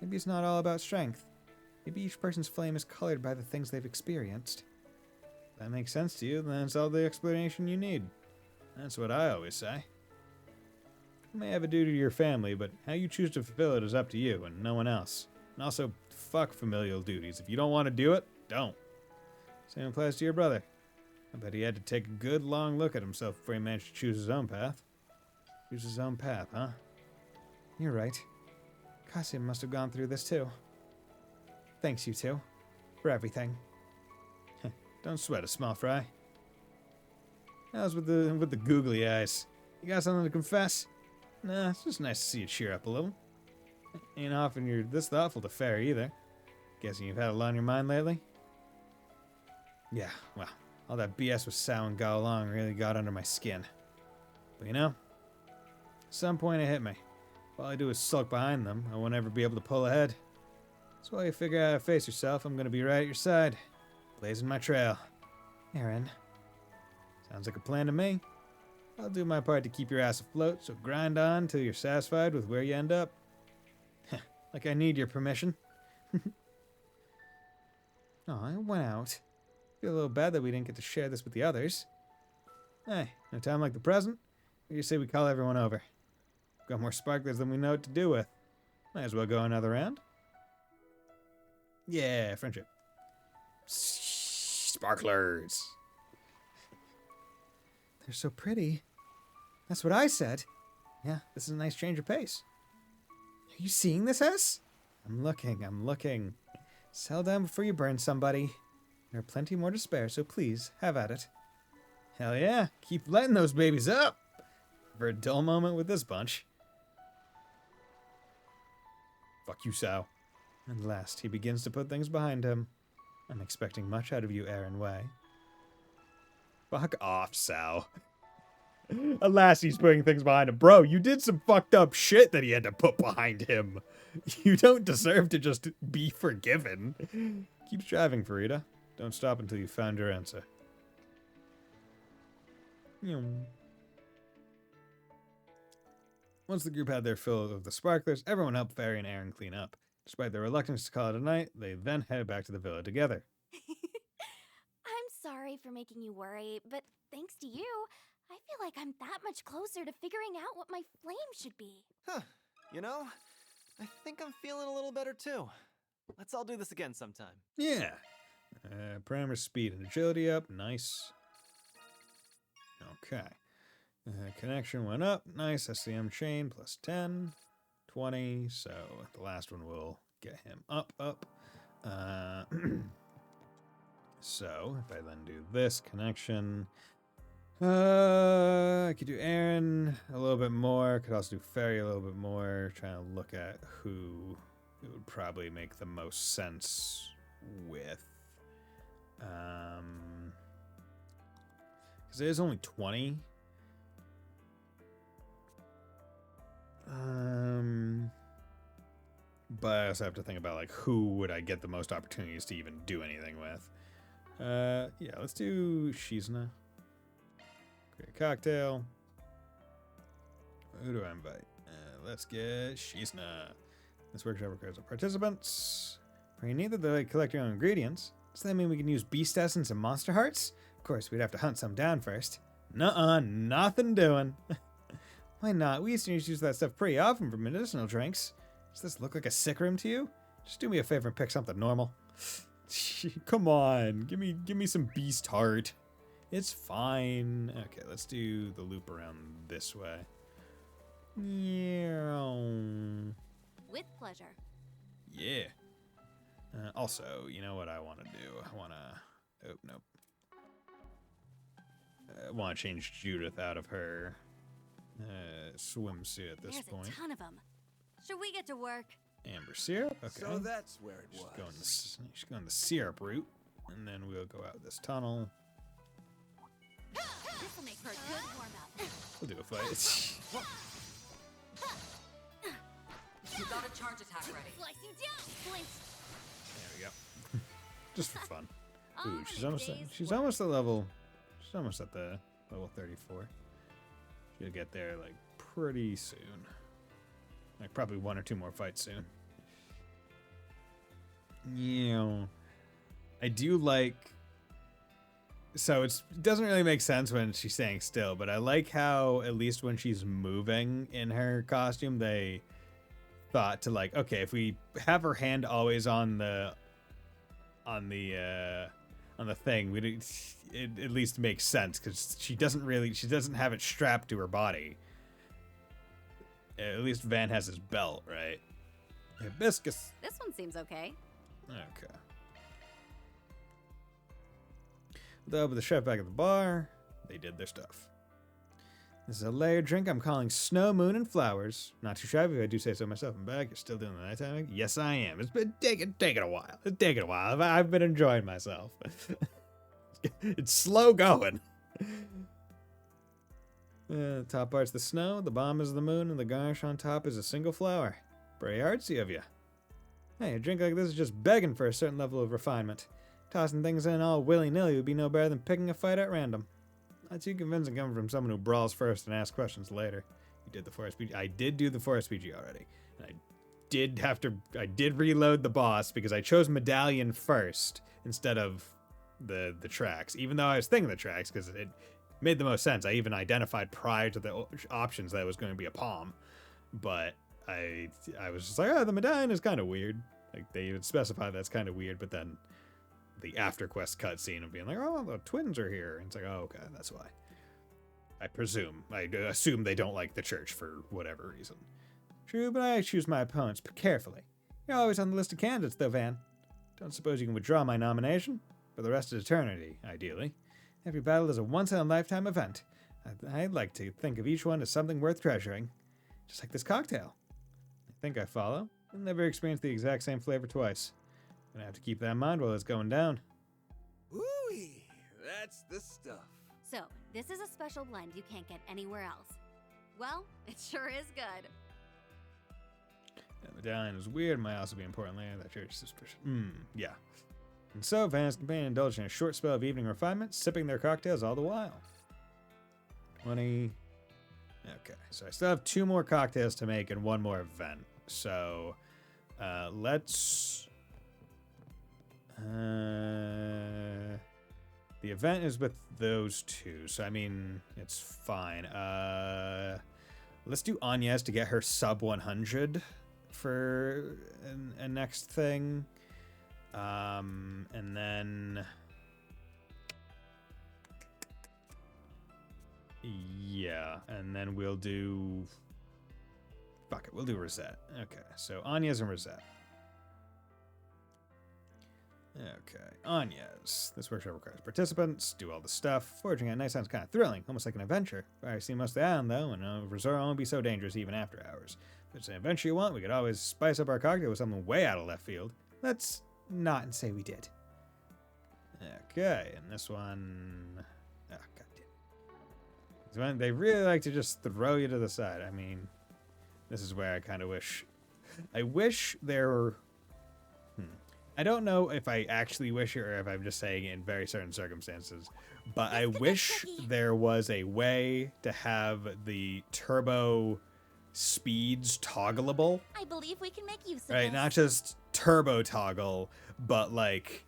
Maybe it's not all about strength. Maybe each person's flame is colored by the things they've experienced.
that makes sense to you, then it's all the explanation you need. That's what I always say. You may have a duty to your family, but how you choose to fulfill it is up to you and no one else. And also, fuck familial duties. If you don't want to do it, don't. Same applies to your brother. I bet he had to take a good long look at himself before he managed to choose his own path. Choose his own path, huh? You're right. Kasim must have gone through this too. Thanks, you two, for everything. Don't sweat it, small fry. How's with the googly eyes? You got something to confess? Nah, it's just nice to see you cheer up a little. Ain't often you're this thoughtful to Fair either. Guessing you've had a lot on your mind lately? Yeah, well, all that BS with Sao and Gao Long really got under my skin. But you know, at some point it hit me. If all I do is sulk behind them, I won't ever be able to pull ahead. That's why you figure out how to face yourself. I'm gonna be right at your side, blazing my trail. Aaron. Sounds like a plan to me. I'll do my part to keep your ass afloat, so grind on till you're satisfied with where you end up. Like I need your permission. Aw, it went out. Feel a little bad that we didn't get to share this with the others. Hey, in a time like the present, what do you say we call everyone over? Got more sparklers than we know what to do with. Might as well go another round. Yeah, friendship. Sparklers. They're so pretty. That's what I said. Yeah, this is a nice change of pace. Are you seeing this, S? I'm looking. Settle down before you burn somebody. There are plenty more to spare, so please, have at it. Hell yeah, keep lighting those babies up! For a dull moment with this bunch. Fuck you, Sao. And last, he begins to put things behind him. I'm expecting much out of you, Aaron Way. Fuck off, Sao. Alas, he's putting things behind him. Bro, you did some fucked up shit that he had to put behind him. You don't deserve to just be forgiven. Keep striving, Farida. Don't stop until you've found your answer. Once the group had their fill of the sparklers, everyone helped Fairy and Aaron clean up. Despite their reluctance to call it a night, they then headed back to the villa together.
I'm sorry for making you worry, but thanks to you, I feel like I'm that much closer to figuring out what my flame should be.
Huh. You know, I think I'm feeling a little better too. Let's all do this again sometime.
Yeah. Parameter speed and agility up. Nice. Okay. Connection went up. Nice. SCM chain plus 10. 20. So the last one will get him up. So if I then do this connection, I could do Aaron a little bit more. Could also do Fairy a little bit more. Trying to look at who it would probably make the most sense with. Because there's only 20. But I also have to think about like who would I get the most opportunities to even do anything with. Yeah, let's do Shizna. Create a cocktail. Who do I invite? Let's get Shizna. This workshop requires our participants. We need that they collect your own ingredients. Does that mean we can use beast essence and monster hearts? Of course, we'd have to hunt some down first. Nuh-uh, nothing doing. Why not? We Easterners use that stuff pretty often for medicinal drinks. Does this look like a sick room to you? Just do me a favor and pick something normal. Come on, give me some beast heart. It's fine. Okay, let's do the loop around this way. Yeah.
With pleasure.
Yeah. Also, you know what I want to do? I want to... Oh, nope. I want to change Judith out of her swimsuit at this point.
There's a ton of them. Should we get to work?
Amber syrup? Okay.
So that's where it
was. She's going the syrup route, and then we'll go out this tunnel.
This'll make her a good warm-up.
We'll do a fight.
You got a charge attack ready.
Slice you down, Flint.
There we go. Just for fun. Ooh, she's almost at level. She's almost at the level 34. She'll get there like pretty soon. Like probably 1 or 2 more fights soon. Yeah. I do like So it doesn't really make sense when she's staying still, but I like how at least when she's moving in her costume, they thought to like, okay, if we have her hand always on the thing, it at least makes sense because she doesn't have it strapped to her body. At least Van has his belt, right? Hibiscus.
This one seems okay.
Okay. With the chef back at the bar, they did their stuff. This is a layered drink I'm calling Snow, Moon, and Flowers. Not too shabby if I do say so myself. I'm back. You're still doing the nighttime? Yes, I am. It's been taking a while. It's taking a while. I've been enjoying myself. It's slow going. The top part's the snow, the bottom is the moon, and the garnish on top is a single flower. Very artsy of you. Hey, a drink like this is just begging for a certain level of refinement. Tossing things in all willy-nilly would be no better than picking a fight at random. Not too convincing coming from someone who brawls first and asks questions later. You did the forest PG. I did do the forest PG already. And I did reload the boss because I chose medallion first instead of the tracks. Even though I was thinking the tracks because it made the most sense. I even identified prior to the options that it was going to be a palm. But I was just like, oh, the medallion is kind of weird. Like they even specify that's kind of weird, but then the after quest cutscene of being like, oh, the twins are here. And it's like, oh, okay, that's why. I assume they don't like the church for whatever reason. True, but I choose my opponents carefully. You're always on the list of candidates, though, Van. Don't suppose you can withdraw my nomination? For the rest of eternity, ideally. Every battle is a once-in-a-lifetime event. I'd like to think of each one as something worth treasuring. Just like this cocktail. I think I follow. I've never experienced the exact same flavor twice. Gonna have to keep that in mind while it's going down.
Ooh-wee, that's the stuff.
So, this is a special blend you can't get anywhere else. Well, it sure is good.
The medallion is weird, might also be important later. That church suspicion. Yeah. And so, Van's companion indulged in a short spell of evening refinement, sipping their cocktails all the while. 20. Okay, so I still have 2 more cocktails to make and 1 more event. So, let's... the event is with those 2, so I mean, it's fine. Let's do Anya's to get her sub 100 for a next thing. And then... yeah, and then we'll do... fuck it, we'll do Rosette. Okay, so Anya's and Rosette. Okay, Anya's. This workshop requires participants, do all the stuff. Foraging at night sounds kind of thrilling, almost like an adventure. I've seen most of the island, though, and a resort won't be so dangerous even after hours. If it's an adventure you want, we could always spice up our cocktail with something way out of left field. Let's not and say we did. Okay, and this one... oh, goddamn. They really like to just throw you to the side. I mean, this is where I kind of wish... I wish there were... I don't know if I actually wish it or if I'm just saying it in very certain circumstances, but I wish there was a way to have the turbo speeds toggleable.
I believe we can make use of
Right,
this.
not just turbo toggle, but like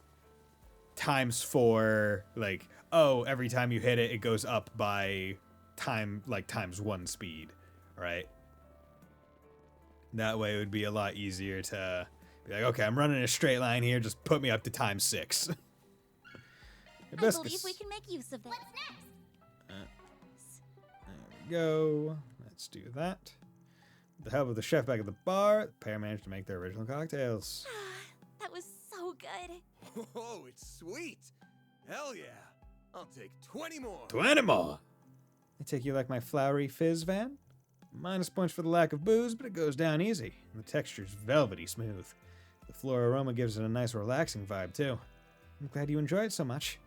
×4, like, oh, every time you hit it, it goes up by ×1 speed, right? That way it would be a lot easier to be like, okay, I'm running a straight line here, just put me up to ×6.
I believe we can make use of this.
What's next?
There we go. Let's do that. With the help of the chef back at the bar, the pair managed to make their original cocktails.
That was so good.
Oh, it's sweet. Hell yeah. I'll take 20 more.
20 more! I take you like my flowery fizz, Van? Minus points for the lack of booze, but it goes down easy. And the texture's velvety smooth. The floral aroma gives it a nice relaxing vibe, too. I'm glad you enjoy it so much.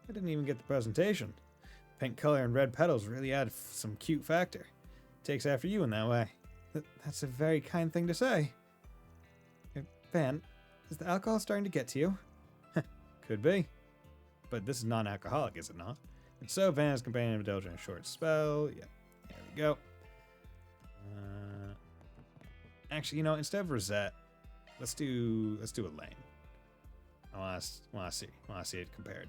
I didn't even get the presentation. Pink color and red petals really add some cute factor. Takes after you in that way. That's a very kind thing to say. Van, is the alcohol starting to get to you? Could be. But this is non-alcoholic, is it not? And so Van's companion indulged in a short spell. Yeah, there we go. Actually, you know, instead of Rosette, let's do Elaine. I want to see it compared.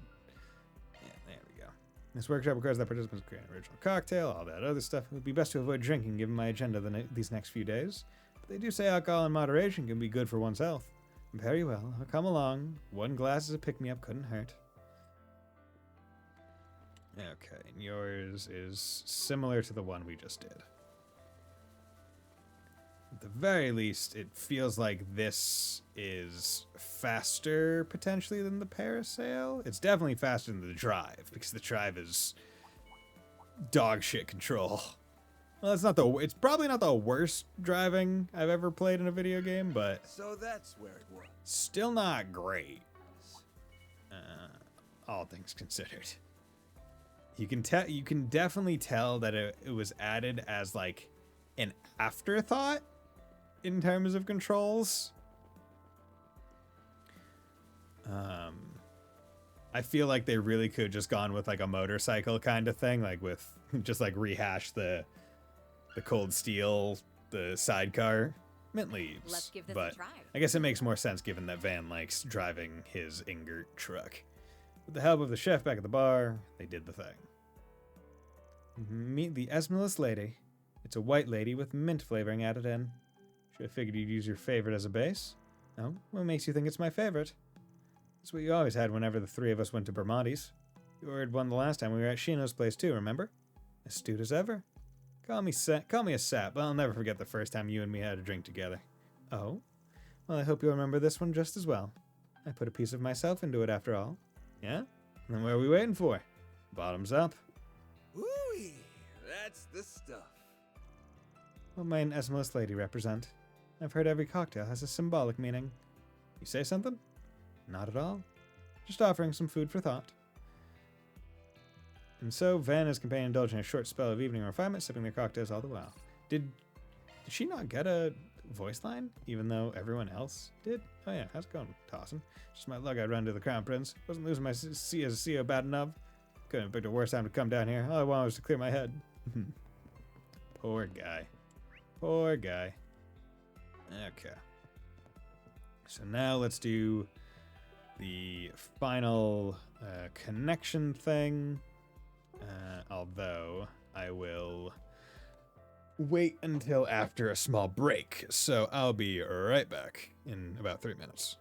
Yeah, there we go. This workshop requires that participants create an original cocktail, all that other stuff. It would be best to avoid drinking given my agenda these next few days. But they do say alcohol in moderation can be good for one's health. Very well, I'll come along. One glass as a pick-me-up couldn't hurt. Okay, and yours is similar to the one we just did. At the very least, it feels like this is faster, potentially, than the parasail. It's definitely faster than the drive, because the drive is dog shit control. Well, it's probably not the worst driving I've ever played in a video game, but
So that's where it was.
still not great. All things considered. You can definitely tell that it was added as like an afterthought in terms of controls. I feel like they really could have just gone with like a motorcycle kind of thing, like with just like rehash the cold steel, the sidecar, mint leaves.
Let's give this
but
a try.
I guess it makes more sense given that Van likes driving his Ingert truck. With the help of the chef back at the bar, they did the thing. Meet the Esmeralda lady. It's a white lady with mint flavoring added in. Should have figured you'd use your favorite as a base. No? What makes you think it's my favorite? It's what you always had whenever the three of us went to Bermonti's. You ordered one the last time we were at Shino's place too, remember? Astute as ever. Call me a sap, but I'll never forget the first time you and me had a drink together. Oh? Well, I hope you'll remember this one just as well. I put a piece of myself into it after all. Yeah? Then what are we waiting for? Bottoms up.
Woo-wee! That's the stuff.
What might an Esmeralda lady represent? I've heard every cocktail has a symbolic meaning. You say something? Not at all. Just offering some food for thought. And so, Van and his companion indulge in a short spell of evening refinement, sipping their cocktails all the while. Did she not get a voice line, even though everyone else did? Oh yeah, how's it going, Tossin? Just my luck I'd run to the Crown Prince. Wasn't losing my C as a CO bad enough. Couldn't have picked a worse time to come down here. All I wanted was to clear my head. Poor guy. Poor guy. Okay. So now let's do the final connection thing. Although I will wait until after a small break. So I'll be right back in about 3 minutes.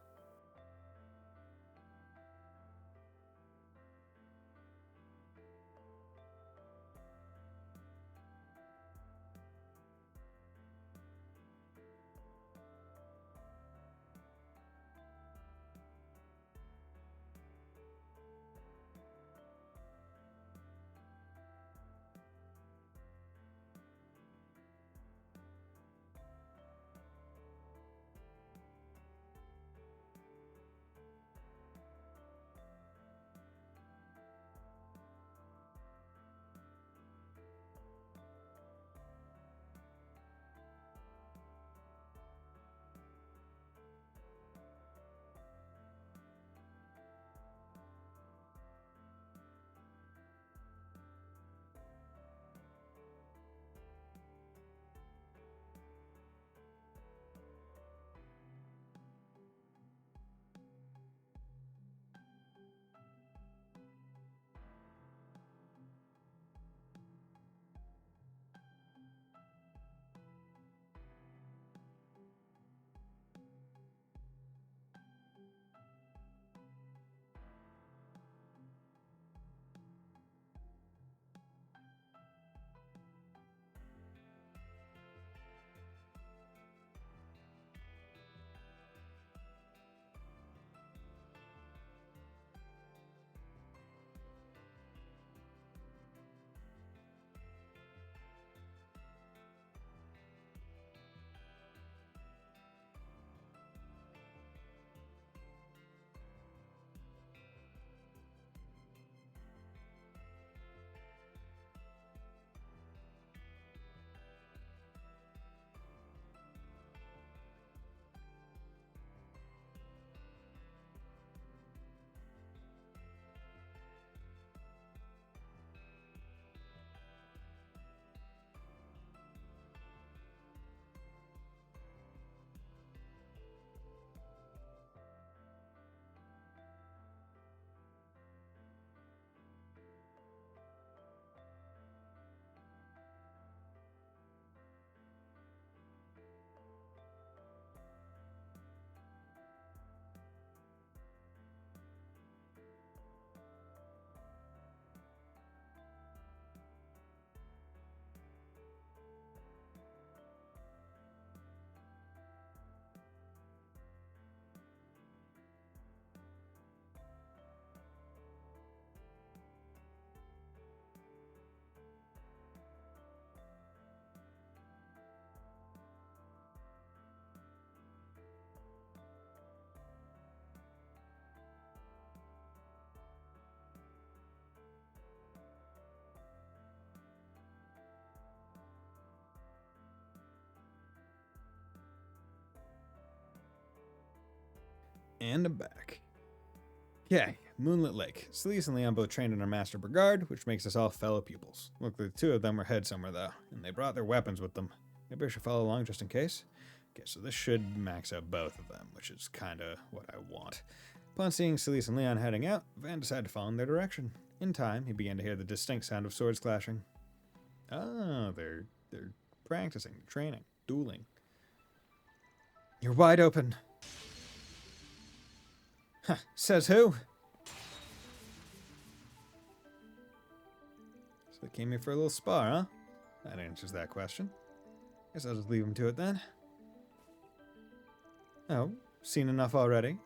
And I'm back. Okay, Moonlit Lake. Celise and Leon both trained in our Master Brigade, which makes us all fellow pupils. Luckily, the two of them were head somewhere, though, and they brought their weapons with them. Maybe I should follow along just in case. Okay, so this should max out both of them, which is kinda what I want. Upon seeing Celise and Leon heading out, Van decided to follow in their direction. In time, he began to hear the distinct sound of swords clashing. Oh, they're practicing, training, dueling. You're wide open. Huh, says who? So they came here for a little spar, huh? That answers that question. Guess I'll just leave them to it then. Oh, seen enough already?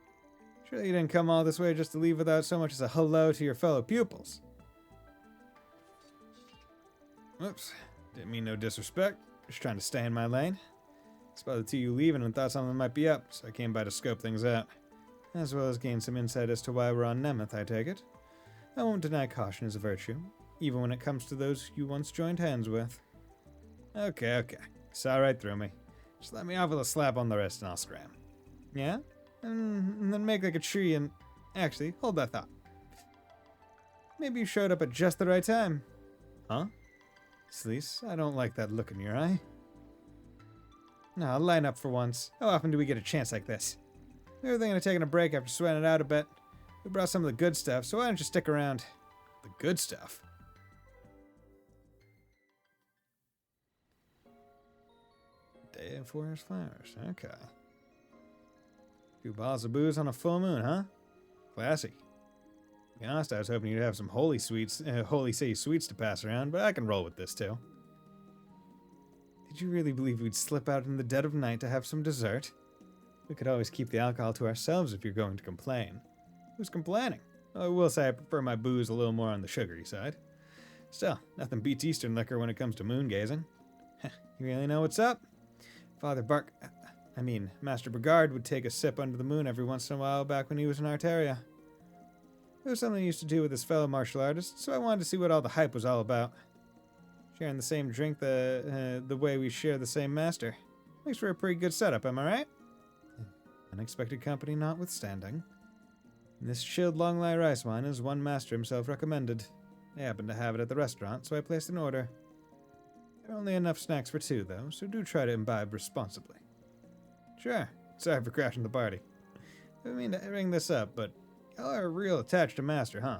Surely you didn't come all this way just to leave without so much as a hello to your fellow pupils. Whoops, didn't mean no disrespect. Just trying to stay in my lane. Spotted the two you leaving and thought something might be up, so I came by to scope things out. As well as gain some insight as to why we're on Nemeth, I take it. I won't deny caution is a virtue, even when it comes to those you once joined hands with. Okay. Saw right through me. Just let me off with a slap on the wrist and I'll scram. Yeah? And then make like a tree and... Actually, hold that thought. Maybe you showed up at just the right time. Huh? Celise, I don't like that look in your eye. Now, line up for once. How often do we get a chance like this? We were thinking of taking a break after sweating it out a bit. We brought some of the good stuff, so why don't you stick around? The good stuff? Day of Forest Flowers. Okay. Few bottles of booze on a full moon, huh? Classy. To be honest, I was hoping you'd have some holy city sweets to pass around, but I can roll with this too. Did you really believe we'd slip out in the dead of night to have some dessert? We could always keep the alcohol to ourselves if you're going to complain. Who's complaining? Well, I will say I prefer my booze a little more on the sugary side. Still, nothing beats Eastern liquor when it comes to moon gazing. You really know what's up? Master Brigard would take a sip under the moon every once in a while back when he was in Arteria. It was something he used to do with his fellow martial artists, so I wanted to see what all the hype was all about. Sharing the same drink the way we share the same master. Makes for a pretty good setup, am I right? Unexpected company notwithstanding. This chilled long lie rice wine is one master himself recommended. I happened to have it at the restaurant, so I placed an order. There are only enough snacks for two, though, so do try to imbibe responsibly. Sure, sorry for crashing the party. I didn't mean to bring this up, but y'all are real attached to Master, huh?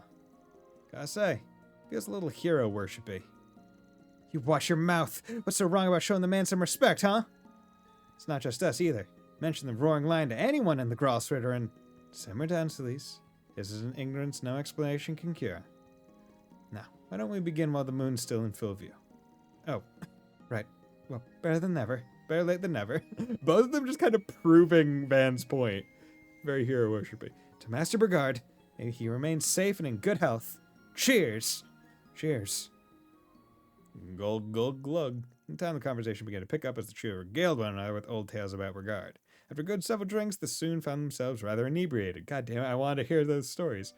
Gotta say, feels a little hero worshipy. You watch your mouth! What's so wrong about showing the man some respect, huh? It's not just us, either. Mention the roaring lion to anyone in the Gralsritter and... Simmer down, Celise. This is an ignorance no explanation can cure. Now, why don't we begin while the moon's still in full view? Oh, right. Well, better than never. Better late than never. Both of them just kind of proving Van's point. Very hero worshipy. To Master Brigard, may he remain safe and in good health. Cheers! Cheers. Gulg, gulg, glug. In time, the conversation began to pick up as the trio regaled one another with old tales about Brigard. After a good several drinks, the soon found themselves rather inebriated. God damn it, I wanted to hear those stories.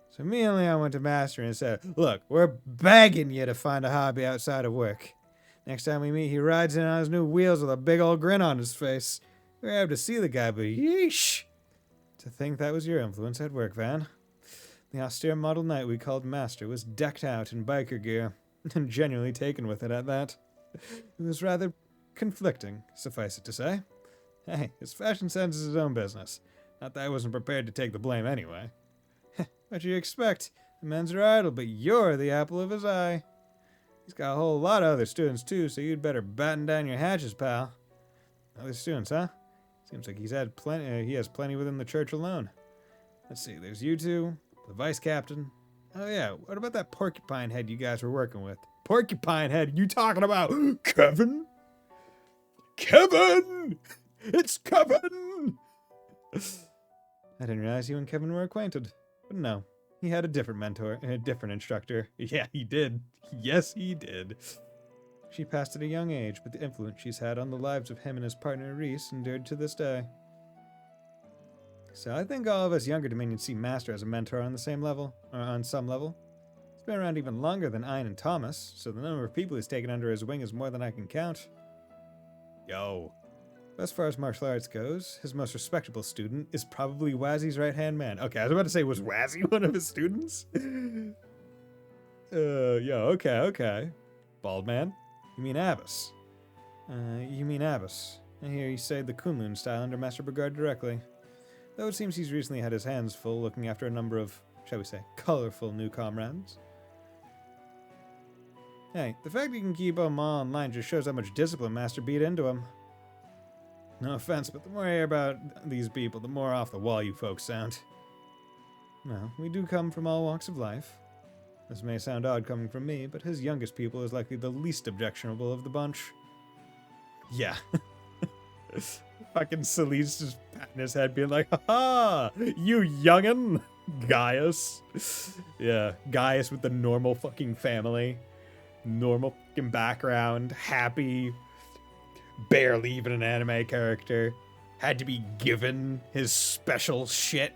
So me and Leon went to Master and said, look, we're begging you to find a hobby outside of work. Next time we meet, he rides in on his new wheels with a big old grin on his face. We were able to see the guy, but yeesh! To think that was your influence at work, Van. The austere model knight we called Master was decked out in biker gear, and genuinely taken with it at that. It was rather conflicting, suffice it to say. Hey, his fashion sense is his own business. Not that I wasn't prepared to take the blame anyway. What you expect? The men's are idle, but you're the apple of his eye. He's got a whole lot of other students, too, so you'd better batten down your hatches, pal. Other students, huh? Seems like he has plenty within the church alone. Let's see, there's you two, the vice captain. Oh yeah, what about that porcupine head you guys were working with? Porcupine head, you talking about Kevin? Kevin! It's Kevin! I didn't realize you and Kevin were acquainted. But no, he had a different mentor, a different instructor. Yeah, he did. Yes, he did. She passed at a young age, but the influence she's had on the lives of him and his partner Reese endured to this day. So I think all of us younger Dominions see Master as a mentor on the same level, or on some level. He's been around even longer than Ian and Thomas, so the number of people he's taken under his wing is more than I can count. Yo,
As far as martial arts goes, his most respectable student is probably Wazzy's right-hand man. Okay, I was about to say, was Wazzy one of his students? Yeah, okay. Bald man? You mean Abbas? You mean Abbas. I hear you say the Kunlun style under Master Brigard directly. Though it seems he's recently had his hands full looking after a number of, shall we say, colorful new comrades. Hey, the fact you can keep them all in line just shows how much discipline Master beat into him. No offense, but the more I hear about these people, the more off the wall you folks sound. Well, we do come from all walks of life. This may sound odd coming from me, but his youngest pupil is likely the least objectionable of the bunch. Yeah. Fucking Salise just patting his head being like, ha-ha! You youngin'! Gaius. Yeah, Gaius with the normal fucking family. Normal fucking background. Happy. Barely even an anime character. Had to be given his special shit.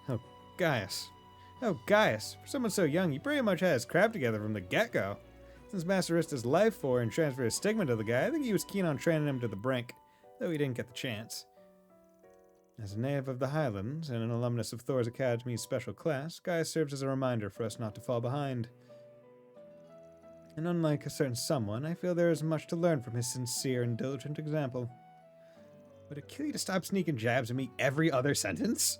Oh, Gaius. For someone so young, he pretty much had his crap together from the get-go. Since Master risked his life for and transferred his stigma to the guy, I think he was keen on training him to the brink, though he didn't get the chance. As a native of the Highlands and an alumnus of Thor's Academy's special class, Gaius serves as a reminder for us not to fall behind. And unlike a certain someone, I feel there is much to learn from his sincere and diligent example. Would it kill you to stop sneaking jabs at me every other sentence?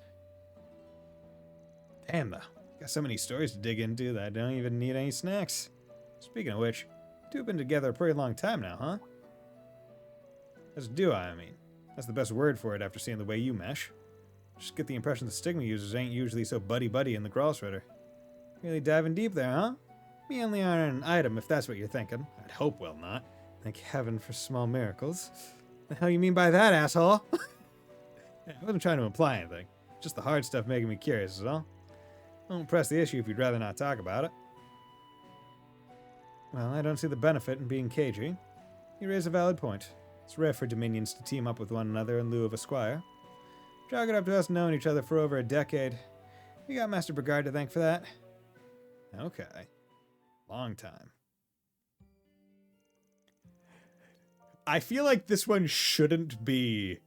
Damn, though. Got so many stories to dig into that I don't even need any snacks. Speaking of which, you two have been together a pretty long time now, huh? As do I mean. That's the best word for it after seeing the way you mesh. Just get the impression the Stigma users ain't usually so buddy-buddy in the Grawl Shredder. Really diving deep there, huh? Me only on an item, if that's what you're thinking. I'd hope well not. Thank heaven for small miracles. The hell you mean by that, asshole? I wasn't trying to imply anything. Just the hard stuff making me curious is all. Don't press the issue if you'd rather not talk about it. Well, I don't see the benefit in being cagey. You raise a valid point. It's rare for Dominions to team up with one another in lieu of a squire. Chalk it up to us knowing each other for over a decade. We got Master Brigard to thank for that. Okay. Long time. I feel like this one shouldn't be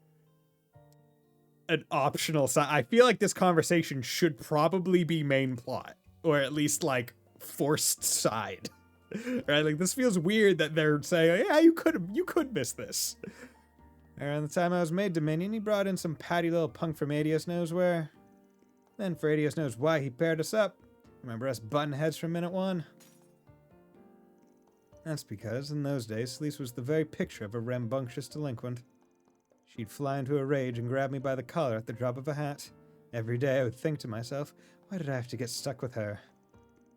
an optional side. I feel like this conversation should probably be main plot. Or at least, like, forced side. Right? Like, this feels weird that they're saying, yeah, you could miss this. Around the time I was made Dominion, he brought in some patty little punk from Adios knows where. Then for Adios knows why, he paired us up. Remember us button heads from minute one? That's because, in those days, Celise was the very picture of a rambunctious delinquent. She'd fly into a rage and grab me by the collar at the drop of a hat. Every day I would think to myself, why did I have to get stuck with her?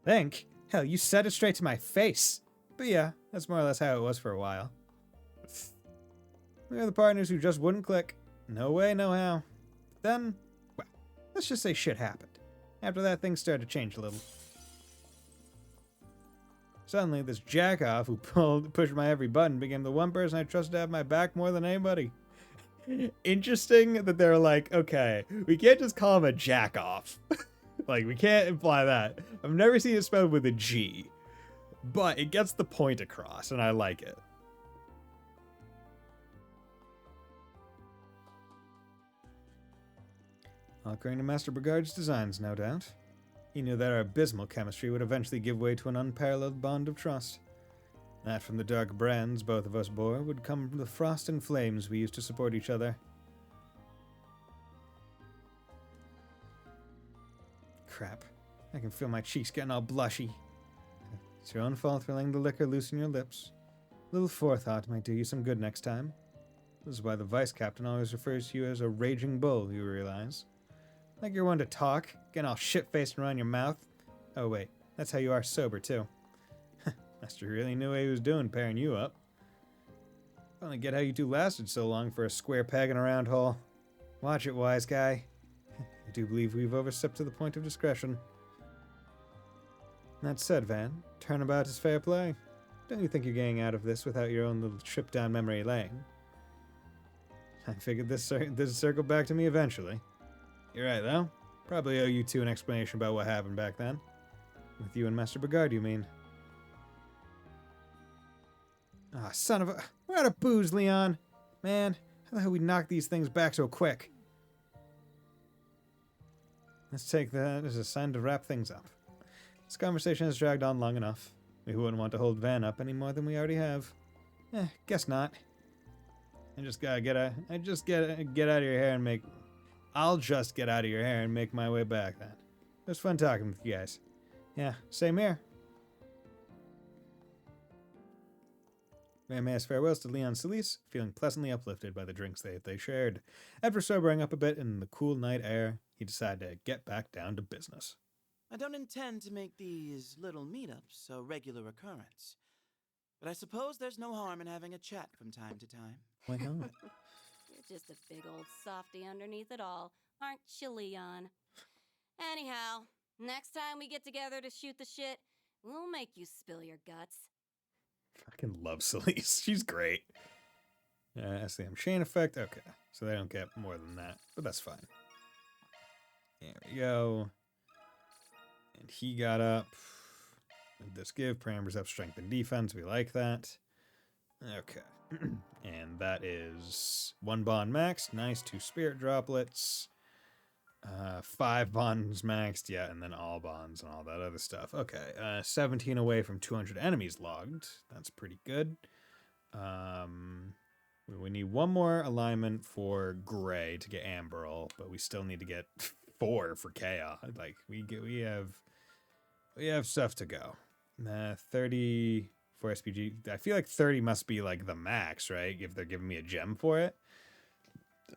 Think? Hell, you said it straight to my face. But yeah, that's more or less how it was for a while. We were the partners who just wouldn't click. No way, no how. Then, well, let's just say shit happened. After that, things started to change a little. Suddenly, this jackoff who pushed my every button became the one person I trusted to have my back more than anybody. Interesting that they're like, okay, we can't just call him a jackoff. Like, we can't imply that. I've never seen it spelled with a G. But it gets the point across, and I like it. All according to Master Brigard's designs, no doubt. He knew that our abysmal chemistry would eventually give way to an unparalleled bond of trust. That from the dark brands both of us bore would come from the frost and flames we used to support each other. Crap. I can feel my cheeks getting all blushy. It's your own fault for letting the liquor loosen your lips. A little forethought might do you some good next time. This is why the vice captain always refers to you as a raging bull, you realize. Like you're one to talk, getting all shit-faced and run your mouth. Oh wait, that's how you are sober too. Master really knew what he was doing pairing you up. I only get how you two lasted so long for a square peg in a round hole. Watch it, wise guy. I do believe we've overstepped to the point of discretion. That said, Van, turnabout is fair play. Don't you think you're getting out of this without your own little trip down memory lane? I figured this circle back to me eventually. You're right, though. Probably owe you two an explanation about what happened back then. With you and Master Brigard, you mean? Ah, son of a... We're out of booze, Leon. Man, how the hell we knock these things back so quick? Let's take that as a sign to wrap things up. This conversation has dragged on long enough. We wouldn't want to hold Van up any more than we already have. Guess not. I just gotta get out of your hair and make... I'll just get out of your hair and make my way back then. It was fun talking with you guys. Yeah, same here. Van May's farewells to Leon Solis, feeling pleasantly uplifted by the drinks they shared. After sobering up a bit in the cool night air, he decided to get back down to business.
I don't intend to make these little meetups a regular occurrence, but I suppose there's no harm in having a chat from time to time.
Why not?
You're just a big old softy underneath it all, aren't you, Leon? Anyhow, next time we get together to shoot the shit, we'll make you spill your guts.
Fucking love Solis. She's great. SCM chain effect. Okay, so they don't get more than that, but that's fine. There we go. And he got up. This give parameters up strength and defense. We like that. Okay. And that is 1 bond maxed. Nice. 2 spirit droplets. 5 bonds maxed. Yeah, and then all bonds and all that other stuff. Okay. 17 away from 200 enemies logged. That's pretty good. We need 1 more alignment for Gray to get Amberyl, but we still need to get 4 for Chaos. Like we have stuff to go. 30 for SPG. I feel like 30 must be like the max, right? If they're giving me a gem for it.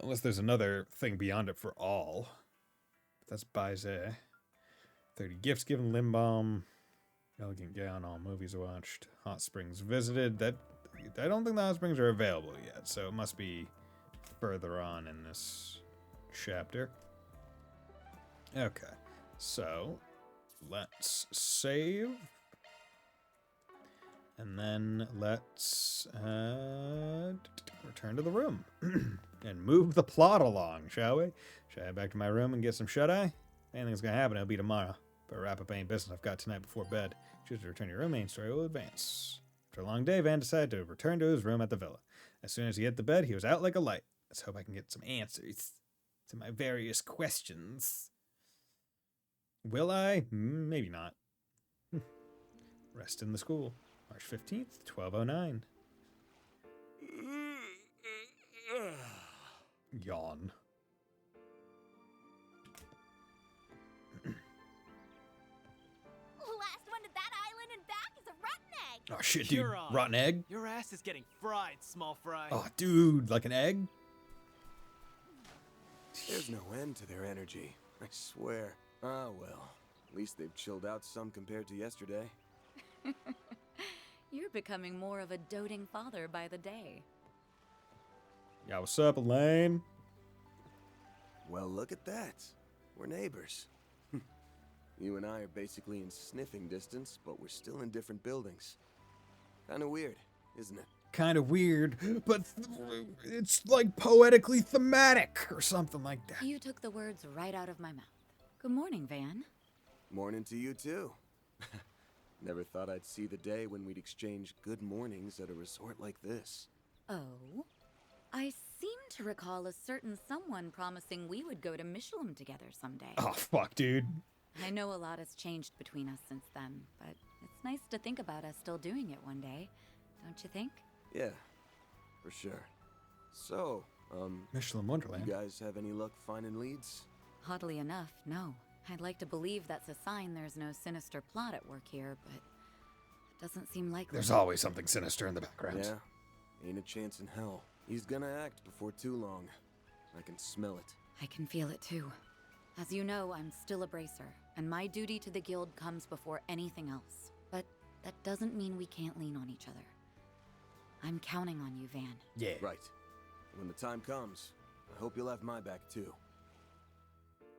Unless there's another thing beyond it for all. That's Bison. 30 gifts given, Limbalm. Elegant Gown, all movies watched. Hot Springs visited. I don't think the hot springs are available yet, so it must be further on in this chapter. Okay, so let's save. And then let's return to the room and move the plot along, shall we? Shall I head back to my room and get some shut-eye? If anything's gonna happen, it'll be tomorrow. But wrap up any business I've got tonight before bed. Choose to return to your room, main story will advance. After a long day, Van decided to return to his room at the villa. As soon as he hit the bed, he was out like a light. Let's hope I can get some answers to my various questions. Will I? Maybe not. Rest in the school. March 15th, 12:09. Yawn.
Last one to that island and back is a rotten egg.
Oh shit, dude. Rotten egg?
Your ass is getting fried, small fry.
Oh, dude, like an egg?
There's no end to their energy, I swear. Ah, well. At least they've chilled out some compared to yesterday.
You're becoming more of a doting father by the day.
Yeah, what's up, Elaine?
Well, look at that. We're neighbors. You and I are basically in sniffing distance, but we're still in different buildings. Kinda weird, isn't it?
Kind of weird, but it's like poetically thematic or something like that.
You took the words right out of my mouth. Good morning, Van.
Morning to you, too. Never thought I'd see the day when we'd exchange good mornings at a resort like this.
Oh? I seem to recall a certain someone promising we would go to Michelin together someday.
Oh, fuck, dude.
I know a lot has changed between us since then, but it's nice to think about us still doing it one day, don't you think?
Yeah, for sure. So,
Michelin Wonderland.
You guys have any luck finding leads?
Oddly enough, no. I'd like to believe that's a sign there's no sinister plot at work here, but it doesn't seem likely.
There's always something sinister in the background.
Yeah, ain't a chance in hell. He's gonna act before too long. I can smell it.
I can feel it too. As you know, I'm still a bracer, and my duty to the guild comes before anything else. But that doesn't mean we can't lean on each other. I'm counting on you, Van.
Yeah.
Right. When the time comes, I hope you'll have my back too.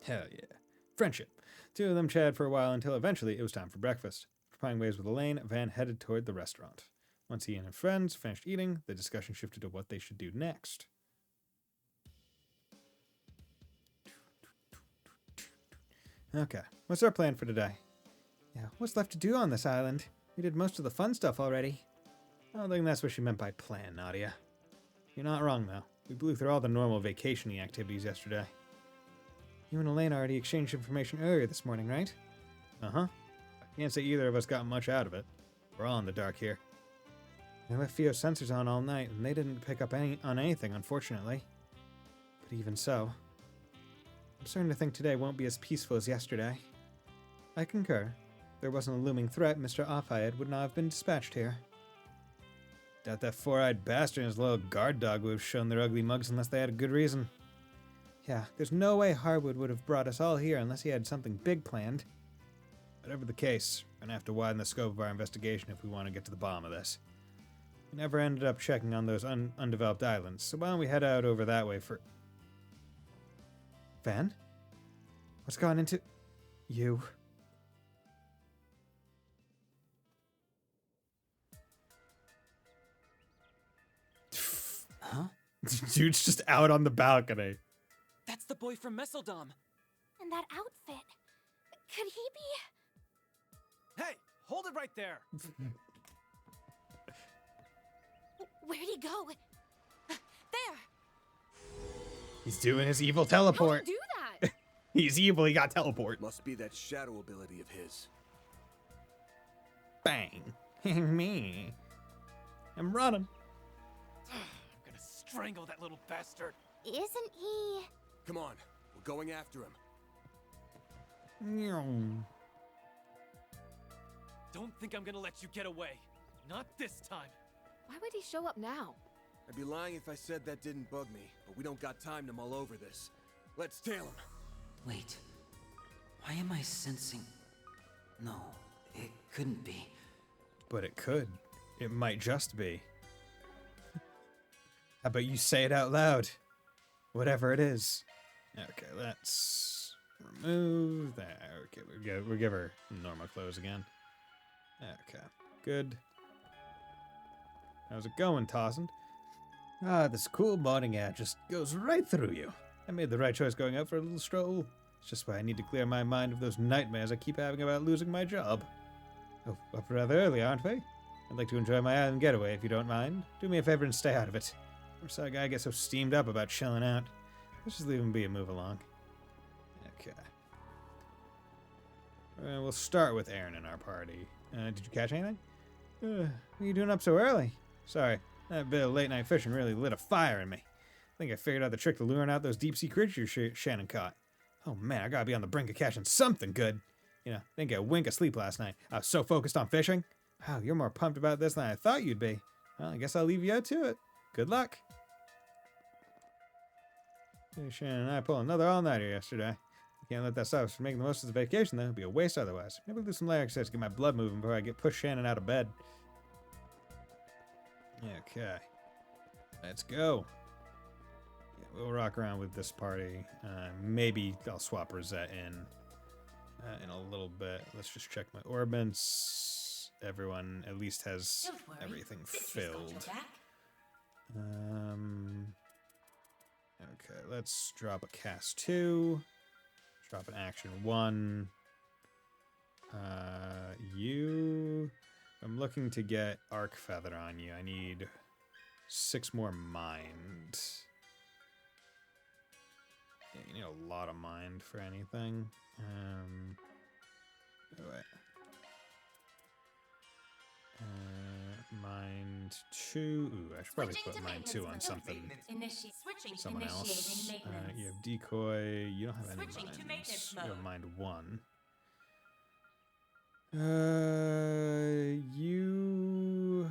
Hell yeah. Friendship. Two of them chatted for a while until eventually it was time for breakfast. After parting ways with Elaine, Van headed toward the restaurant. Once he and his friends finished eating, the discussion shifted to what they should do next. Okay, what's our plan for today? Yeah, what's left to do on this island? We did most of the fun stuff already. I don't think that's what she meant by plan, Nadia. You're not wrong, though. We blew through all the normal vacationing activities yesterday. You and Elena already exchanged information earlier this morning, right? Uh-huh. I can't say either of us got much out of it. We're all in the dark here. I left Fio's sensors on all night, and they didn't pick up on anything, unfortunately. But even so, I'm starting to think today won't be as peaceful as yesterday. I concur. If there wasn't a looming threat, Mr. Afayed would not have been dispatched here. Doubt that four-eyed bastard and his little guard dog would have shown their ugly mugs unless they had a good reason. Yeah, there's no way Harwood would have brought us all here unless he had something big planned. Whatever the case, we're gonna have to widen the scope of our investigation if we want to get to the bottom of this. We never ended up checking on those undeveloped islands, so why don't we head out over that way for... Van? What's gone into... you?
Huh?
Dude's just out on the balcony.
That's the boy from Messeldom.
And that outfit. Could he be...
Hey, hold it right there.
Where'd he go? There.
He's doing his evil teleport.
How'd he do that?
He's evil, he got teleport.
Must be that shadow ability of his.
Bang. Me. I'm running.
I'm gonna strangle that little bastard.
Isn't he...
Come on, we're going after him.
Don't think I'm gonna let you get away. Not this time.
Why would he show up now?
I'd be lying if I said that didn't bug me, but we don't got time to mull over this. Let's tail him.
Wait. Why am I sensing... No, it couldn't be.
But it could. It might just be. How about you say it out loud? Whatever it is. Okay, let's remove that. Okay, we'll give her normal clothes again. Okay, good. How's it going, Towson? Ah, this cool morning air just goes right through you. I made the right choice going out for a little stroll. It's just why I need to clear my mind of those nightmares I keep having about losing my job. Oh, up rather early, aren't we? I'd like to enjoy my island getaway if you don't mind. Do me a favor and stay out of it. Never saw a guy get so steamed up about chilling out. Let's just leave him be and move along. Okay. We'll start with Aaron in our party. Did you catch anything? What are you doing up so early? Sorry, that bit of late-night fishing really lit a fire in me. I think I figured out the trick to luring out those deep-sea creatures Shannon caught. Oh man, I gotta be on the brink of catching something good. You know, didn't get a wink of sleep last night. I was so focused on fishing. Wow, you're more pumped about this than I thought you'd be. Well, I guess I'll leave you out to it. Good luck. Hey, Shannon and I pulled another all-nighter yesterday. Can't let that stop us from making the most of the vacation, though. It'd be a waste otherwise. Maybe I'll do some leg exercise to get my blood moving before I push Shannon out of bed. Okay. Let's go. Yeah, we'll rock around with this party. Maybe I'll swap Rosette in a little bit. Let's just check my orbits. Everyone at least has everything filled. Okay, let's drop a cast 2. Drop an action 1. I'm looking to get Arc Feather on you. I need 6 more mind. Yeah, you need a lot of mind for anything. Oh, wait. Mind 2. Ooh, I should probably put mind 2 on something. Someone else. You have decoy. You don't have any minds. You have mind 1. You...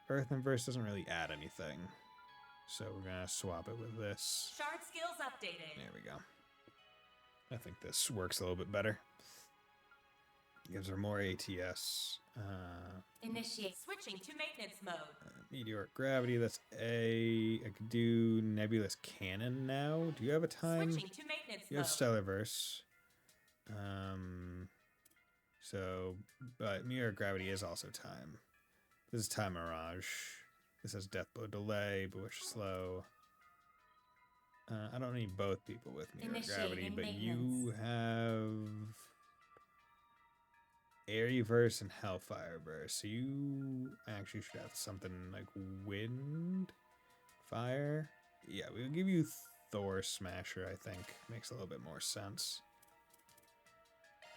Earth and Verse doesn't really add anything. So we're gonna swap it with this.
Shard skills updated.
There we go. I think this works a little bit better. Gives her more ATS.
Initiate switching to maintenance mode.
Meteoric Gravity, that's A. I could do Nebulous Cannon now. Do you have a time?
Switching to maintenance
You have
mode.
Stellarverse. But Meteoric Gravity is also time. This is Time Mirage. This has Death Blow Delay, Bewitch Slow. I don't need both people with Meteoric Gravity,
Initiating
but
maintenance.
you have
Airyverse and Hellfireverse. So you actually should have something like wind, fire. Yeah, we'll give you Thor Smasher, I think. Makes a little bit more sense.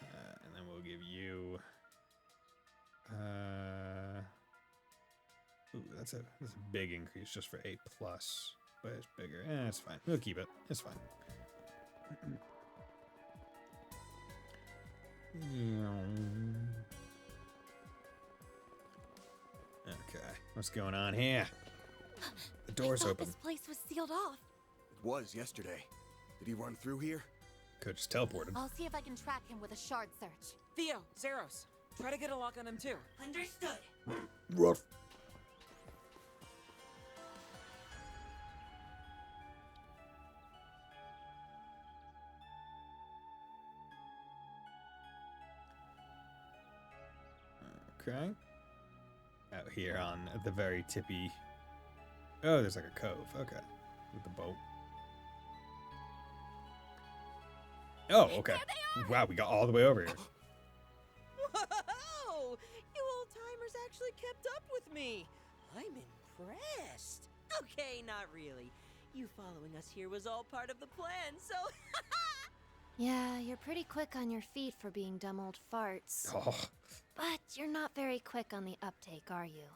And then we'll give you... ooh, that's a big increase just for A+, but it's bigger. It's fine. We'll keep it. It's fine. Okay, what's going on here? The door's open.
This place was sealed off.
It was yesterday. Did he run through here?
Could just teleported.
I'll see if I can track him with a shard search.
Theo, Zeros, try to get a lock on him too.
Understood.
Rough. Okay. Out here on the very tippy... Oh, there's like a cove. Okay. With the boat. Oh, okay. Wow, we got all the way over here.
Whoa! You old-timers actually kept up with me. I'm impressed. Okay, not really. You following us here was all part of the plan, so...
Yeah, you're pretty quick on your feet for being dumb old farts.
Oh.
But you're not very quick on the uptake, are you?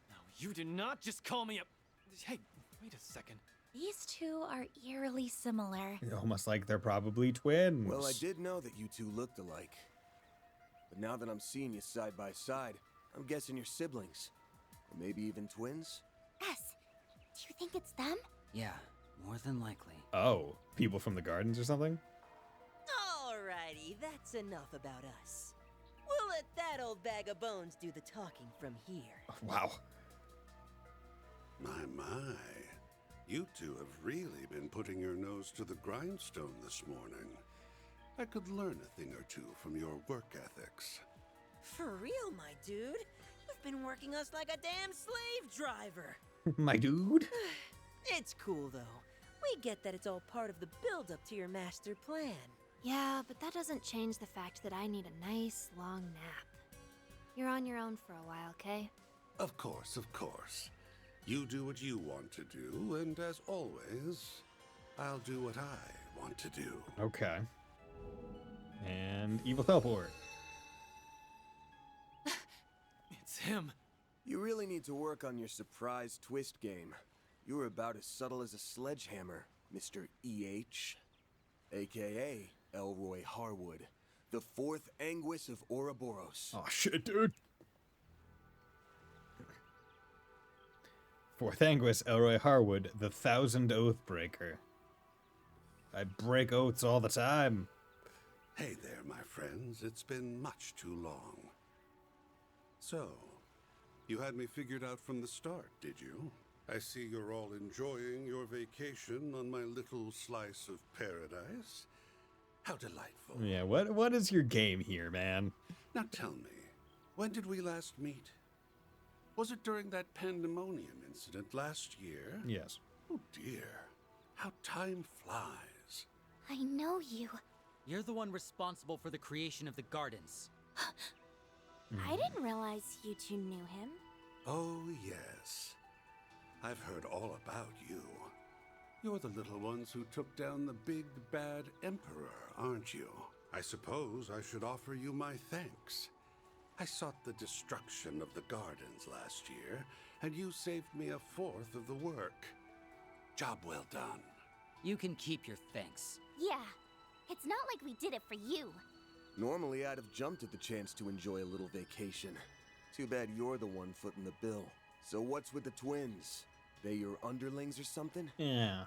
No, you did not just call me a... Hey, wait a second.
These two are eerily similar.
Almost like they're probably twins.
Well, I did know that you two looked alike. But now that I'm seeing you side by side, I'm guessing you're siblings. Or maybe even twins?
S, do you think it's them?
Yeah, more than likely.
Oh, people from the gardens or something?
Alrighty, that's enough about us. We'll let that old bag of bones do the talking from here.
Wow.
My. You two have really been putting your nose to the grindstone this morning. I could learn a thing or two from your work ethics.
For real, my dude. You've been working us like a damn slave driver.
My dude?
It's cool, though. We get that it's all part of the build-up to your master plan.
Yeah, but that doesn't change the fact that I need a nice, long nap. You're on your own for a while, okay?
Of course, of course. You do what you want to do, and as always, I'll do what I want to do.
Okay. And evil teleport.
It's him.
You really need to work on your surprise twist game. You were about as subtle as a sledgehammer, Mr. E.H. AKA Elroy Harwood, the fourth Anguis of Ouroboros.
Oh shit, dude. Fourth Anguis, Elroy Harwood, the 1000 Oathbreaker. I break oaths all the time.
Hey there, my friends. It's been much too long. So, you had me figured out from the start, did you? I see you're all enjoying your vacation on my little slice of paradise. How delightful.
Yeah, what is your game here, man?
Now tell me, when did we last meet? Was it during that pandemonium incident last year?
Yes.
Oh dear, how time flies.
I know you.
You're the one responsible for the creation of the gardens.
I didn't realize you two knew him.
Oh yes, I've heard all about you. You're the little ones who took down the big bad emperor, aren't you? I suppose I should offer you my thanks. I sought the destruction of the gardens last year, and you saved me a fourth of the work. Job well done.
You can keep your thanks.
Yeah, it's not like we did it for you.
Normally, I'd have jumped at the chance to enjoy a little vacation. Too bad you're the one footing the bill. So what's with the twins? They your underlings or something?
Yeah.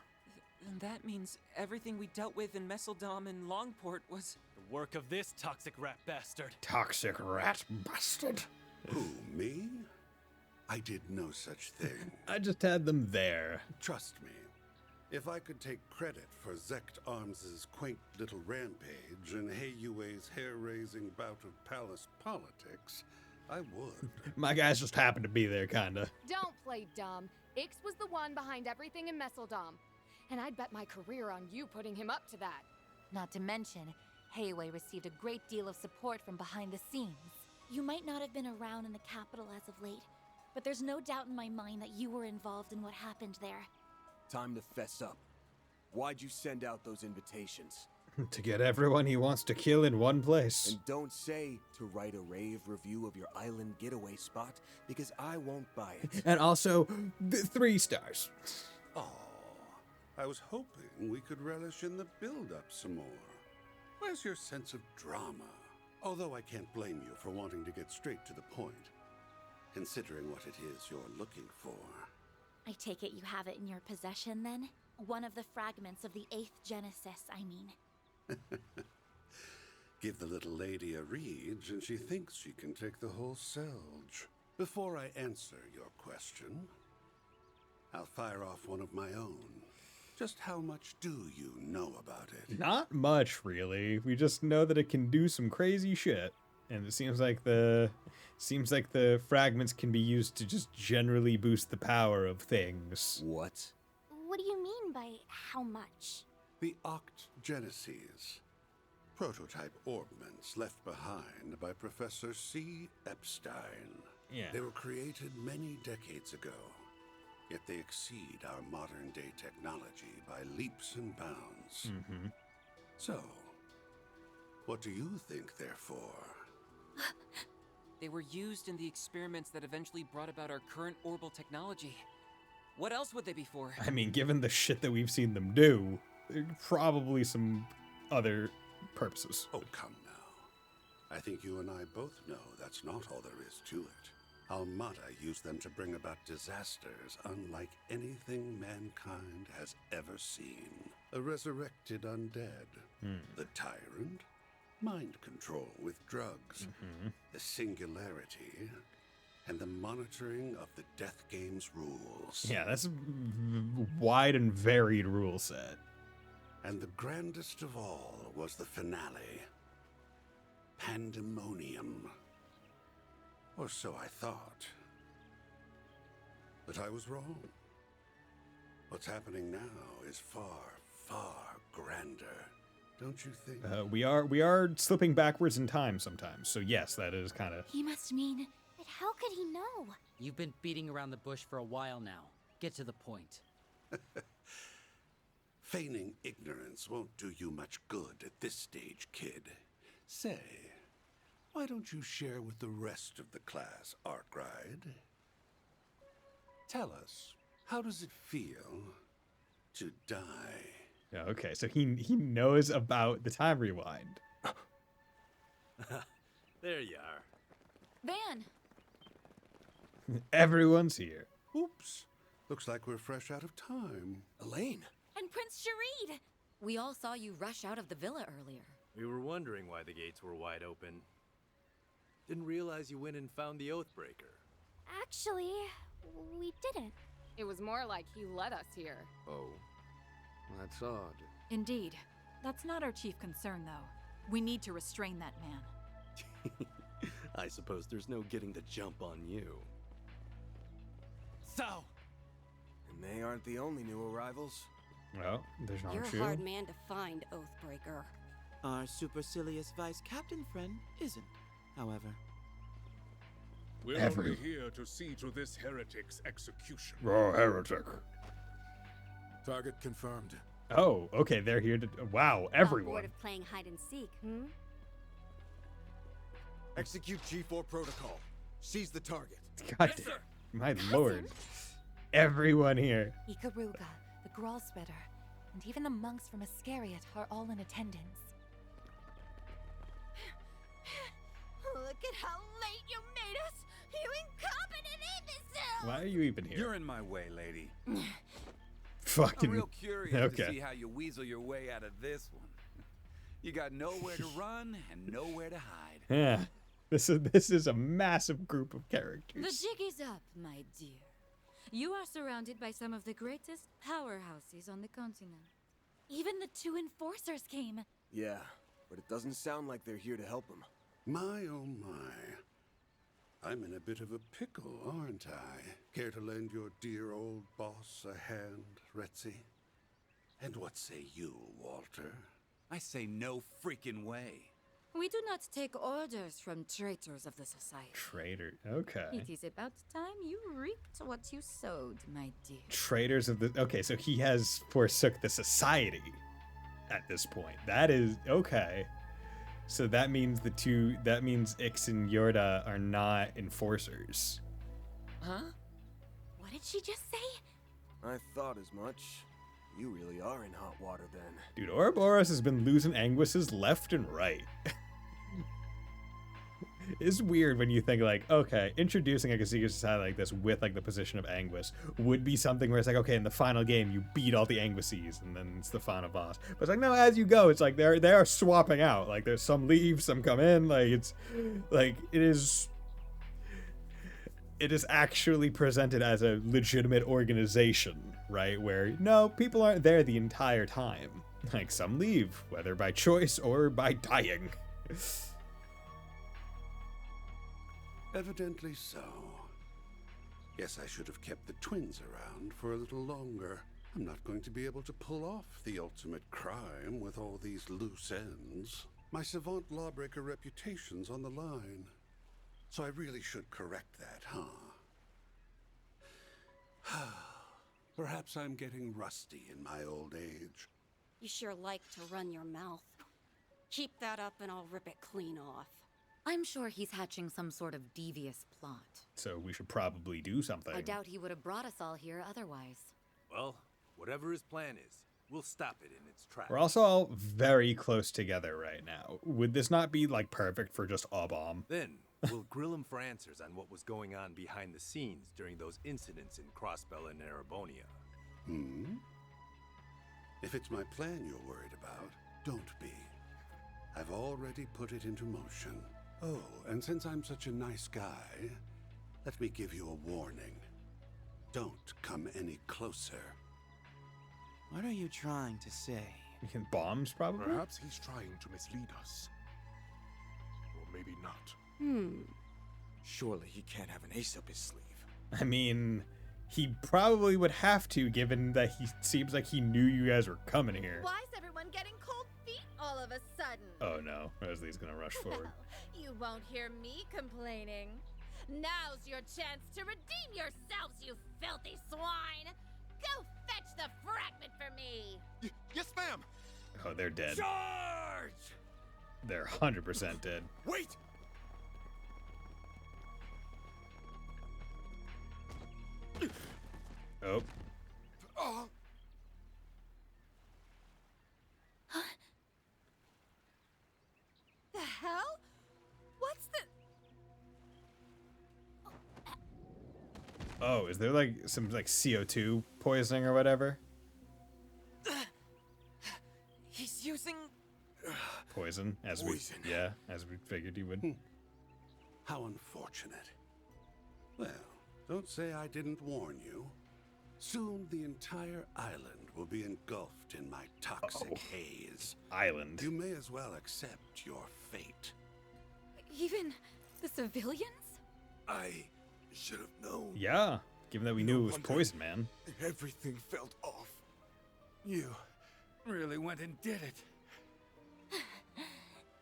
And that means everything we dealt with in Messeldom and Longport was...
The work of this toxic rat bastard.
Toxic rat bastard.
Who, me? I did no such thing.
I just had them there.
Trust me. If I could take credit for Zect Arms' quaint little rampage and Heiyue's hair-raising bout of palace politics, I would.
My guys just happened to be there, kinda.
Don't play dumb. Ix was the one behind everything in Messeldom. And I'd bet my career on you putting him up to that.
Not to mention, Heiyue received a great deal of support from behind the scenes.
You might not have been around in the capital as of late, but there's no doubt in my mind that you were involved in what happened there.
Time to fess up. Why'd you send out those invitations?
To get everyone he wants to kill in one place.
And don't say to write a rave review of your island getaway spot, because I won't buy it.
And also, 3 stars.
Oh, I was hoping we could relish in the build-up some more. Where's your sense of drama? Although I can't blame you for wanting to get straight to the point, considering what it is you're looking for.
I take it you have it in your possession, then? One of the fragments of the 8th Genesis, I mean.
Give the little lady a read, and she thinks she can take the whole Selge. Before I answer your question, I'll fire off one of my own. Just how much do you know about it?
Not much, really. We just know that it can do some crazy shit. And it seems like the fragments can be used to just generally boost the power of things.
What?
What do you mean by how much?
The Oct Genesis. Prototype orbments left behind by Professor C. Epstein.
Yeah.
They were created many decades ago, yet they exceed our modern-day technology by leaps and bounds.
Mm-hmm.
So, what do you think they're for?
They were used in the experiments that eventually brought about our current orbital technology. What else would they be for?
I mean, given the shit that we've seen them do, there's probably some other purposes.
Oh, come now. I think you and I both know that's not all there is to it. Almada used them to bring about disasters unlike anything mankind has ever seen. A resurrected undead, the tyrant, mind control with drugs, the singularity, and the monitoring of the Death Game's rules.
Yeah, that's a wide and varied rule set.
And the grandest of all was the finale. Pandemonium. Or so I thought. But I was wrong. What's happening now is far, far grander. Don't you think?
We are slipping backwards in time sometimes. So yes, that is kind of...
He must mean... But how could he know?
You've been beating around the bush for a while now. Get to the point.
Feigning ignorance won't do you much good at this stage, kid. Say, why don't you share with the rest of the class, Arkride? Tell us, how does it feel to die?
Yeah, okay, so he knows about the time rewind.
There you are.
Van!
Everyone's here.
Oops. Looks like we're fresh out of time.
Elaine!
And Prince Sharid!
We all saw you rush out of the villa earlier.
We were wondering why the gates were wide open. Didn't realize you went and found the Oathbreaker.
Actually, we didn't.
It was more like he led us here.
Oh, that's odd.
Indeed. That's not our chief concern, though. We need to restrain that man.
I suppose there's no getting the jump on you.
So!
And they aren't the only new arrivals.
Well, there's not
You're a hard man to find, Oathbreaker.
Our supercilious vice captain friend isn't, however.
We're only here to see to this heretic's execution.
Oh, heretic.
Target confirmed.
Oh, okay, they're here to... Wow, everyone.
Bored of playing hide and seek,
Execute G4 protocol. Seize the target.
God damn. My lord. Everyone here.
Ikaruga, the Gralspetter, and even the monks from Iscariot are all in attendance.
Look at how late you made us! You incompetent imbecile!
Why are you even here?
You're in my way, lady.
Fucking...
I'm real curious
okay.
to see how you weasel your way out of this one. You got nowhere to run and nowhere to hide.
Yeah. This is a massive group of characters.
The jig is up, my dear. You are surrounded by some of the greatest powerhouses on the continent.
Even the 2 enforcers came.
Yeah, but it doesn't sound like they're here to help him.
My, oh my. I'm in a bit of a pickle, aren't I? Care to lend your dear old boss a hand, Retzi? And what say you, Walter?
I say no freaking way.
We do not take orders from traitors of the society.
Traitor. Okay.
It is about time you reaped what you sowed, my dear.
Traitors of the. Okay, so he has forsook the society at this point. That is okay. So that means That means Ix and Yorda are not enforcers.
Huh? What did she just say?
I thought as much. You really are in hot water then.
Dude, Ouroboros has been losing Anguis's left and right. It's weird when you think like, okay, introducing like a secret society like this with like the position of Anguis would be something where it's like, okay, in the final game you beat all the Anguises and then it's the final boss. But it's like, no, as you go, it's like they are swapping out. Like there's some leave, some come in. Like it's like it is actually presented as a legitimate organization, right? Where no, people aren't there the entire time. Like some leave, whether by choice or by dying.
Evidently so. Guess I should have kept the twins around for a little longer. I'm not going to be able to pull off the ultimate crime with all these loose ends. My savant lawbreaker reputation's on the line. So I really should correct that, huh? Perhaps I'm getting rusty in my old age.
You sure like to run your mouth. Keep that up and I'll rip it clean off.
I'm sure he's hatching some sort of devious plot.
So we should probably do something.
I doubt he would have brought us all here otherwise.
Well, whatever his plan is, we'll stop it in its tracks.
We're also all very close together right now. Would this not be like perfect for just a bomb?
Then we'll grill him for answers on what was going on behind the scenes during those incidents in Crossbell and Erebonia.
If it's my plan you're worried about, don't be. I've already put it into motion. Oh, and since I'm such a nice guy, let me give you a warning. Don't come any closer.
What are you trying to say?
Bombs, probably?
Perhaps he's trying to mislead us. Or maybe not.
Surely he can't have an ace up his sleeve.
I mean, he probably would have to, given that he seems like he knew you guys were coming here.
Why is everyone getting cold feet all of a sudden?
Oh no, Leslie's gonna rush forward.
You won't hear me complaining. Now's your chance to redeem yourselves, you filthy swine! Go fetch the fragment for me!
Yes, ma'am!
Oh, they're dead.
Charge!
They're 100% dead.
Wait!
Oh.
Oh.
The hell? What's the...
Oh, is there like some like CO2 poisoning or whatever?
He's using...
Poison, as we figured he would.
How unfortunate. Well, don't say I didn't warn you. Soon the entire island will be engulfed in my toxic haze.
Island.
You may as well accept your fate.
Even the civilians?
I should have known.
Yeah, given that we knew it was poison, man.
Everything felt off. You really went and did it.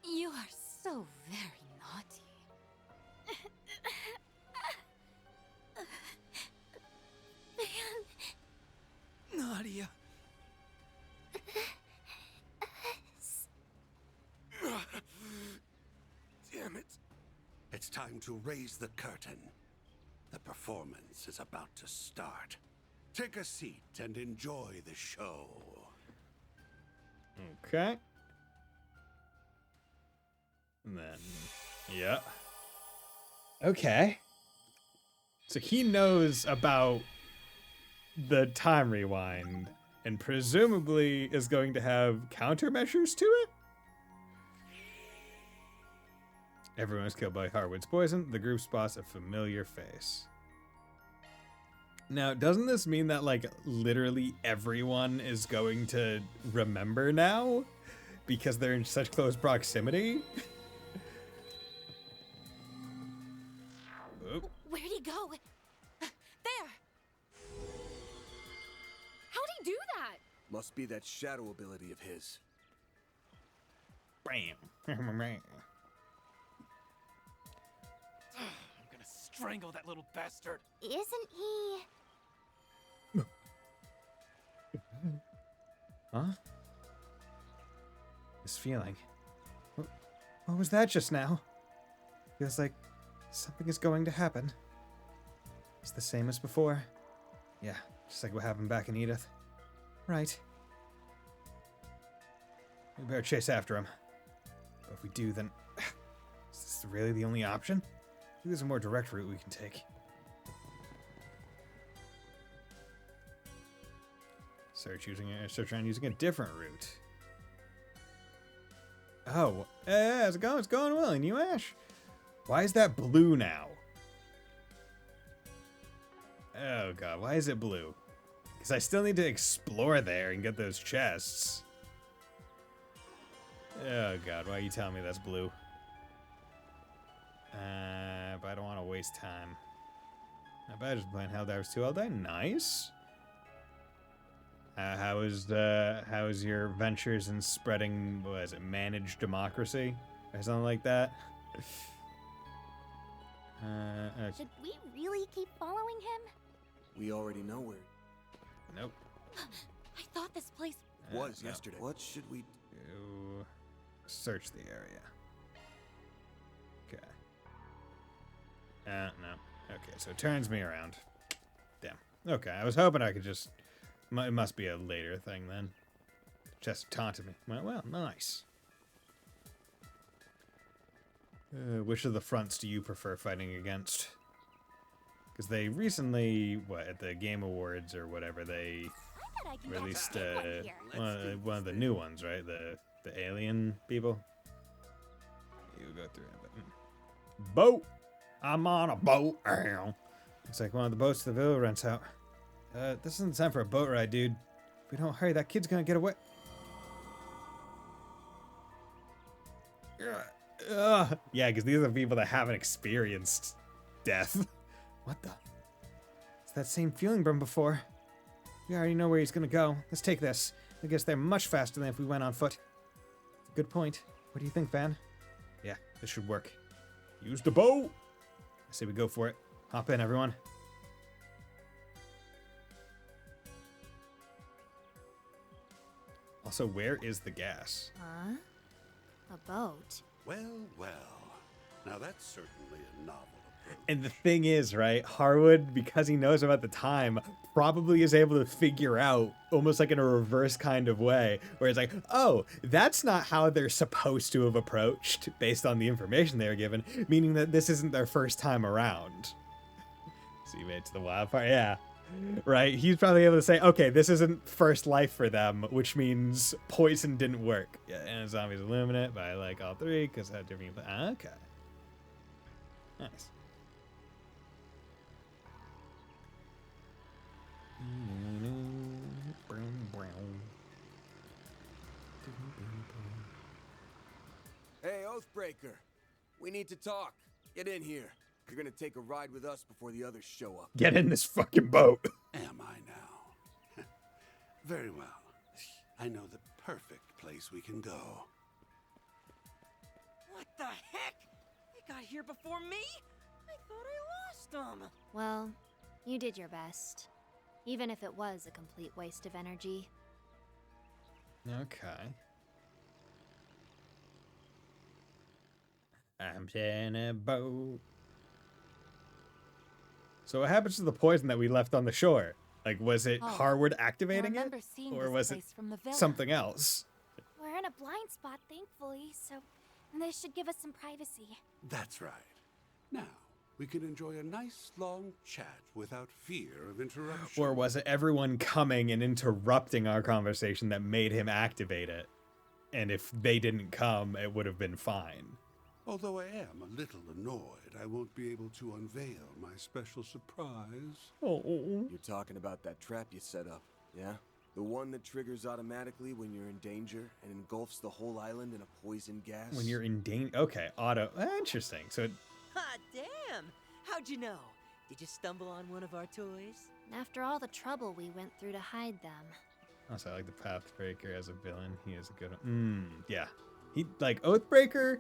You are so very naughty.
Nadia. Damn it.
It's time to raise the curtain. The performance is about to start. Take a seat and enjoy the show.
Okay. And then, yeah. Okay. So he knows about the time rewind and presumably is going to have countermeasures to it? Everyone is killed by Harwood's poison. The group spots a familiar face. Now, doesn't this mean that, like, literally everyone is going to remember now? Because they're in such close proximity? Oop.
Where'd he go? There! How'd he do that?
Must be that shadow ability of his.
Bam.
strangle that little bastard.
Isn't he...
Huh? This feeling. What was that just now? Feels like something is going to happen. It's the same as before. Yeah, just like what happened back in Edith. Right. We better chase after him. But if we do, then... is this really the only option? I think there's a more direct route we can take. Search around using a different route. Oh, how's it going? It's going well. And you, Ash? Why is that blue now? Oh god, why is it blue? Because I still need to explore there and get those chests. Oh god, why are you telling me that's blue? But I don't want to waste time. I bet just playing Helldivers 2 all day. Nice. How is your ventures in spreading, what is it, managed democracy? Or something like that?
Should we really keep following him?
We already know where.
Nope.
I thought this place
was yesterday. What should we
do? Search the area. Okay. No. Okay, so it turns me around. Damn. Okay, I was hoping I could just... It must be a later thing then. Just taunted me. Well, nice. Which of the fronts do you prefer fighting against? Because they recently, at the Game Awards or whatever, they released one of the new ones, right? The alien people. You go through it. But, boat! I'm on a boat. It's like one of the boats the villa rents out. This isn't time for a boat ride, dude. If we don't hurry, that kid's gonna get away. Yeah, because these are people that haven't experienced death. What the? It's that same feeling from before. We already know where he's gonna go. Let's take this. I guess they're much faster than if we went on foot. Good point. What do you think, Van? Yeah, this should work. Use the boat! I say we go for it. Hop in, everyone. Also, where is the gas?
Huh? A boat?
Well, well. Now that's certainly a novel approach.
And the thing is, right, Harwood, because he knows about the time, probably is able to figure out, almost like in a reverse kind of way, where it's like, oh, that's not how they're supposed to have approached, based on the information they were given, meaning that this isn't their first time around. So you made it to the wildfire? Yeah. Right, he's probably able to say, okay, this isn't first life for them, which means poison didn't work. Yeah, and zombies illuminate, but I like all three because how different. Okay, nice.
Hey, Oathbreaker, we need to talk. Get in here. You're gonna take a ride with us before the others show up.
Get in this fucking boat.
Am I now? Very well. I know the perfect place we can go.
What the heck? They got here before me? I thought I lost them.
Well, you did your best. Even if it was a complete waste of energy.
Okay. I'm in a boat. So what happens to the poison that we left on the shore? Like, was it Harwood activating it? Or was it something else?
We're in a blind spot, thankfully, so this should give us some privacy.
That's right. Now, we can enjoy a nice long chat without fear of interruption.
Or was it everyone coming and interrupting our conversation that made him activate it? And if they didn't come, it would have been fine.
Although I am a little annoyed, I won't be able to unveil my special surprise.
You're talking about that trap you set up, yeah? The one that triggers automatically when you're in danger and engulfs the whole island in a poison gas?
When you're in danger? Okay, auto. Interesting. So,
Hot damn! How'd you know? Did you stumble on one of our toys?
After all the trouble we went through to hide them.
also, I like the Pathbreaker as a villain. He is a good one. Yeah. He like Oathbreaker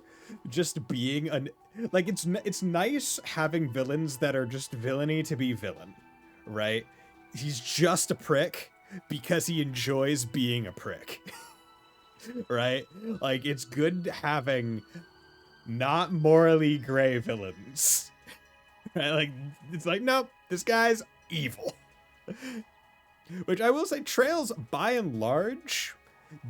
just being an like it's nice having villains that are just villainy to be villain, right? He's just a prick because he enjoys being a prick. Right? Like it's good having not morally gray villains. Right? Like it's like, nope, this guy's evil. Which I will say Trails by and large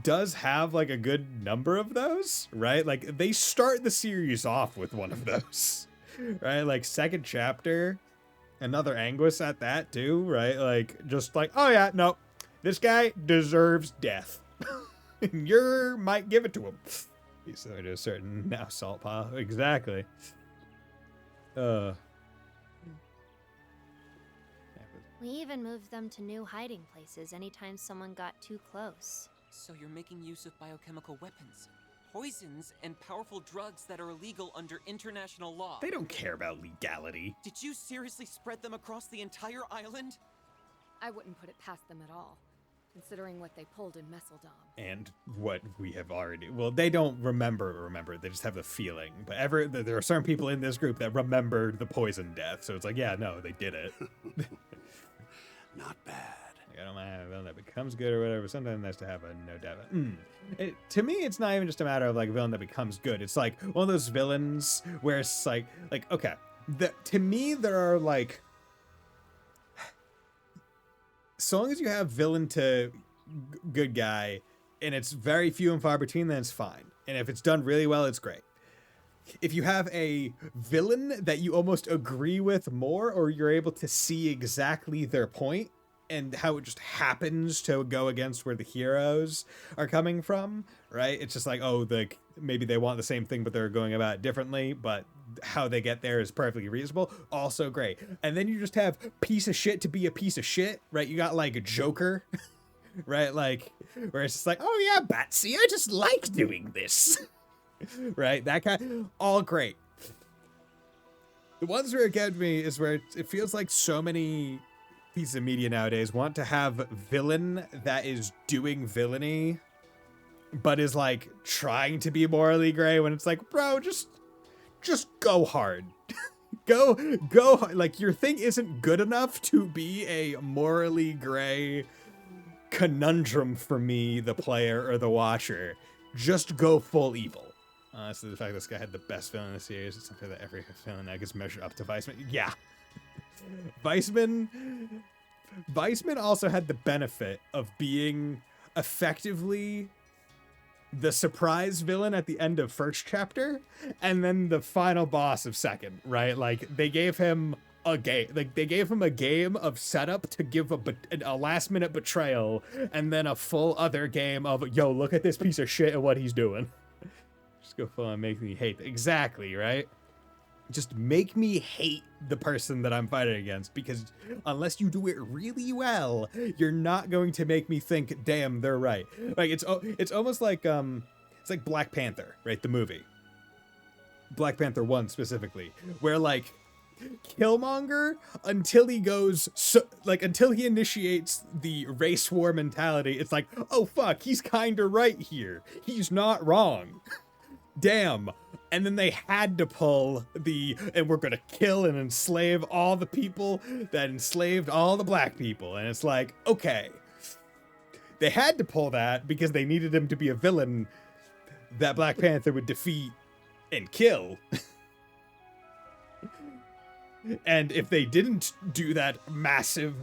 does have like a good number of those, right? Like they start the series off with one of those. Right? Like second chapter, another Anguis at that too, right? Like just like, oh yeah, no, this guy deserves death. You might give it to him. He's similar to a certain now salt pile. Exactly.
We even moved them to new hiding places anytime someone got too close.
So you're making use of biochemical weapons, poisons, and powerful drugs that are illegal under international law.
They don't care about legality.
Did you seriously spread them across the entire island?
I wouldn't put it past them at all, considering what they pulled in Messeldom.
And what we have already... Well, they don't remember. They just have the feeling. But there are certain people in this group that remembered the poison death. So it's like, yeah, no, they did it.
Not bad.
I don't mind a villain that becomes good or whatever. Sometimes nice to have a no doubt. To me, it's not even just a matter of like a villain that becomes good. It's like one of those villains where it's like okay. To me, there are like... So long as you have villain to good guy, and it's very few and far between, then it's fine. And if it's done really well, it's great. If you have a villain that you almost agree with more, or you're able to see exactly their point and how it just happens to go against where the heroes are coming from, right? It's just like, oh, maybe they want the same thing, but they're going about it differently, but how they get there is perfectly reasonable. Also great. And then you just have piece of shit to be a piece of shit, right? You got like a Joker, right? Like, where it's just like, oh yeah, Batsy, I just like doing this. Right? That kind, all great. The ones where it gets me is where it feels like so many pieces of media nowadays want to have villain that is doing villainy, but is like trying to be morally gray when it's like, bro, just go hard. go hard. Like your thing isn't good enough to be a morally gray conundrum for me, the player or the watcher. Just go full evil. So the fact this guy had the best villain in the series, it's something that every villain now gets measured up to Weissman. Yeah. Weissman also had the benefit of being effectively the surprise villain at the end of first chapter, and then the final boss of second, right? Like they gave him a game, of setup to give a last minute betrayal, and then a full other game of, yo, look at this piece of shit and what he's doing. Just go full and make me hate. Exactly, right? Just make me hate the person that I'm fighting against, because unless you do it really well, you're not going to make me think, damn, they're right. Like it's almost like it's like Black Panther, right? The movie. Black Panther 1 specifically, where like Killmonger, until he initiates the race war mentality, it's like, oh fuck, he's kinda right here. He's not wrong. Damn. And then they had to pull and we're gonna kill and enslave all the people that enslaved all the black people. And it's like, okay. They had to pull that because they needed him to be a villain that Black Panther would defeat and kill. And if they didn't do that massive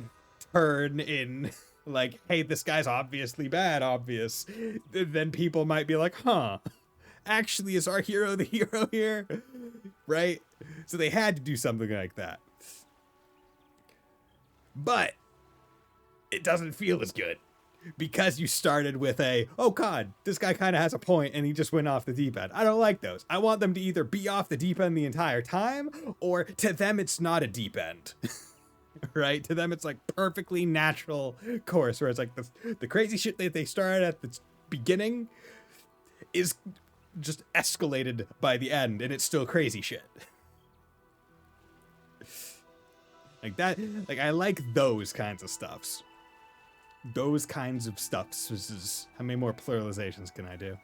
turn in, like, hey, this guy's obviously bad, then people might be like, huh, actually, is our hero the hero here? Right? So they had to do something like that. But it doesn't feel as good because you started with oh god, this guy kind of has a point and he just went off the deep end. I don't like those. I want them to either be off the deep end the entire time, or to them it's not a deep end. Right? To them it's like perfectly natural course, where it's like the crazy shit that they started at the beginning is just escalated by the end, and it's still crazy shit. Like that, like I like those kinds of stuffs. Those kinds of stuffs. How many more pluralizations can I do?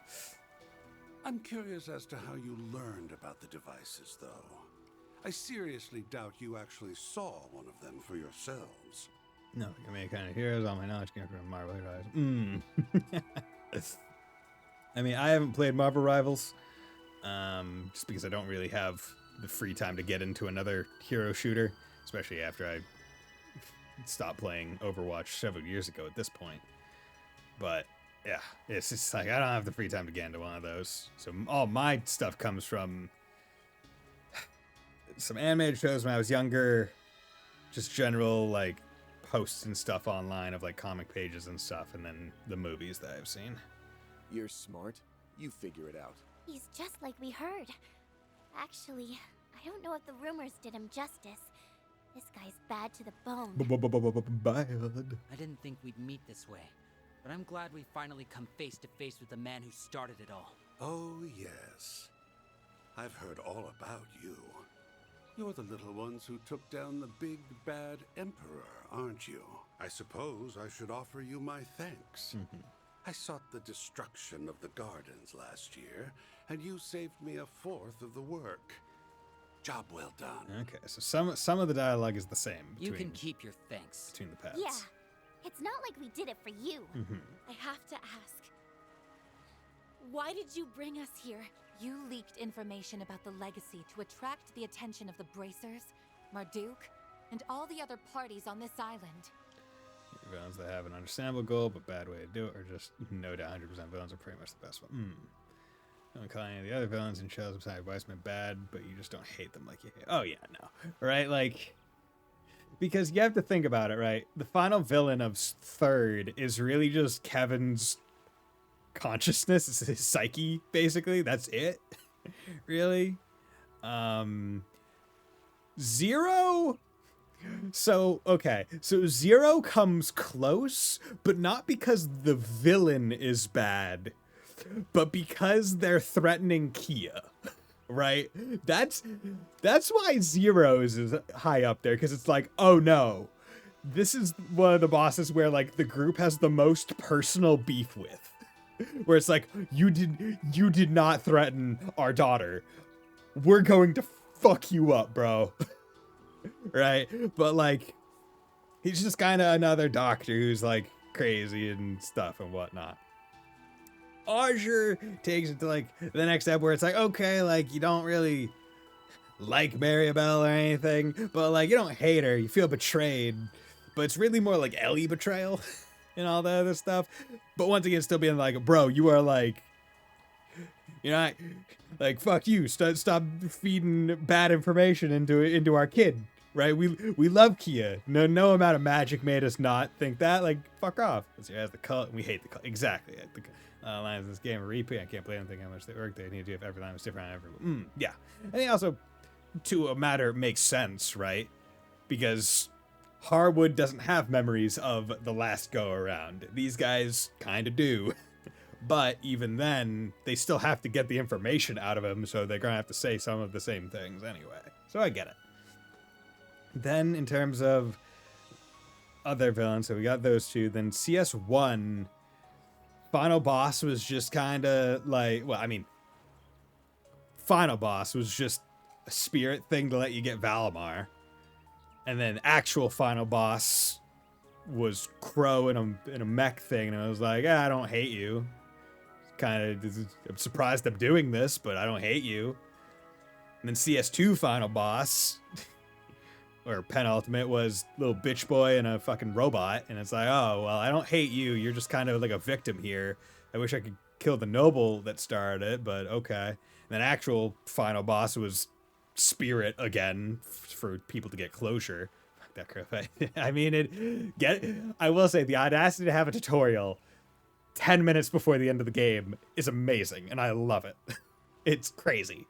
I'm curious as to how you learned about the devices, though. I seriously doubt you actually saw one of them for yourselves.
No, I mean, kind of heroes. All my knowledge came from Marvel Heroes. I mean, I haven't played Marvel Rivals, just because I don't really have the free time to get into another hero shooter, especially after I stopped playing Overwatch several years ago at this point. But yeah, it's just like I don't have the free time to get into one of those. So all my stuff comes from some animated shows when I was younger, just general like posts and stuff online of like comic pages and stuff, and then the movies that I've seen.
You're smart. You figure it out.
He's just like we heard. Actually, I don't know if the rumors did him justice. This guy's bad to the bone.
Bad.
I didn't think we'd meet this way, but I'm glad we finally come face to face with the man who started it all.
Oh, yes. I've heard all about you. You're the little ones who took down the big bad emperor, aren't you? I suppose I should offer you my thanks. I sought the destruction of the gardens last year, and you saved me a fourth of the work. Job well done.
Okay, so some of the dialogue is the same.
You can keep your thanks.
Between the pets.
Yeah, it's not like we did it for you.
I have to ask, why did you bring us here? You leaked information about the legacy to attract the attention of the Bracers, Marduk, and all the other parties on this island.
Villains that have an understandable goal but bad way to do it, or just no doubt 100% villains are pretty much the best one. Don't call any of the other villains in shows beside Bison bad, but you just don't hate them like you hate. Oh yeah, no, right? Like, because you have to think about it, right? The final villain of Third is really just Kevin's consciousness, it's his psyche, basically. That's it, really. Zero. So, okay, so Zero comes close, but not because the villain is bad, but because they're threatening Kia, right? That's why Zero is high up there, because it's like, oh no, this is one of the bosses where, like, the group has the most personal beef with, where it's like, you did not threaten our daughter. We're going to fuck you up, bro. Right? But like, he's just kind of another doctor who's like crazy and stuff and whatnot. Azure takes it to like the next step where it's like, okay, like you don't really like Maribel or anything, but like you don't hate her, you feel betrayed, but it's really more like Ellie betrayal and all the other stuff. But once again, still being like, bro, you are like, you're not like, fuck you, stop feeding bad information into our kid, right? We love Kia. No amount of magic made us not think that. Like, fuck off. It has the cult, and we hate the cult. Exactly. The lines in this game are repeat. I can't play anything how much they work. They need to do if every line was different on every. Yeah. I think also, to a matter, makes sense, right? Because Harwood doesn't have memories of the last go around. These guys kind of do. But even then, they still have to get the information out of him, so they're going to have to say some of the same things anyway. So I get it. Then, in terms of other villains, so we got those two. Then CS1, final boss was just kind of like, well, I mean, final boss was just a spirit thing to let you get Valimar. And then actual final boss was Crow in a mech thing, and I was like, I don't hate you. I'm surprised I'm doing this, but I don't hate you. And then CS2 final boss, or penultimate, was little bitch boy and a fucking robot, and it's like, oh, well, I don't hate you, you're just kind of like a victim here. I wish I could kill the noble that started it, but okay. And then actual final boss was Spirit again, for people to get closure. Fuck that crap. I mean, I will say, the audacity to have a tutorial 10 minutes before the end of the game is amazing, and I love it. It's crazy.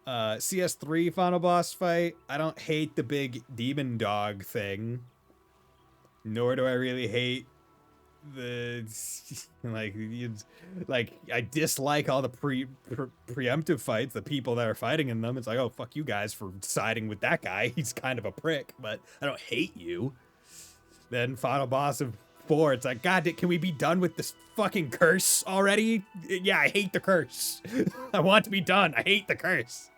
CS3 final boss fight. I don't hate the big demon dog thing. Nor do I really hate the I dislike all the preemptive fights, the people that are fighting in them. It's like, oh, fuck you guys for siding with that guy. He's kind of a prick, but I don't hate you. Then final boss of 4. It's like, God, can we be done with this fucking curse already? Yeah, I hate the curse. I want to be done. I hate the curse.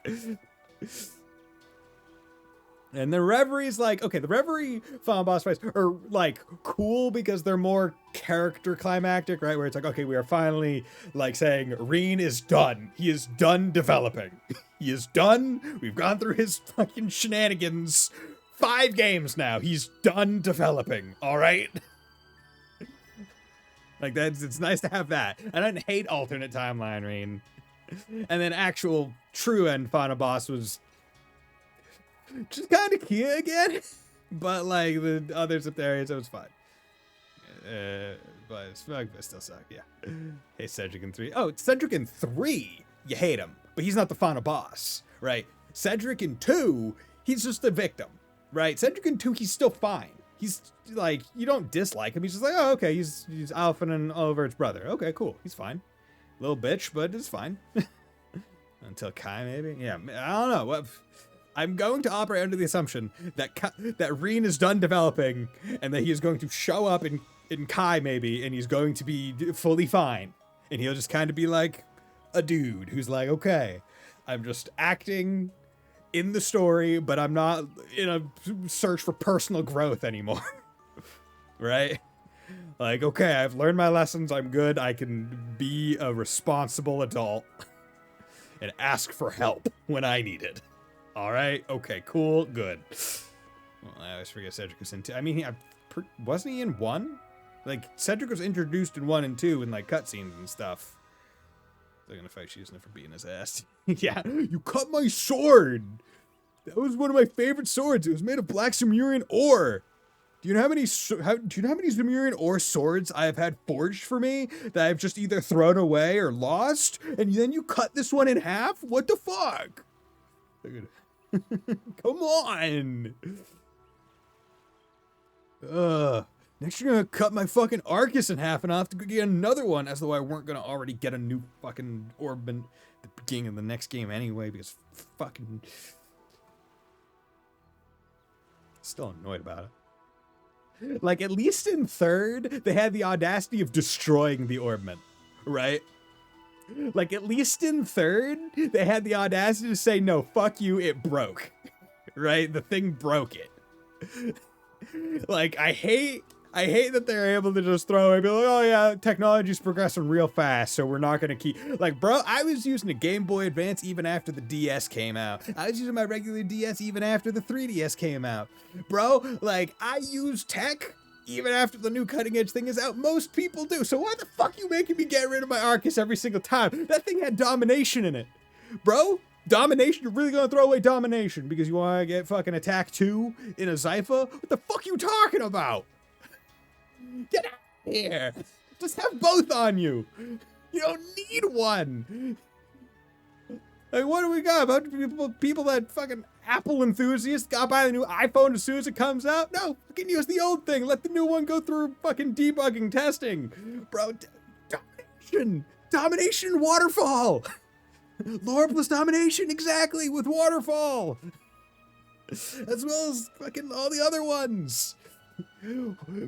And the Reverie's like, okay, the Reverie final boss fights are like cool because they're more character climactic, right? Where it's like, okay, we are finally like saying Reen is done. He is done developing. He is done. We've gone through his fucking shenanigans 5 games now. He's done developing. All right. Like it's nice to have that. I didn't hate alternate timeline Reen. And then actual true end final boss was just kind of cute again, but like the other zip areas, it was fine. But it still sucked, yeah. Hey, Cedric in 3. Oh, Cedric in 3, you hate him, but he's not the final boss, right? Cedric in 2, he's just a victim, right? Cedric in 2, he's still fine. He's like, you don't dislike him. He's just like, oh, okay, he's Alphen and Oliver's brother. Okay, cool, he's fine. Little bitch, but it's fine. Until Kai, maybe? Yeah, I don't know. What? I'm going to operate under the assumption that Reen is done developing and that he is going to show up in Kai maybe, and he's going to be fully fine. And he'll just kind of be like a dude who's like, okay, I'm just acting in the story, but I'm not in a search for personal growth anymore. Right? Like, okay, I've learned my lessons. I'm good. I can be a responsible adult and ask for help when I need it. All right. Okay. Cool. Good. Well, I always forget Cedric was in 2. I mean, wasn't he in 1? Like, Cedric was introduced in 1 and 2 in like cutscenes and stuff. They're gonna fight Shizuna for beating his ass. Yeah, you cut my sword. That was one of my favorite swords. It was made of black Sumerian ore. Do you know how many Sumerian ore swords I have had forged for me that I've just either thrown away or lost? And then you cut this one in half? What the fuck? Come on. Next you're gonna cut my fucking Arcus in half and I'll have to go get another one, as though I weren't gonna already get a new fucking orb in the beginning of the next game anyway, because fucking... Still annoyed about it. Like, at least in 3rd, they had the audacity of destroying the orbment, right? Like, at least in 3rd, they had the audacity to say, no, fuck you, it broke. Right? The thing broke it. Like, I hate that they're able to just throw away and be like, oh yeah, technology's progressing real fast, so we're not gonna keep... Like, bro, I was using a Game Boy Advance even after the DS came out. I was using my regular DS even after the 3DS came out. Bro, like, I use tech even after the new cutting edge thing is out. Most people do. So why the fuck you making me get rid of my Arcus every single time? That thing had domination in it. Bro, domination? You're really gonna throw away domination because you wanna get fucking attack 2 in a Zypha? What the fuck you talking about? Get out of here. Just have both on you. You don't need one. Like, what do we got? A bunch of people that fucking Apple enthusiasts got by the new iPhone as soon as it comes out? No, fucking use the old thing. Let the new one go through fucking debugging testing. Bro, domination. Domination waterfall. Lore plus domination, exactly, with waterfall. As well as fucking all the other ones.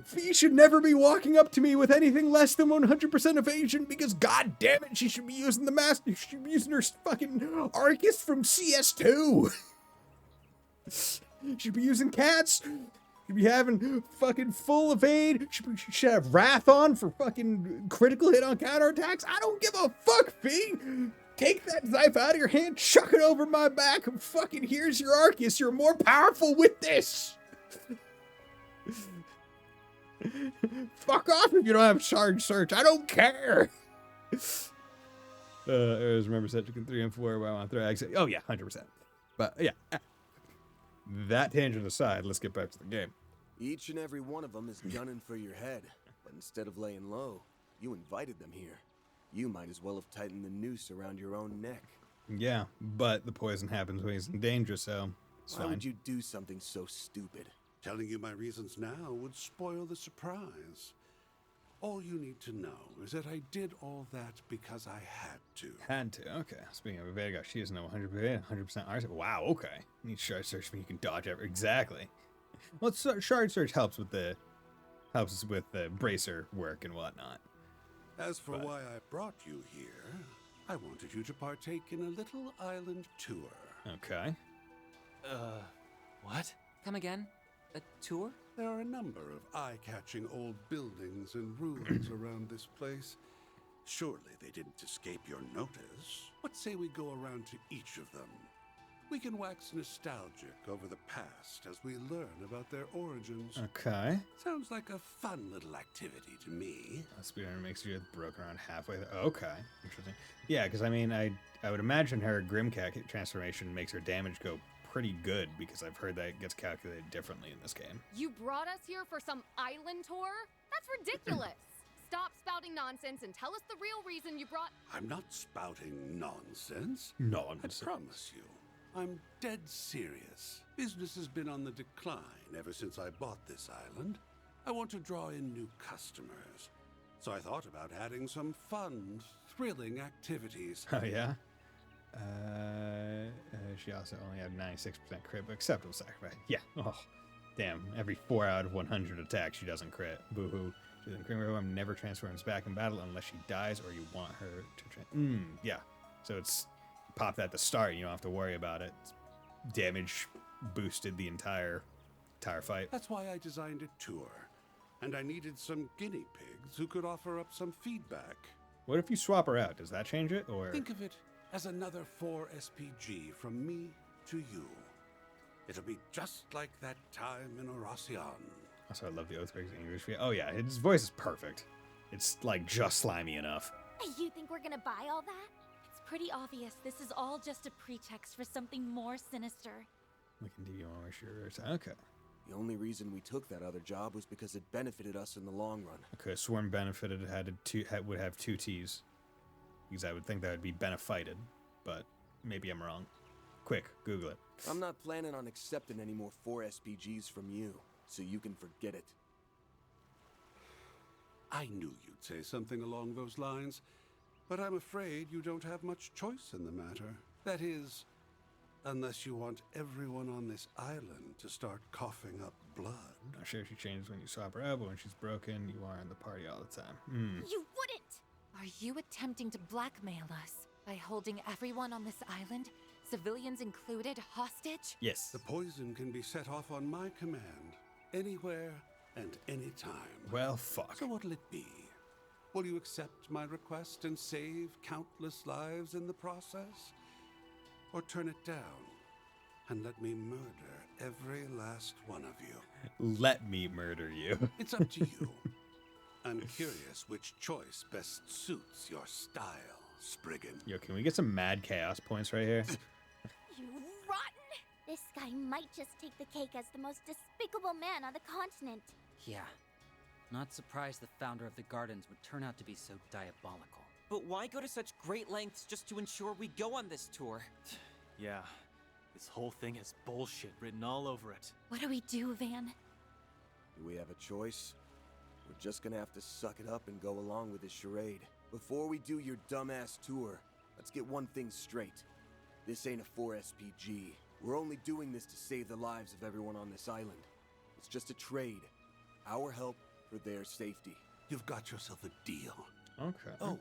Fee should never be walking up to me with anything less than 100% evasion because, god damn it, she should be using the master. She should be using her fucking Arcus from CS2. She'd be using cats. She'd be having fucking full evade. She should have Wrath on for fucking critical hit on counterattacks. I don't give a fuck, Fee. Take that knife out of your hand, chuck it over my back, and fucking here's your Arcus. You're more powerful with this. Fuck off if you don't have charge search. I don't care. I always remember Cedric in 3 and 4 where I want to throw exit. Oh yeah, 100%. But yeah, that tangent aside, let's get back to the game.
Each and every one of them is gunning for your head, but instead of laying low, you invited them here. You might as well have tightened the noose around your own neck.
Yeah, but the poison happens when he's in danger, so it's fine.
Why would you do something so stupid?
Telling you my reasons now would spoil the surprise. All you need to know is that I did all that because I had to.
Had to, okay. Speaking of evade, she doesn't know 100% RC. Wow, okay. Need shard search when you can dodge ever. Exactly. Well, shard search helps with the helps us with the bracer work and whatnot.
As for why I brought you here, I wanted you to partake in a little island tour.
Okay.
What? Come again? A tour?
There are a number of eye-catching old buildings and ruins around this place. Surely they didn't escape your notice. What say we go around to each of them? We can wax nostalgic over the past as we learn about their origins.
Okay.
Sounds like a fun little activity to me.
Speedrunner makes you broken around halfway. Okay, interesting. Yeah, because I mean, I would imagine her Grimcat transformation makes her damage go pretty good, because I've heard that it gets calculated differently in this game.
You brought us here for some island tour? That's ridiculous. Stop spouting nonsense and tell us the real reason you brought...
I'm not spouting nonsense.
Nonsense.
I promise you. I'm dead serious. Business has been on the decline ever since I bought this island. I want to draw in new customers. So I thought about adding some fun, thrilling activities.
Oh, yeah? She also only had 96% crit, but acceptable sacrifice. Yeah. Oh, damn. Every 4 out of 100 attacks, she doesn't crit. Boo-hoo. She doesn't crit. Never transforms back in battle unless she dies or you want her to... yeah. So it's... Pop that at the start, you don't have to worry about it. Damage boosted the entire fight.
That's why I designed a tour. And I needed some guinea pigs who could offer up some feedback.
What if you swap her out? Does that change it, or...?
Think of it as another 4 SPG from me to you. It'll be just like that time in Oracion.
Also, I love the Oathbreaker's English. Oh yeah, his voice is perfect. It's like just slimy enough.
You think we're gonna buy all that?
It's pretty obvious this is all just a pretext for something more sinister.
We can do you want to sure. Okay.
The only reason we took that other job was because it benefited us in the long run.
Okay, Swarm benefited would have 2 T's. Because I would think that would be benefited, but maybe I'm wrong. Quick, Google it.
I'm not planning on accepting any more 4 SPGs from you, so you can forget it.
I knew you'd say something along those lines, but I'm afraid you don't have much choice in the matter. That is, unless you want everyone on this island to start coughing up blood.
Not sure if she changes when you swap her out, but when she's broken, you are in the party all the time.
You wouldn't!
Are you attempting to blackmail us by holding everyone on this island, civilians included, hostage?
Yes.
The poison can be set off on my command, anywhere and anytime.
Well, fuck.
So what'll it be? Will you accept my request and save countless lives in the process? Or turn it down and let me murder every last one of you?
Let me murder you.
It's up to you. I'm curious which choice best suits your style, Spriggan.
Yo, can we get some mad chaos points right here?
You rotten! This guy might just take the cake as the most despicable man on the continent.
Yeah. Not surprised the founder of the Gardens would turn out to be so diabolical.
But why go to such great lengths just to ensure we go on this tour?
Yeah. This whole thing has bullshit written all over it.
What do we do, Van?
Do we have a choice? We're just gonna have to suck it up and go along with this charade. Before we do your dumbass tour, let's get one thing straight. This ain't a 4 SPG. We're only doing this to save the lives of everyone on this island. It's just a trade. Our help for their safety.
You've got yourself a deal.
Okay.
Oh,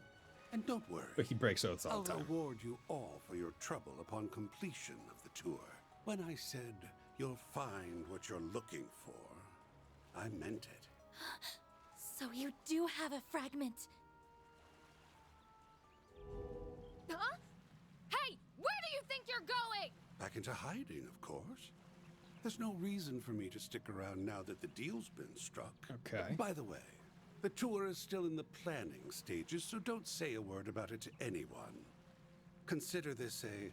and don't worry.
But he breaks oaths all the time.
I'll reward you all for your trouble upon completion of the tour. When I said you'll find what you're looking for, I meant it.
So you do have a fragment.
Huh? Hey, where do you think you're going?
Back into hiding, of course. There's no reason for me to stick around now that the deal's been struck.
Okay.
By the way, the tour is still in the planning stages, so don't say a word about it to anyone. Consider this a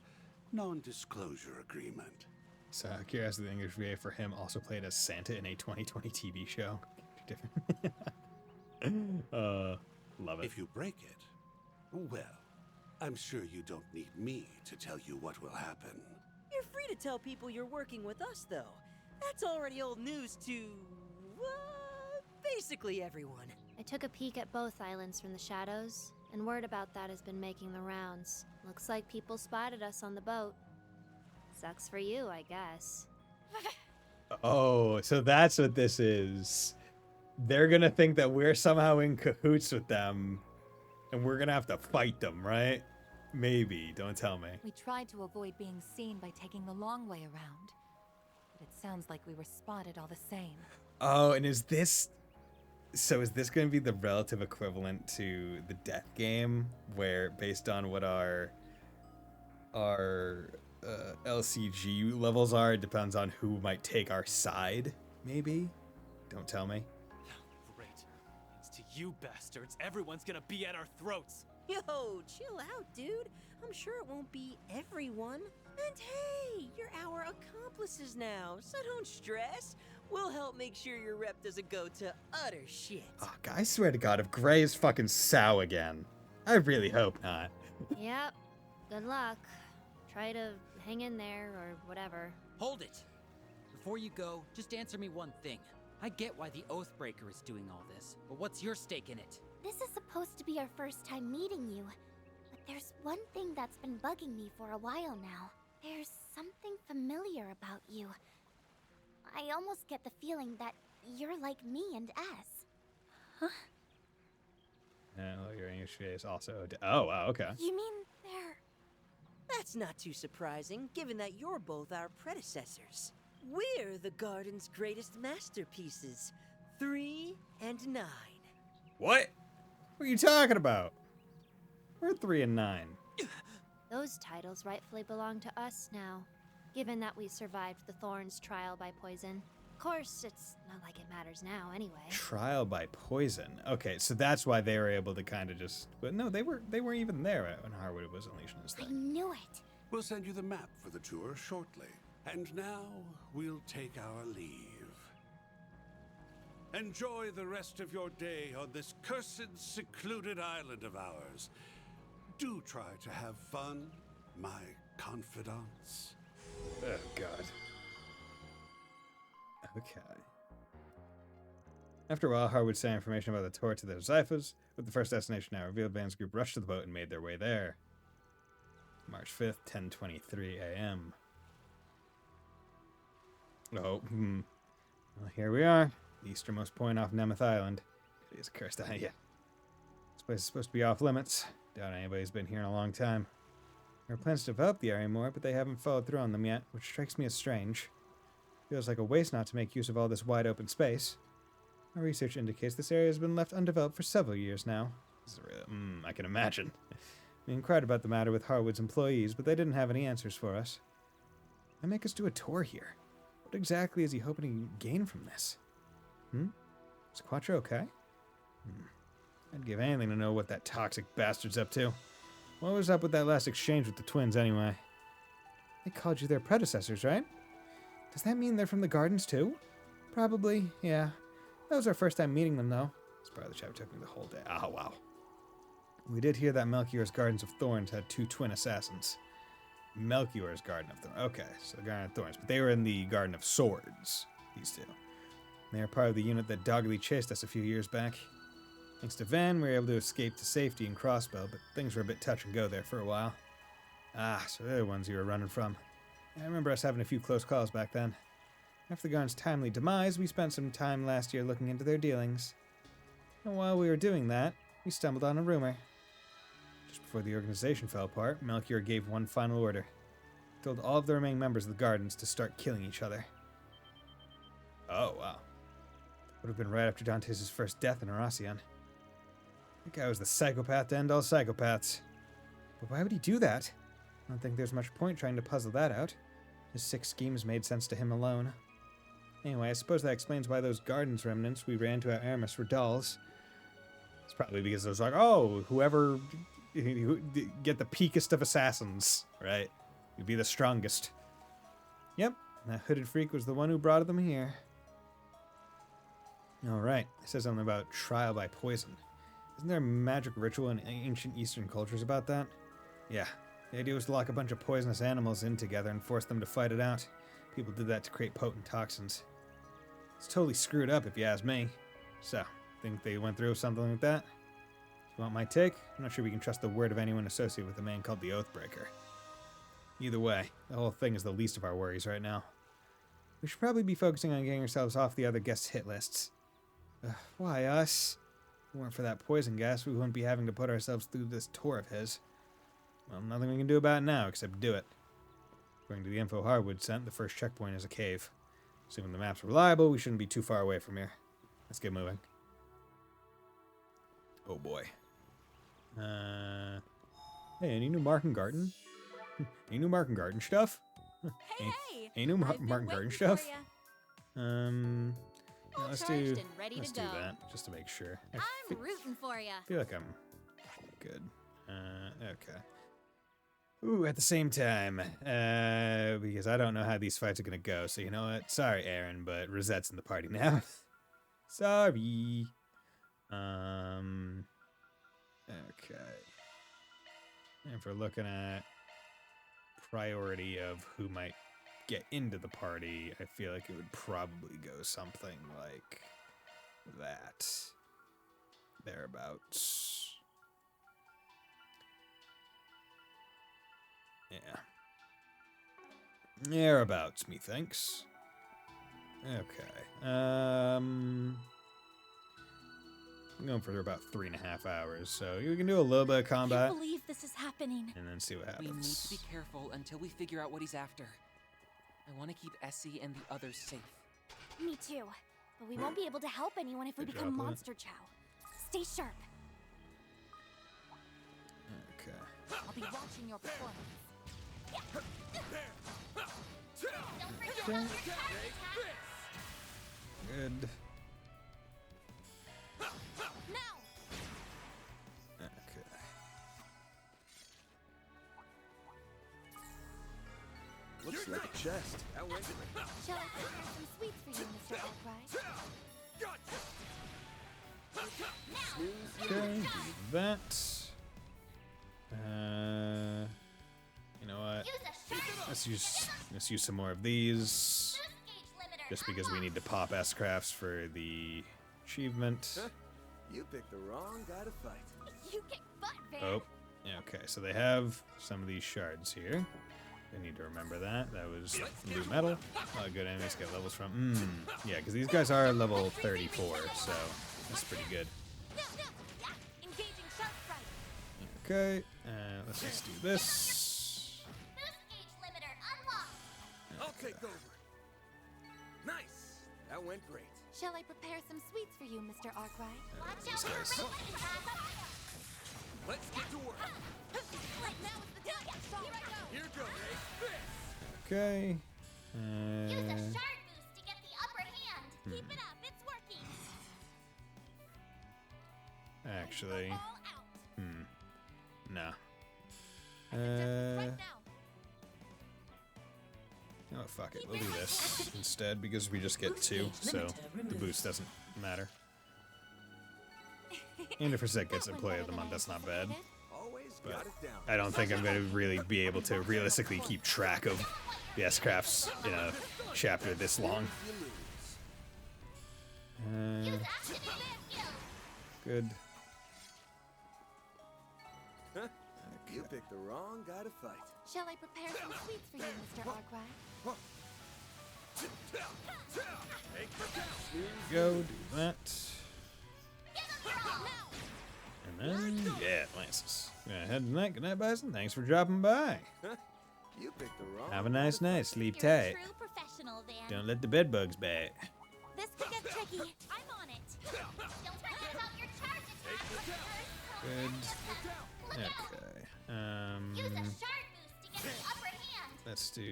non-disclosure agreement.
So, Curiosity, the English VA for him also played as Santa in a 2020 TV show. Different. Love it.
If you break it, well, I'm sure you don't need me to tell you what will happen.
You're free to tell people you're working with us, though. That's already old news to, basically everyone.
I took a peek at both islands from the shadows, and word about that has been making the rounds. Looks like people spotted us on the boat. Sucks for you, I guess.
Oh, so that's what this is. they're gonna think that we're somehow in cahoots with them, and we're gonna have to fight them, right? Maybe. Don't tell me.
We tried to avoid being seen by taking the long way around, but it sounds like we were spotted all the same.
Oh, and is this going to be the relative equivalent to the death game, where based on what our LCG levels are, it depends on who might take our side? Maybe. Don't tell me.
Great. It's to you bastards. Everyone's gonna be at our throats.
Yo, chill out, dude. I'm sure it won't be everyone. And hey, you're our accomplices now, so don't stress. We'll help make sure your rep doesn't go to utter shit.
Oh, God, I swear to God, if Gray is fucking sow again, I really hope not.
Yep. Good luck. Try to hang in there or whatever.
Hold it! Before you go, just answer me one thing. I get why the Oathbreaker is doing all this, but what's your stake in it?
This is supposed to be our first time meeting you, but there's one thing that's been bugging me for a while now. There's something familiar about you. I almost get the feeling that you're like me and S. Huh?
Your English is also... Oh, wow, okay.
You mean they're... That's not too surprising, given that you're both our predecessors. We're the Garden's greatest masterpieces, 3 and 9.
What? What are you talking about? We're 3 and 9.
Those titles rightfully belong to us now, given that we survived the Thorns trial by poison. Of course, it's not like it matters now anyway.
Trial by poison. Okay, so that's why they were able to kind of just... But no, they weren't even there when Harwood was unleashing his thing.
I knew it.
We'll send you the map for the tour shortly. And now, we'll take our leave. Enjoy the rest of your day on this cursed, secluded island of ours. Do try to have fun, my confidants.
Oh, God. Okay. After a while, Harwood sent information about the tour to the Xiphas. With the first destination now revealed, Van's group rushed to the boat and made their way there. March 5th, 10:23 a.m. Oh, Well, here we are. The easternmost point off Nemeth Island. It is a cursed idea. This place is supposed to be off limits. Doubt anybody's been here in a long time. There are plans to develop the area more, but they haven't followed through on them yet, which strikes me as strange. Feels like a waste not to make use of all this wide open space. Our research indicates this area has been left undeveloped for several years now. I can imagine. We inquired about the matter with Harwood's employees, but they didn't have any answers for us. Why make us do a tour here? What exactly is he hoping to gain from this? Is Quattro okay? I'd give anything to know what that toxic bastard's up to. What was up with that last exchange with the twins, anyway? They called you their predecessors, right? Does that mean they're from the Gardens, too? Probably, yeah. That was our first time meeting them, though. This part of the chapter took me the whole day. Oh, wow. We did hear that Melchior's Gardens of Thorns had 2 twin assassins. Melchior's Garden of Thorns. Okay, so the Garden of Thorns. But they were in the Garden of Swords, these two. They are part of the unit that doggedly chased us a few years back. Thanks to Van, we were able to escape to safety in Crossbow, but things were a bit touch and go there for a while. Ah, so they're the ones you were running from. I remember us having a few close calls back then. After the Garden's timely demise, we spent some time last year looking into their dealings. And while we were doing that, we stumbled on a rumor. Just before the organization fell apart, Melchior gave one final order. He told all of the remaining members of the Gardens to start killing each other. Oh, wow. Would have been right after Dantes' first death in Aracion. That guy was the psychopath to end all psychopaths. But why would he do that? I don't think there's much point trying to puzzle that out. His sick schemes made sense to him alone. Anyway, I suppose that explains why those Gardens remnants we ran to at Aramis were dolls. It's probably because it was like, oh, whoever get the peakest of assassins, right? You'd be the strongest. Yep, that hooded freak was the one who brought them here. Alright, it says something about trial by poison. Isn't there a magic ritual in ancient Eastern cultures about that? Yeah, the idea was to lock a bunch of poisonous animals in together and force them to fight it out. People did that to create potent toxins. It's totally screwed up if you ask me. So, think they went through something like that? You want my take? I'm not sure we can trust the word of anyone associated with a man called the Oathbreaker. Either way, the whole thing is the least of our worries right now. We should probably be focusing on getting ourselves off the other guests' hit lists. Why us? If it weren't for that poison gas, we wouldn't be having to put ourselves through this tour of his. Well, nothing we can do about it now except do it. According to the info Harwood sent, the first checkpoint is a cave. Assuming the map's reliable, we shouldn't be too far away from here. Let's get moving. Oh boy. Hey, any new Mark and Garden? Any new Mark and Garden stuff?
Hey,
any new Mark and Garden stuff? Let's do that just to make sure.
I'm rooting for you.
I feel like I'm good. Okay. Ooh, at the same time, because I don't know how these fights are gonna go. So you know what? Sorry, Aaron, but Rosette's in the party now. Sorry. Okay. And if we're looking at priority of who might get into the party, I feel like it would probably go something like that. Thereabouts. Yeah. Thereabouts, methinks. Okay. I'm going for about 3.5 hours, so you can do a little bit of combat.
I can't believe this is happening.
And then see what happens.
We need to be careful until we figure out what he's after. I want to keep Essie and the others safe.
Me too. But we won't be able to help anyone if we become Monster Chow. Stay sharp.
Okay.
I'll be watching your performance.
Good.
Now.
Okay.
Looks like a chest.
That went. Shall I prepare some sweets for you, Mr. Albright?
Okay, do that. You know what? Let's use some more of these. Just because we need to pop S-crafts for the achievement.
You picked the wrong guy to fight.
You kick butt, Van.
Oh, yeah, okay. So they have some of these shards here. I need to remember that. That was blue metal. Good enemies get levels from. Yeah, because these guys are level 34, so that's pretty good. Okay, let's just do this.
I'll take over. Nice. That went great.
Shall I prepare some sweets for you, Mr. Arkwright?
Watch out for
Let's get to work.
Now is the time. Here I go.
Here goes.
Okay.
Use a shard boost to get the upper hand. Keep it up. It's working.
Actually. No. Oh, fuck it. We'll do this instead because we just get 2, so the boost doesn't matter. And if Rosette gets Employee of the Month, that's not bad. But I don't think I'm going to really be able to realistically keep track of the S-crafts in a chapter this long. Good.
You picked the wrong guy to fight.
Shall I prepare some sweets for you, Mr. Arkwright?
Go do that. And then, yeah, Lances. Go ahead tonight. Good night, Bison. Thanks for dropping by.
You picked the wrong.
Have a nice night. Sleep tight.
True professional, Van.
Don't let the bed bugs bite.
This could get tricky. I'm on it. Don't forget about your charge attack.
Good. Okay.
Use a shard boost to get the upper hand.
Let's do.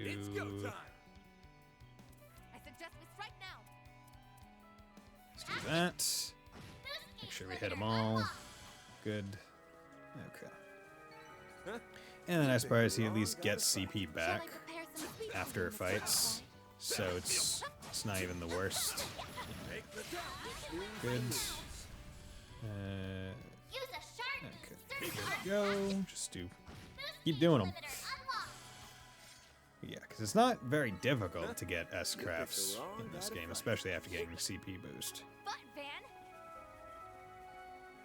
I suggest we strike now.
Let's do that. Make sure we hit them all. Good. Okay. And the nice part is he at least gets CP back after fights, so it's not even the worst. Good. Okay. Here we go. Just keep doing them. Yeah, because it's not very difficult to get S-crafts in this game, especially after getting CP boost.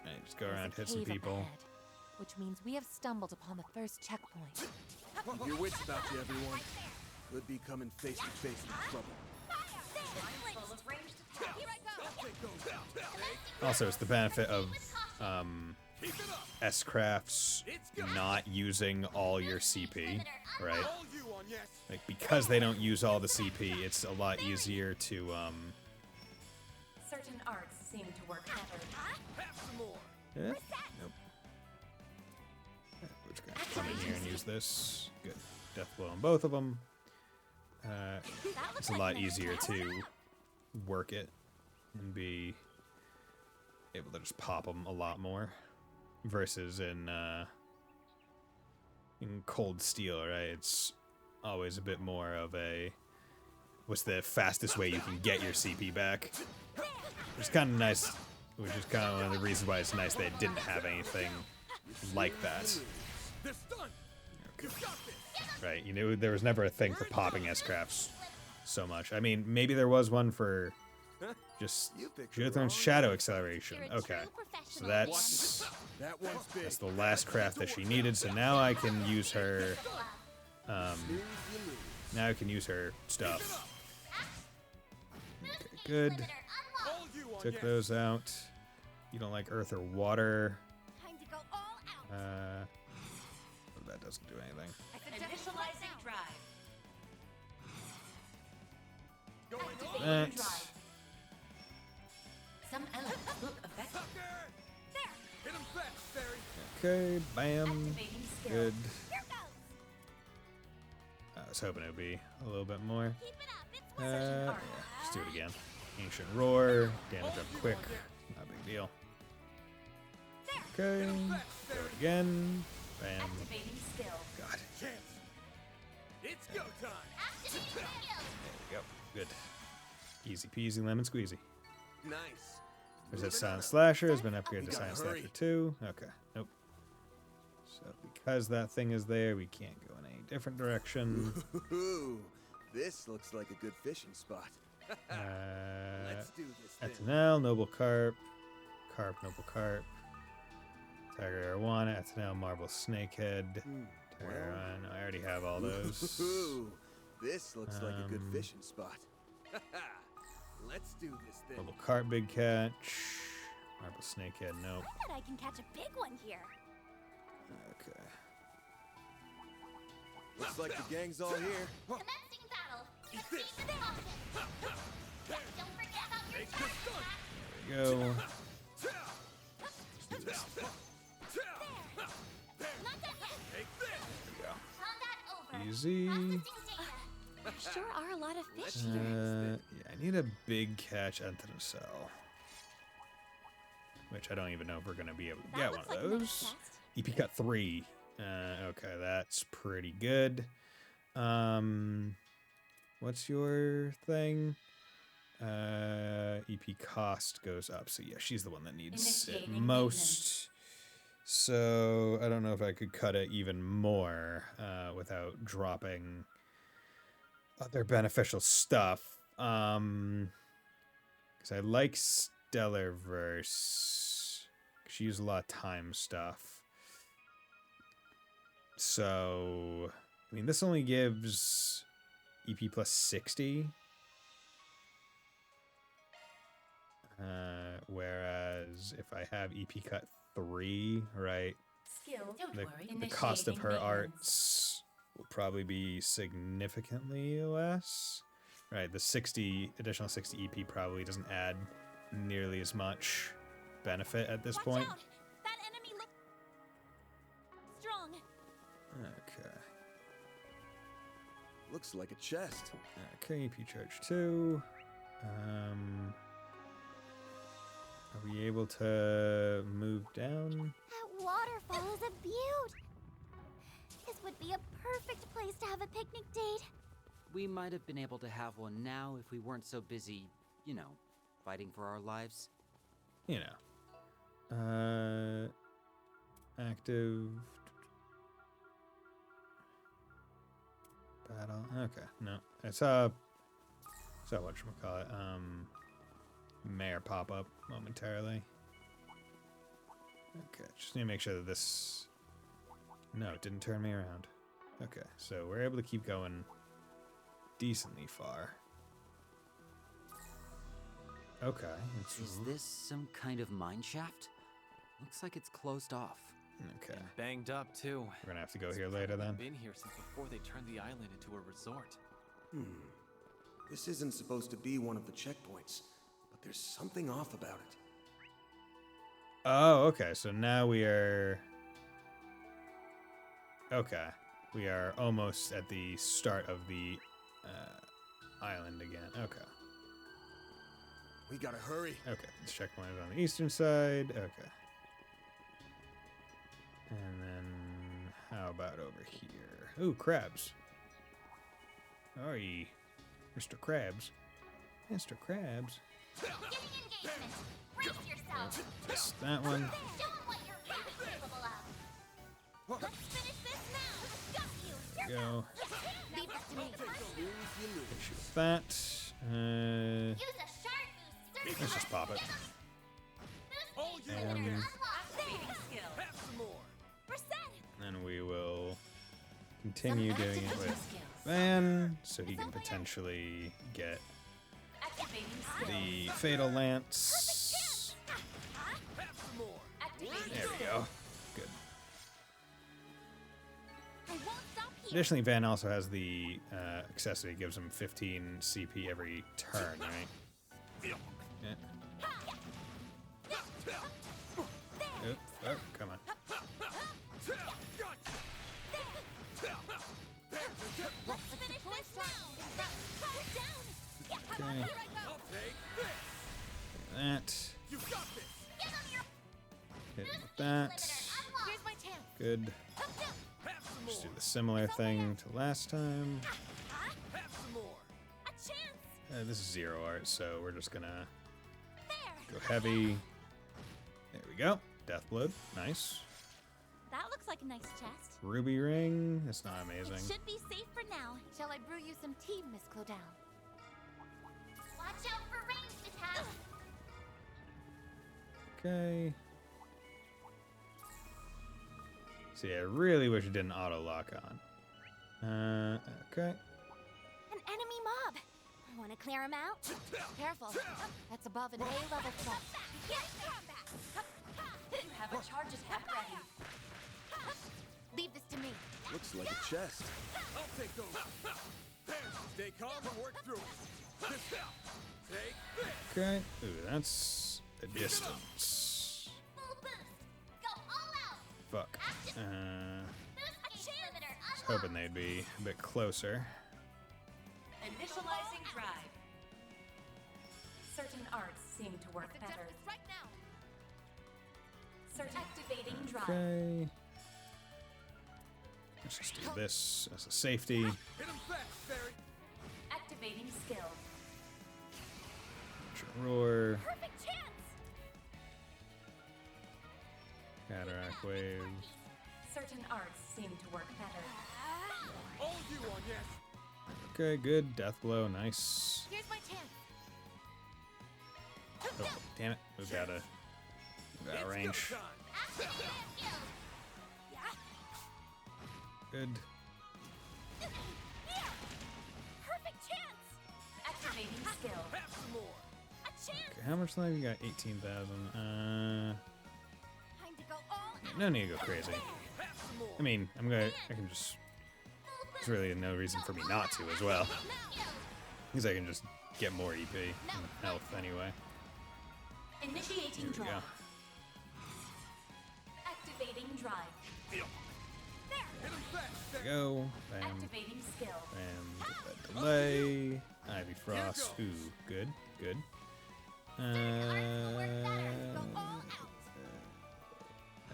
Alright, just go around, hit some people.
Ahead, which means we have stumbled upon the first checkpoint.
Keep your wits about you, everyone. Could be coming face to face with trouble.
Here I go.
Also, it's the benefit of S-crafts not using all your CP, right? Like, because they don't use all the CP, it's a lot easier to,
Certain arts seem to work better.
yeah? Nope. We're just gonna come in here and use this. Good. Death blow on both of them. It's a lot easier to work it and be able to just pop them a lot more versus in Cold Steel, right? It's always a bit more of a what's the fastest way you can get your CP back. It's kind of nice, which is kind of one of the reasons why it's nice they didn't have anything like that. Okay. Right, you know, there was never a thing for popping S-crafts so much. I mean, maybe there was one for just Geothorn's Shadow Acceleration. Okay, so that's the last craft that she needed. So now I can use her. Now I can use her stuff. Okay, good. Took those out. You don't like earth or water. That doesn't do anything.
Initializing drive.
That.
Some elements look effective.
Okay, bam. Good. I was hoping it would be a little bit more. Yeah, let's do it again. Ancient Roar. Damage up quick. Not a big deal. Okay. Do it again. Bam. God.
It's go time.
There we go. Good. Easy peasy lemon squeezy.
Nice.
There's that Silent Slasher. Has been upgraded to Silent Slasher 2. Okay. Nope. So because that thing is there, we can't go in any different direction.
Ooh, this looks like a good fishing spot. Let's do this thing.
Ethanel, Noble Carp. Carp, Noble Carp. Tiger Arowana, Ethanel, Marble Snakehead. Tiger Arowana. I already have all those.
Ooh, this looks like a good fishing spot. Let's do this thing.
Noble Carp, Big Catch. Marble Snakehead, nope.
I bet I can catch a big one here.
Okay.
Looks like the gang's all here.
Commencing battle. Succeed with caution. Don't forget about your
There we go. Easy.
Sure are a lot of fish here.
Yeah, I need a big catch into the cell. Which I don't even know if we're going to be able to get one of those. EP cut 3. Okay, that's pretty good. What's your thing? EP cost goes up. So yeah, she's the one that needs it most. So I don't know if I could cut it even more without dropping other beneficial stuff. Because I like Stellarverse. She uses a lot of time stuff. So, I mean, this only gives EP plus 60. Whereas if I have EP cut 3, right? The cost of her arts will probably be significantly less. Right, the additional 60 EP probably doesn't add nearly as much benefit at this point.
Out. That enemy looks strong.
Okay.
Looks like a chest.
Okay, EP charge 2. Are we able to move down?
That waterfall is a beaut. This would be a perfect place to have a picnic date.
We might have been able to have one now if we weren't so busy, you know, fighting for our lives.
You know. Active. Battle. Okay, no. I saw whatchamacallit. Mayor pop up momentarily. Okay, just need to make sure that this... No, it didn't turn me around. Okay, so we're able to keep going decently far. Okay.
Is this some kind of mine shaft? Looks like it's closed off.
Okay.
And banged up, too.
We're gonna have to go here later then.
Been here since before they turned the island into a resort.
This isn't supposed to be one of the checkpoints, but there's something off about it.
Oh, okay. So now we are... Okay. We are almost at the start of the island again. Okay.
We gotta hurry.
Okay. This checkpoint is on the eastern side. Okay. And then how about over here? Ooh, crabs. How are ye, Mr. Krabs? Mr. Krabs.
Brace yourself.
Just that one.
Show 'em what you're really capable of. Let's finish this now. Got you.
Go.
Leave this to me.
Shoot that.
Use a sharp boost.
Let's just pop it. And then we will continue doing it with Van, so he can potentially get the Fatal Lance. There we go. Good. Additionally, Van also has the accessory, gives him 15 CP every turn, right? Yeah. Oh, come on. Okay. That. Hit with that. Good. Just do the similar thing to last time. This is zero art, so we're just gonna go heavy. There we go. Deathblood. Nice.
That looks like a nice chest.
Ruby ring. That's not amazing.
It should be safe for now. Shall I brew you some tea, Miss Clodown? Watch out for ranged attacks.
Okay. See, I really wish it didn't auto lock on. Okay.
An enemy mob. Want to clear him out?
Careful. That's above an A-level threat. You have a charge attack ready.
Leave this to me.
Looks like a chest.
I'll take those. Stay calm and work through it. Take this.
Okay. Ooh, that's the distance.
Full boost. Go all out.
Fuck.
A chance.
Was hoping they'd be a bit closer.
Initializing drive. Certain arts seem to work better.
Right now.
Certain activating drive.
Okay. Let's just do this as a safety.
Hit him fast, Barry.
Activating skill.
Roar.
Perfect chance.
Cataract wave.
Certain arts seem to work better.
All you on, yes.
Okay, good. Death blow. Nice.
Here's my chance.
Oh, damn it. We've got a range. Good.
Perfect chance.
Activating skill.
Have some more.
A chance.
Okay, how much life you got? 18,000.
Time to go all out.
No need to go crazy. I mean, I can just, there's really no reason for me not to as well. Because I can just get more EP and health anyway.
Initiating
Here we
drive.
go.
Activating drive.
There we go. Bam.
Activating skill.
Bam. Get that delay. Ivy Frost. Ooh, good. Good.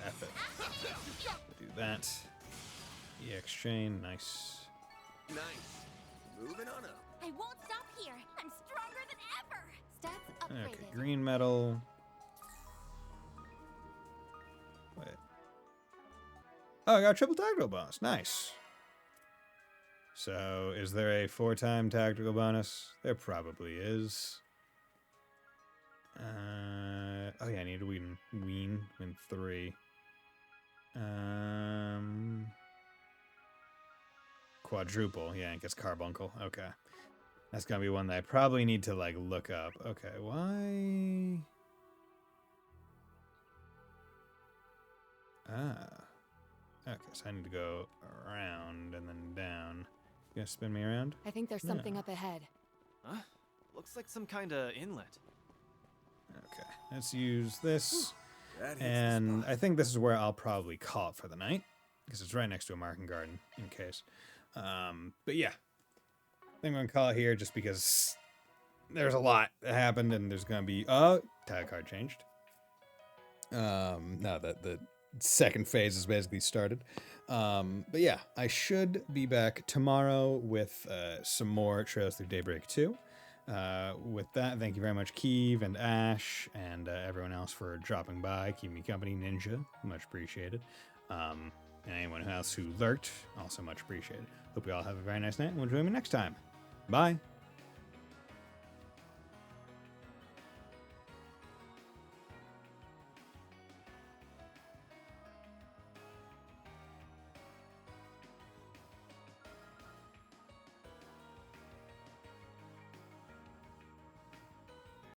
F it. Do that. EX chain. Nice.
Nice. Moving on up.
I won't stop here. I'm stronger than ever. Stats upgraded.
Okay, green metal. Wait. Oh, I got a triple tactical bonus. Nice. So, is there a 4-time tactical bonus? There probably is. Oh yeah, I need to win 3. Quadruple. Yeah, it gets carbuncle. Okay. That's gonna be one that I probably need to like look up. Okay, why? Okay, so I need to go around and then down. You gonna spin me around?
I think there's
No.
something up ahead.
Huh? Looks like some kind of inlet.
Okay, let's use this.
That hits the
And
spot.
I think this is where I'll probably call it for the night, because it's right next to a market garden, in case. But yeah, I think I'm going to call it here just because there's a lot that happened, and there's going to be... Oh, tile card changed. Now that the second phase has basically started. But yeah, I should be back tomorrow with some more Trails Through Daybreak 2. With that, thank you very much, Keeve and Ash and everyone else for dropping by, keeping me company. Ninja, much appreciated. And anyone else who lurked, also much appreciated. Hope you all have a very nice night, and we'll join me next time. Bye.